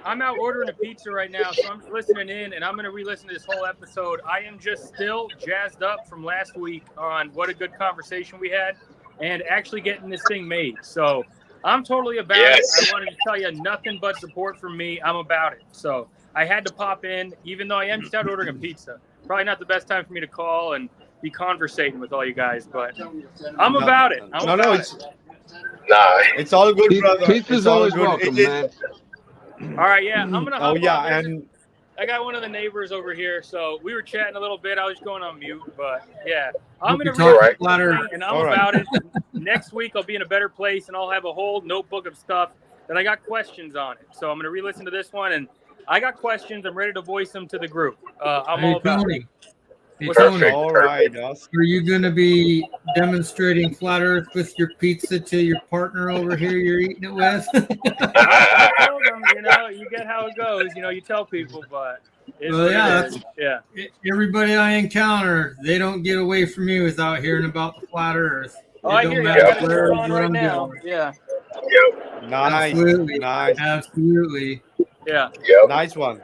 I'm out ordering a pizza right now, so I'm just listening in, and I'm going to re-listen to this whole episode. I am just still jazzed up from last week on what a good conversation we had and actually getting this thing made. So I'm totally about it. I wanted to tell you nothing but support from me. I'm about it. So I had to pop in, even though I am just out ordering a pizza. Probably not the best time for me to call and be conversating with all you guys, but I'm about it. It's all good, brother. Pizza's always welcome, man. All right, yeah, I'm gonna. And I got one of the neighbors over here, so we were chatting a little bit. I was going on mute, but yeah, I'm gonna read and I'm about it. Next week I'll be in a better place, and I'll have a whole notebook of stuff that I got questions on it. So I'm gonna re-listen to this one, and I got questions. I'm ready to voice them to the group. I'm all about it. Tony, all right. Are you going to be demonstrating flat Earth with your pizza to your partner over here you're eating it with? I told them, you get how it goes. You tell people, but everybody I encounter, they don't get away from me without hearing about the flat Earth. I hear you. I got it on right now. Doing. Yeah. Yep. Nice. Absolutely. Yeah. Yep. Nice one.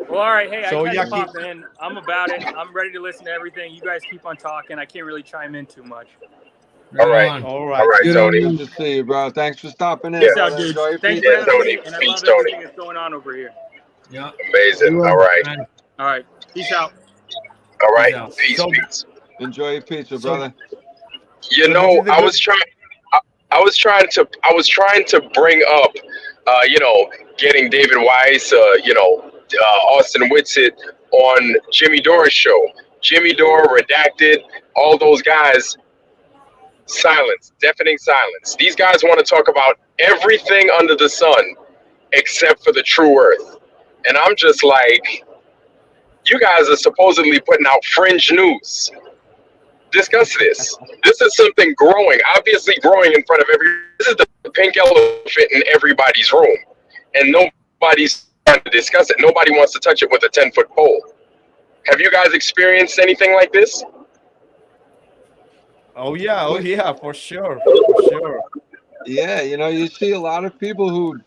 Well, all right. Hey, I tried to pop in. I'm about it. I'm ready to listen to everything. You guys keep on talking. I can't really chime in too much. All right, Tony. Good to see you, bro. Thanks for stopping in. Peace out, dude. Thanks for having me, and I love everything that's going on over here. Yeah. Amazing. All right. All right. Peace out. All right. Peace. Enjoy your pizza, brother. I was trying to bring up, getting David Weiss, Austin Whitsitt on Jimmy Dore's show. Jimmy Dore, Redacted, all those guys, silence, deafening silence. These guys want to talk about everything under the sun except for the true earth. And I'm just like, you guys are supposedly putting out fringe news. Discuss this. This is something growing, obviously growing in front of this is the pink elephant in everybody's room. And nobody's trying to discuss it. Nobody wants to touch it with a 10-foot pole. Have you guys experienced anything like this? Oh yeah, for sure. Yeah, you see a lot of people who,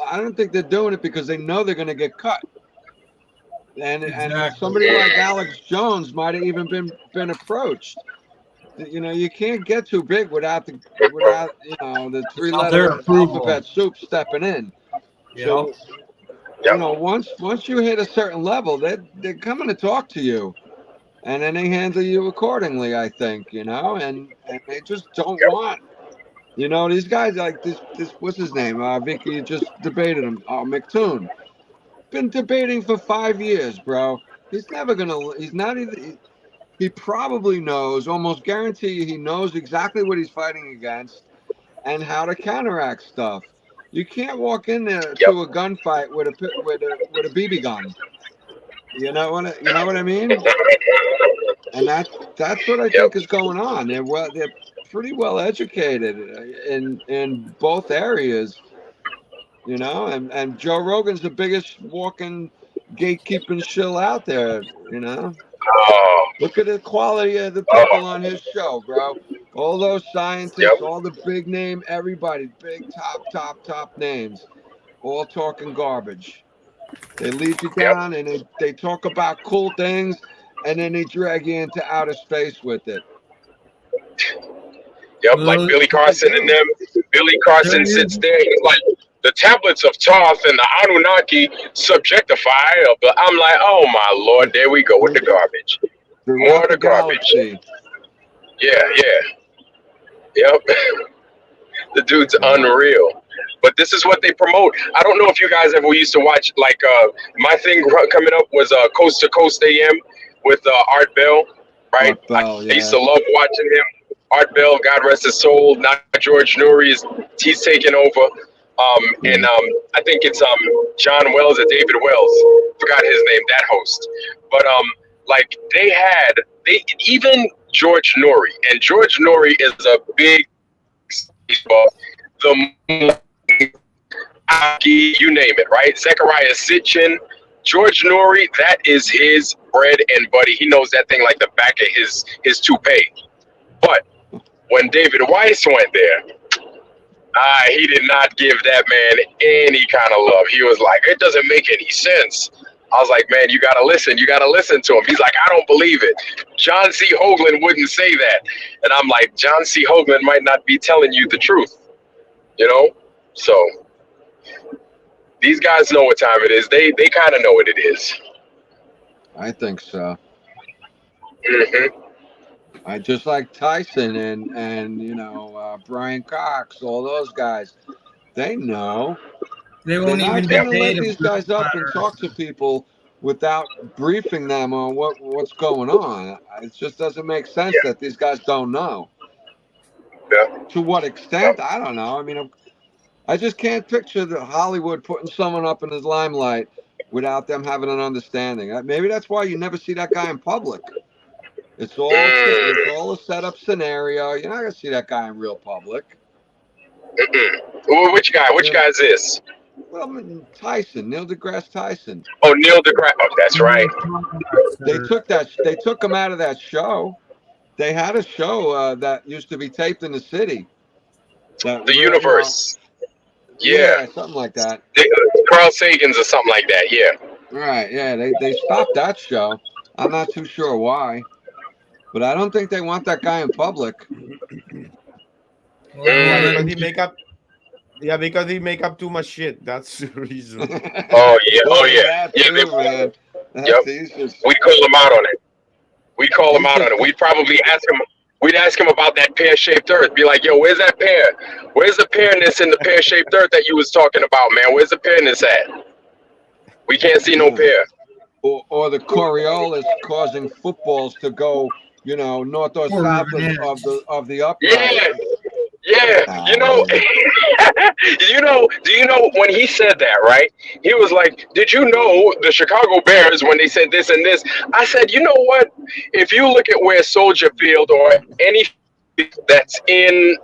I don't think they're doing it because they know they're going to get cut. And somebody like Alex Jones might have even been approached. You can't get too big without the three-letter alphabet soup stepping in. So, once you hit a certain level, they're coming to talk to you. and then they handle you accordingly. I think, and they just don't want. These guys like this. What's his name? Vikka, you just debated him. McToon. Been debating for 5 years, bro. He's never gonna. He's not even. He probably knows. Almost guarantee you, he knows exactly what he's fighting against and how to counteract stuff. You can't walk in there to a gunfight with a BB gun. You know what I mean? And that's what I think is going on. They're pretty well educated in both areas, and Joe Rogan's the biggest walking gatekeeping shill out there, Look at the quality of the people on his show, bro. All those scientists, all the big name, everybody, big top names, all talking garbage. They lead you down and they talk about cool things, and then they drag you into outer space with it. Like Billy Carson and them. Billy Carson sits there. He's like, the tablets of Thoth and the Anunnaki subjectify. But I'm like, oh my Lord, there we go with the garbage. More of the garbage. Yeah. Yep. The dude's unreal. But this is what they promote. I don't know if you guys ever used to watch, like, my thing coming up was Coast to Coast AM with Art Bell, right? Art Bell, I used to love watching him. Art Bell, God rest his soul. Now George Noory he's taking over. And I think it's John Wells or David Wells. Forgot his name, that host. But like even George Noory, and George Noory is a big the you name it, right? Zechariah Sitchin, George Noory, that is his bread and butter. He knows that thing like the back of his toupee. But when David Weiss went there, he did not give that man any kind of love. He was like, it doesn't make any sense. I was like, man, you gotta listen. You gotta listen to him. He's like, I don't believe it. John C. Hoagland wouldn't say that. And I'm like, John C. Hoagland might not be telling you the truth. So these guys know what time it is. They kind of know what it is. I think so. Mm-hmm. I just like Tyson and Brian Cox, all those guys. They know. They won't They're even not going to debate let these guys up and talk to people without briefing them on what's going on. It just doesn't make sense that these guys don't know. Yeah. To what extent? I don't know. I mean, I just can't picture the Hollywood putting someone up in his limelight without them having an understanding. Maybe that's why you never see that guy in public. It's all a set-up scenario. You're not going to see that guy in real public. Well, which guy? Which guy is this? Well, Tyson, Neil deGrasse Tyson. Oh, Neil deGrasse. Oh, that's right. They took him out of that show. They had a show that used to be taped in the city. The Universe. Yeah, something like that. Carl Sagan's or something like that. Yeah. Right. Yeah. They stopped that show. I'm not too sure why, but I don't think they want that guy in public. Because he make up too much shit. That's the reason. Oh yeah. Man. We'd call him out on it. We'd probably ask him. We'd ask him about that pear-shaped earth. Be like, yo, where's that pear? Where's the pearness in the pear-shaped earth that you was talking about, man? Where's the pearness at? We can't see no pear. Or the Coriolis causing footballs to go, north or south of the upright. Yeah. Do you know when he said that, right? He was like, did you know the Chicago Bears when they said this and this? I said, you know what? If you look at where Soldier Field or any that's in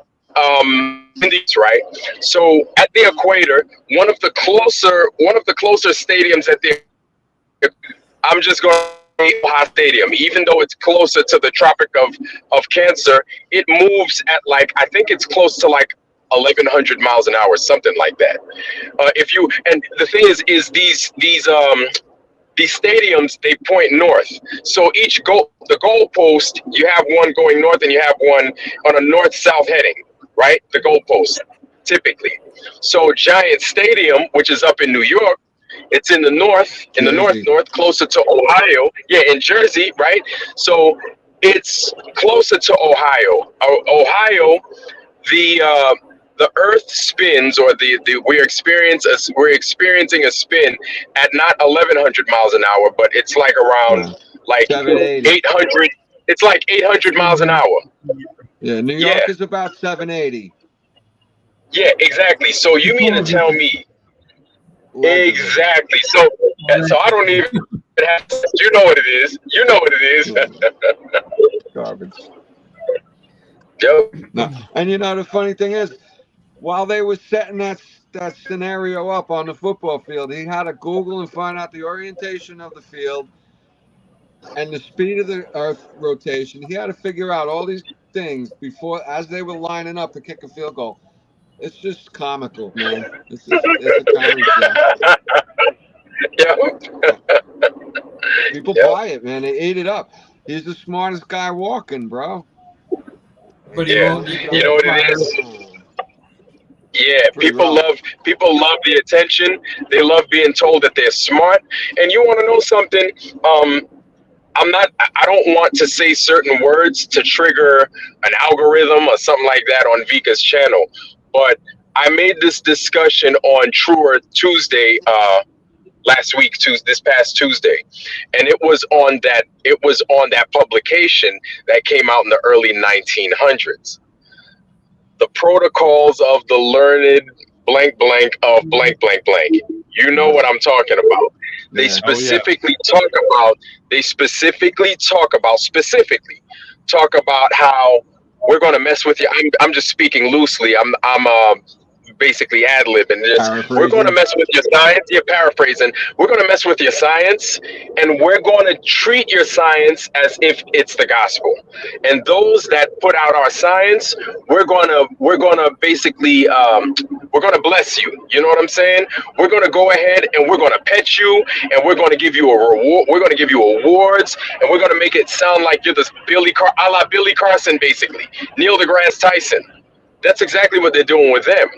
these, right? So at the equator, one of the closer stadiums at the I'm just going to Ohio Stadium, even though it's closer to the Tropic of Cancer, it moves at I think it's close to 1,100 miles an hour, something like that. And the thing is these stadiums, they point north. So the goalpost, you have one going north and you have one on a north-south heading, right? The goalpost, typically. So Giant Stadium, which is up in New York, It's in the north, Jersey. north, closer to Ohio. Yeah, in Jersey, right? So it's closer to Ohio. Ohio, the Earth spins, or we're experiencing a spin at not 1,100 miles an hour, but it's like around Yeah. like 780. 800. It's like 800 miles an hour. Yeah, New Yeah, York is about 780. yeah, exactly. So you mean to tell me Allegedly. exactly? So I don't even have to, you know what it is. You know what it is. Garbage. Yep. No. And you know the funny thing is, while they were setting that scenario up on the football field, he had to Google and find out the orientation of the field and the speed of the Earth rotation. He had to figure out all these things before, as they were lining up to kick a field goal. It's just comical, man. It's a comedy show. Yeah. People Yep. buy it, man. They eat it up. He's the smartest guy walking, bro. But he Yeah. won't be You know what it is? Yeah, Pretty people rough. love the attention. They love being told that they're smart. And you want to know something? I don't want to say certain words to trigger an algorithm or something like that on Vika's channel. But I made this discussion on Truer Tuesday last week, this past Tuesday, and it was on that publication that came out in the early 1900s. The Protocols of the Learned blank blank of blank blank blank. You know what I'm talking about. They Yeah. specifically talk about how we're going to mess with you. I'm just speaking loosely. I'm basically ad-libbing. We're going to Paraphrasing. mess with your science. You're paraphrasing. We're going to mess with your science, and we're going to treat your science as if it's the gospel. And those that put out our science, we're going to basically we're going to bless you. You know what I'm saying? We're going to go ahead and we're going to pet you, and we're going to give you a reward. We're going to give you awards, and we're going to make it sound like you're this a la Billy Carson, basically Neil deGrasse Tyson. That's exactly what they're doing with them.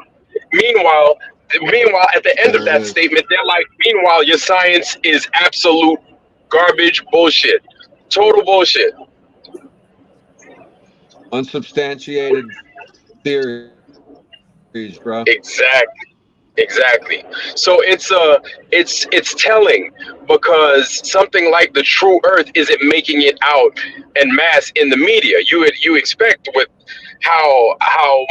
Meanwhile, at the end of that statement, they're like, meanwhile, your science is absolute garbage, bullshit, total bullshit. Unsubstantiated theories, bro. Exactly. So it's telling, because something like the true Earth isn't making it out en masse in the media. You expect, with how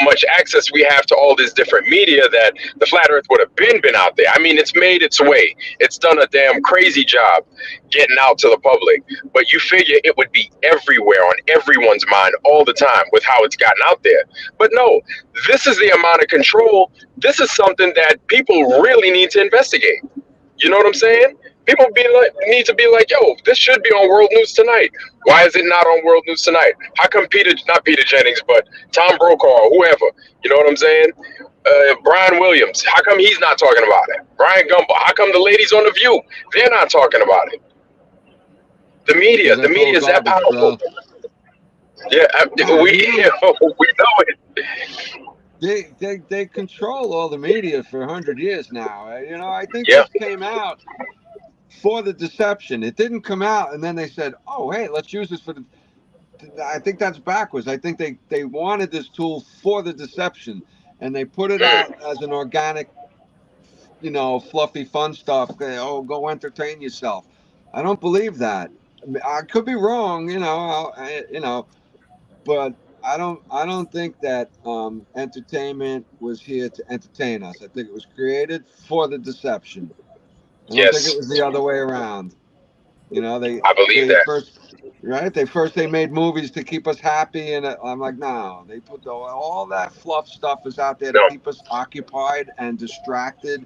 much access we have to all this different media, that the flat Earth would have been out there. I mean, it's made its way. It's done a damn crazy job getting out to the public. But you figure it would be everywhere, on everyone's mind all the time, with how it's gotten out there. But no, this is the amount of control. This is something that people really need to investigate. You know what I'm saying? People need to be like, yo, this should be on World News Tonight. Why is it not on World News Tonight? How come not Peter Jennings, but Tom Brokaw or whoever? You know what I'm saying? Brian Williams, how come he's not talking about it? Brian Gumbel, how come the ladies on The View, they're not talking about it? The media is that powerful. Bro. Yeah, we know it. They control all the media for 100 years now. You know, I think this came out for the deception. It didn't come out and then they said, oh, hey, let's use this for the... I think that's backwards. I think they wanted this tool for the deception, and they put it out as an organic, you know, fluffy, fun stuff. Oh, go entertain yourself. I don't believe that. I could be wrong, you know, but I don't think that entertainment was here to entertain us. I think it was created for the deception. I don't think it was the other way around. You know, I believe that. They made movies to keep us happy, and I'm like, no, they put all that fluff stuff is out there to keep us occupied and distracted,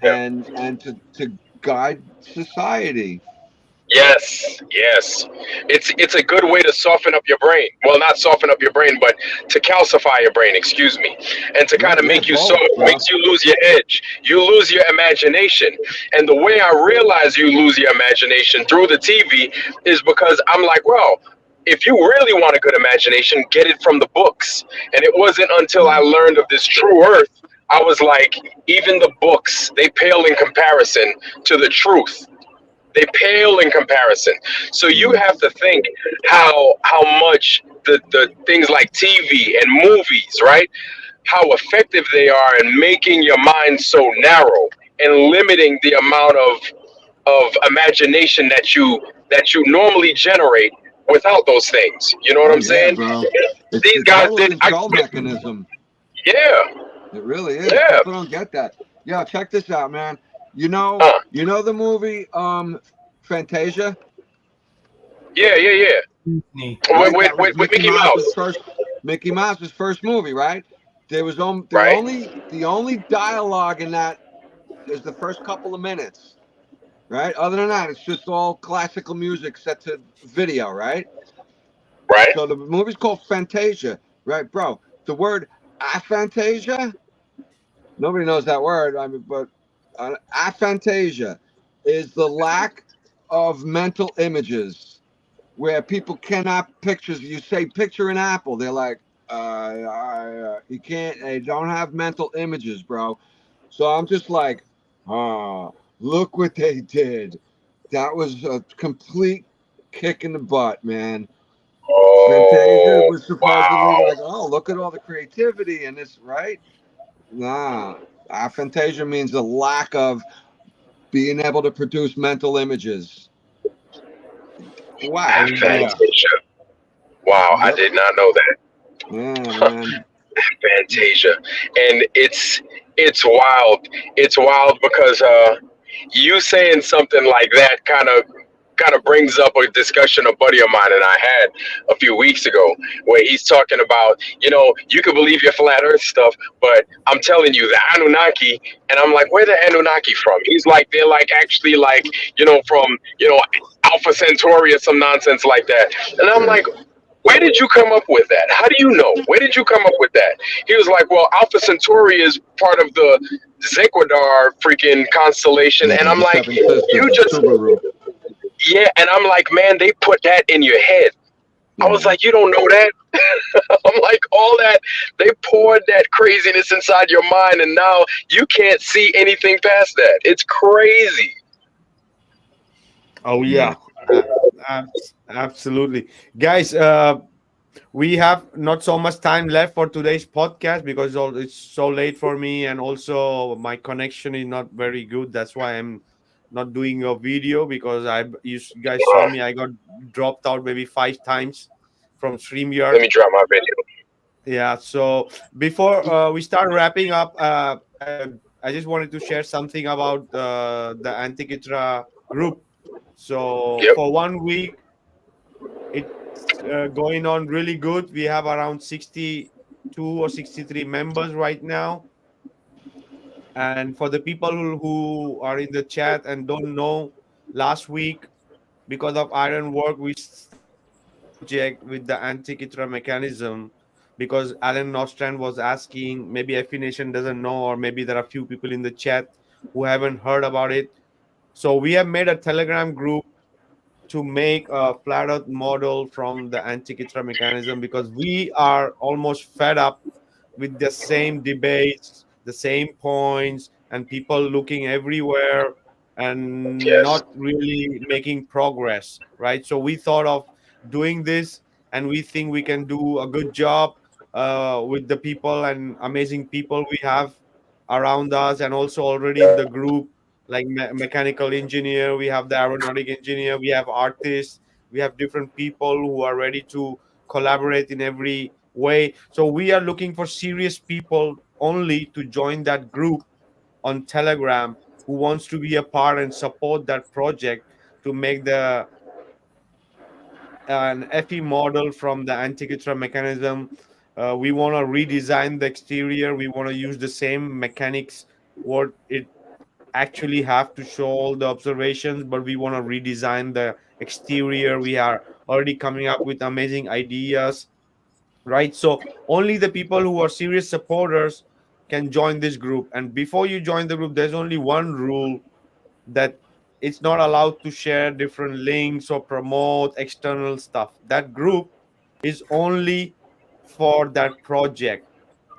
and to guide society. Yes. It's a good way to soften up your brain. Well, not soften up your brain, but to calcify your brain, excuse me. And to kind of make you soft, makes you lose your edge. You lose your imagination. And the way I realize you lose your imagination through the TV is because I'm like, well, if you really want a good imagination, get it from the books. And it wasn't until I learned of this true Earth, I was like, even the books, they pale in comparison to the truth. They pale in comparison. So you Mm. have to think how much the things like TV and movies, right? How effective they are in making your mind so narrow and limiting the amount of imagination that you normally generate without those things. You know what Oh I'm yeah, saying? bro. These It's guys all a did. control mechanism. Yeah, It really is. yeah, People don't get that. Yeah, check this out, man. uh, The movie Fantasia, yeah, yeah, yeah. Disney. right? With, That was with, with Mickey Mouse, Mickey Mouse's first movie, right? There was right? the only dialogue in that is the first couple of minutes, right? Other than that, it's just all classical music set to video, right? Right? So the movie's called Fantasia, right, bro? The word aphantasia, nobody knows that word. I mean, but aphantasia is the lack of mental images where people cannot pictures. You say picture an apple, they're like, you can't. They don't have mental images, bro. So I'm just like, look what they did. That was a complete kick in the butt, man. Fantasia Oh, was supposedly wow. like, oh, look at all the creativity in this, right? Nah, aphantasia means the lack of being able to produce mental images. Whack. Yeah. Fantasia. Wow, I Yep. did not know that. Yeah, man. Fantasia, and it's wild. It's wild because you saying something like that kind of brings up a discussion a buddy of mine and I had a few weeks ago, where he's talking about, you can believe your flat Earth stuff, but I'm telling you, the Anunnaki, and I'm like, where the Anunnaki from? He's like, they're like actually like, from Alpha Centauri or some nonsense like that, and I'm Yeah. like, where did you come up with that? How do you know? Where did you come up with that? He was like, well, Alpha Centauri is part of the Zequadar freaking constellation. Yeah, And I'm the like, Seven Sisters you of just, Subaru. yeah. And I'm like, man, they put that in your head. I was Yeah. like, you don't know that? I'm like, all that, they poured that craziness inside your mind. And now you can't see anything past that. It's crazy. Oh Yeah. yeah, absolutely, guys. We have not so much time left for today's podcast because it's so late for me, and also my connection is not very good. That's why I'm not doing a video, because you guys saw me. I got dropped out maybe 5 times from Let StreamYard. me drop my video. Yeah. So before we start wrapping up, I just wanted to share something about the Antikythera group. So Yep. for 1 week, it's going on really good. We have around 62 or 63 members right now. And for the people who are in the chat and don't know, last week, because of iron work, we started a project with the Antikythera mechanism, because Alan Nostrand was asking, maybe Effie Nation doesn't know, or maybe there are a few people in the chat who haven't heard about it. So we have made a Telegram group to make a flat earth model from the Antikythera mechanism, because we are almost fed up with the same debates, the same points, and people looking everywhere and Yes. not really making progress, right? So we thought of doing this, and we think we can do a good job with the people and amazing people we have around us, and also already in the group, like mechanical engineer, we have the aeronautic engineer, we have artists, we have different people who are ready to collaborate in every way. So we are looking for serious people only to join that group on Telegram, who wants to be a part and support that project to make the an FE model from the Antikythera mechanism. We want to redesign the exterior. We want to use the same mechanics what it actually have to show all the observations, but we want to redesign the exterior. We are already coming up with amazing ideas, right? So only the people who are serious supporters can join this group. And before you join the group, there's only one rule, that it's not allowed to share different links or promote external stuff. That group is only for that project,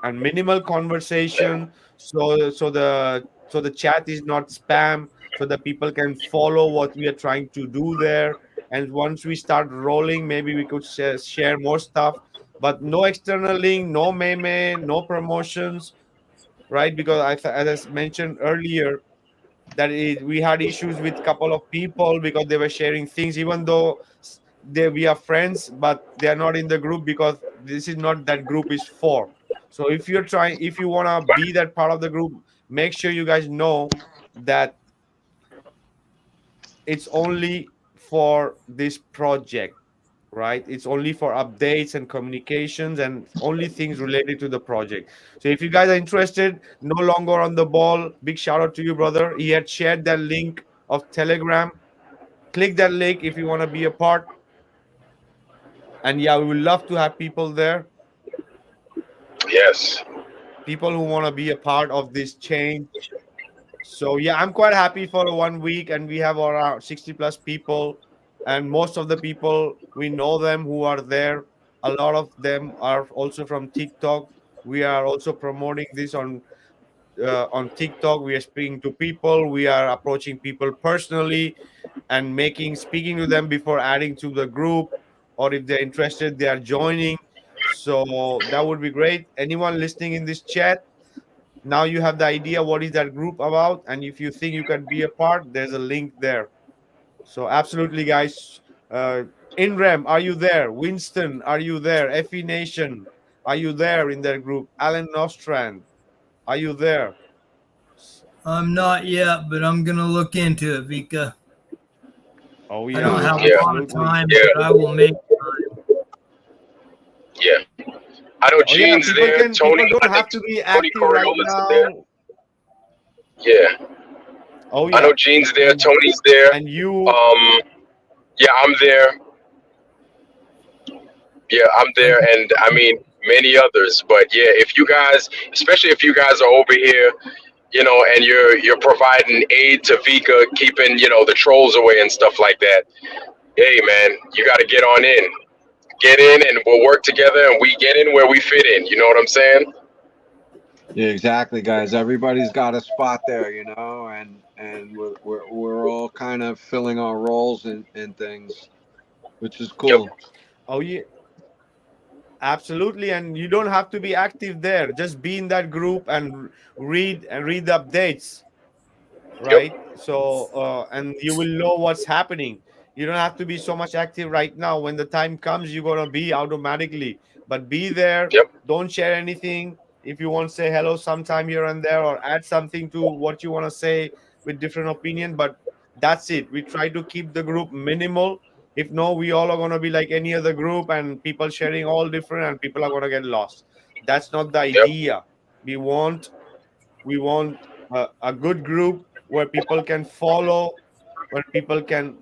and minimal conversation, so the chat is not spam, so that people can follow what we are trying to do there. And once we start rolling, maybe we could share more stuff, but no external link, no meme, no promotions, right? Because as I mentioned earlier, that we had issues with couple of people because they were sharing things, even though we are friends, but they are not in the group, because this is not that group is for. So if you want to be that part of the group, make sure you guys know that it's only for this project, right? It's only for updates and communications and only things related to the project. So if you guys are interested, no longer on the ball, big shout out to you, brother. He had shared that link of Telegram. Click that link if you want to be a part. And yeah, we would love to have people there, Yes. people who want to be a part of this change. So yeah, I'm quite happy for 1 week, and we have around 60 plus people, and most of the people we know them who are there. A lot of them are also from TikTok. We are also promoting this on TikTok. We are speaking to people. We are approaching people personally and making speaking to them before adding to the group, or if they're interested, they are joining. So that would be great. Anyone listening in this chat, now you have the idea what is that group about, and if you think you can be a part, there's a link there. So absolutely, guys. Inrem, are you there? Winston, are you there? Effie Nation, are you there in that group? Alan Nostrand, are you there? I'm not yet, but I'm gonna look into it, Vika. Oh I don't yeah, have Yeah. a lot of absolutely. time, Yeah. but I will make. Yeah. I know Oh yeah, Gene's there. people Tony, don't I think have to be Tony active right Coriola's in there. now. Yeah. Oh I know yeah, Gene's there. and Tony's there. you. Um, yeah, I'm there. Yeah, I'm there, I, and I mean many others. But yeah, if you guys, especially if you guys are over here, and you're providing aid to Vika, keeping the trolls away and stuff like that. Hey, man, you got to get in, and we'll work together, and we get in where we fit in. You know what I'm saying? Yeah, exactly, guys. Everybody's got a spot there, and we're all kind of filling our roles and things, which is Yep. cool. Oh yeah, absolutely. And you don't have to be active there. Just be in that group and read the updates, Yep. right? So and you will know what's happening. You don't have to be so much active right now. When the time comes, you're gonna be automatically. But be there. Yep. Don't share anything. If you want to say hello sometime here and there, or add something to what you want to say with different opinion, but that's it. We try to keep the group minimal. If no, we all are gonna be like any other group, and people sharing all different, and people are gonna get lost. That's not the Yep. idea. We want a good group where people can follow, where people can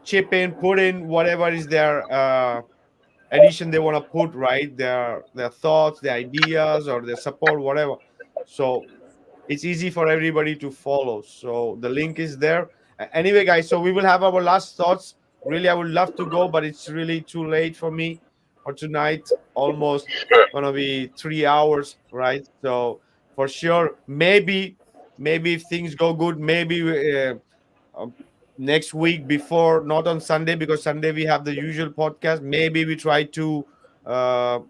chip in, put in whatever is their addition they want to put, right? Their thoughts, their ideas, or their support, whatever. So it's easy for everybody to follow. So the link is there. Anyway, guys, so we will have our last thoughts. Really, I would love to go, but it's really too late for me for tonight. Almost gonna be 3 hours, right? So for sure, maybe if things go good, maybe uh, next week before, not on Sunday, because Sunday we have the usual podcast. Maybe we try to uh,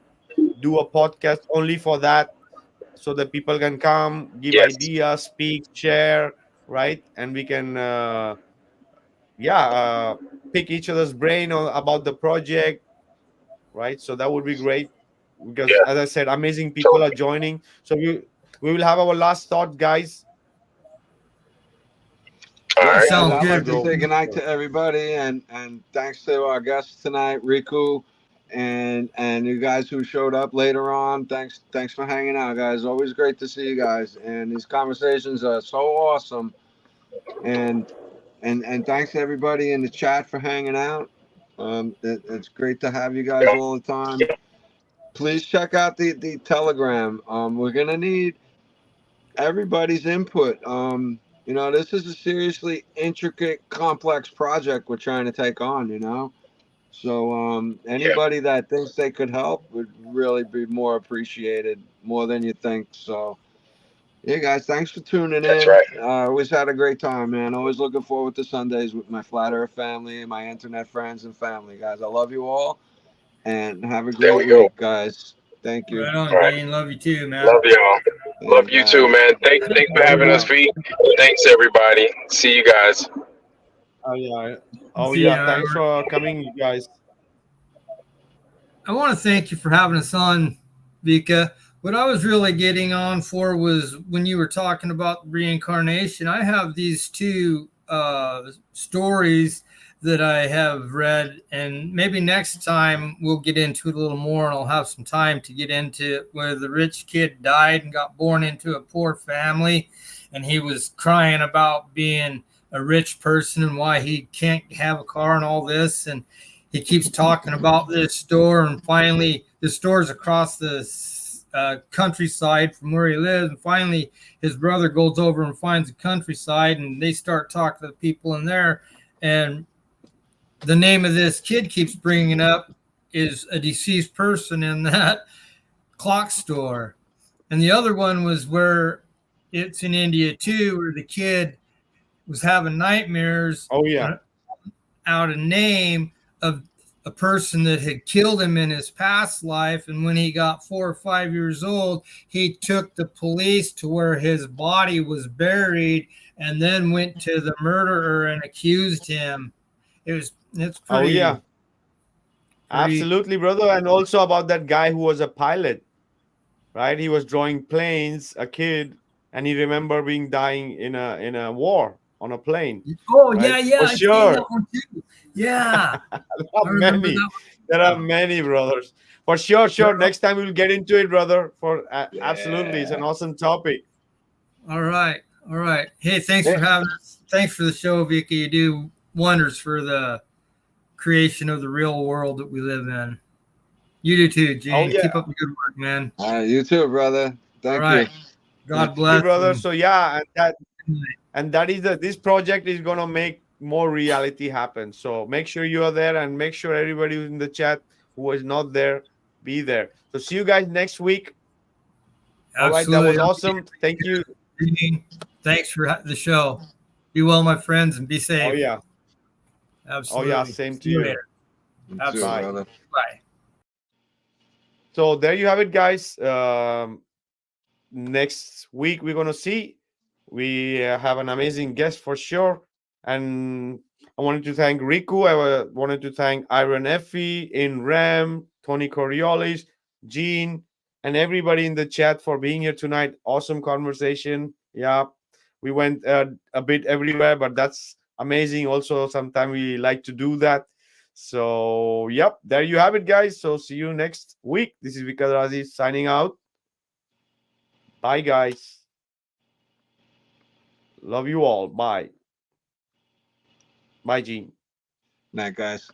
do a podcast only for that, so that people can come, give Yes. ideas, speak, share, right? And we can yeah pick each other's brain about the project, right? So that would be great, because Yeah. as I said, amazing people are Totally. joining. So we will have our last thought, guys. All Yeah, right. guys, sounds I'd good. like to So say goodnight to everybody, and thanks to our guests tonight, Riku, and you guys who showed up later on. Thanks for hanging out, guys. Always great to see you guys, and these conversations are so awesome. And and thanks to everybody in the chat for hanging out. It's great to have you guys all the time. Please check out the Telegram. We're gonna need everybody's input. This is a seriously intricate, complex project we're trying to take on. So anybody that thinks they could help would really be more appreciated, more than you think. So yeah, guys, thanks for tuning That's in. right. Always had a great time, man. Always looking forward to Sundays with my Flat Earth family and my internet friends and family. Guys, I love you all, and have a There we great go. week, guys. Thank you. Right on, All right. Gene. Love you too, man. Love y'all. Love And you too, man. Thanks for having us, V. Thanks, everybody. See you guys. Oh yeah. Oh See yeah. ya. Thanks for coming, you guys. I want to thank you for having us on, Vika. What I was really getting on for was when you were talking about reincarnation. I have these two stories that I have read, and maybe next time we'll get into it a little more, and I'll have some time to get into it, where the rich kid died and got born into a poor family, and he was crying about being a rich person and why he can't have a car and all this, and he keeps talking about this store, and finally the store's across the countryside from where he lives, and finally his brother goes over and finds the countryside, and they start talking to the people in there, and the name of this kid keeps bringing up is a deceased person in that clock store. And the other one was where it's in India too, where the kid was having nightmares Oh yeah. out a name of a person that had killed him in his past life. And when he got 4 or 5 years old, he took the police to where his body was buried and then went to the murderer and accused him. It's Oh pretty, yeah. pretty. Absolutely, brother. And also about that guy who was a pilot, right? He was drawing planes, a kid, and he remember being dying in a war on a plane, Oh right? yeah, yeah, For I seen sure. that one too. Yeah, There I are remember many. that There are many, brothers. For sure, sure. one. Next time we'll get into it, brother. For absolutely, it's yeah. an awesome topic. All right, all right. Hey, thanks Hey, for having us. Thanks for the show, Vicky. You do wonders for the creation of the real world that we live in. You do too, Oh Gene. yeah, Keep up the good work, man. you too, brother. All Thank you. right. God hey, bless. brother. And So yeah, and that is this project is gonna make more reality happen. So make sure you are there, and make sure everybody who's in the chat who is not there be there. So see you guys next week. All right, that was absolutely. awesome. Thank you. Gene, thanks for the show. Be well, my friends, and be Oh safe. yeah. Oh yeah. Absolutely. Same See to you you. later. You too, Bye. Absolutely. brother. Bye. So there you have it, guys. Next week we're gonna see. We have an amazing guest for sure, and I wanted to thank Riku. I wanted to thank Iron Effie, in Ram, Tony Coriolis, Gene, and everybody in the chat for being here tonight. Awesome conversation. Yeah, we went a bit everywhere, but that's amazing. Also, sometimes we like to do that. So, yep, there you have it, guys. So, see you next week. This is Vikka Draziv signing out. Bye, guys. Love you all. Bye. Bye, Gene. Night, guys.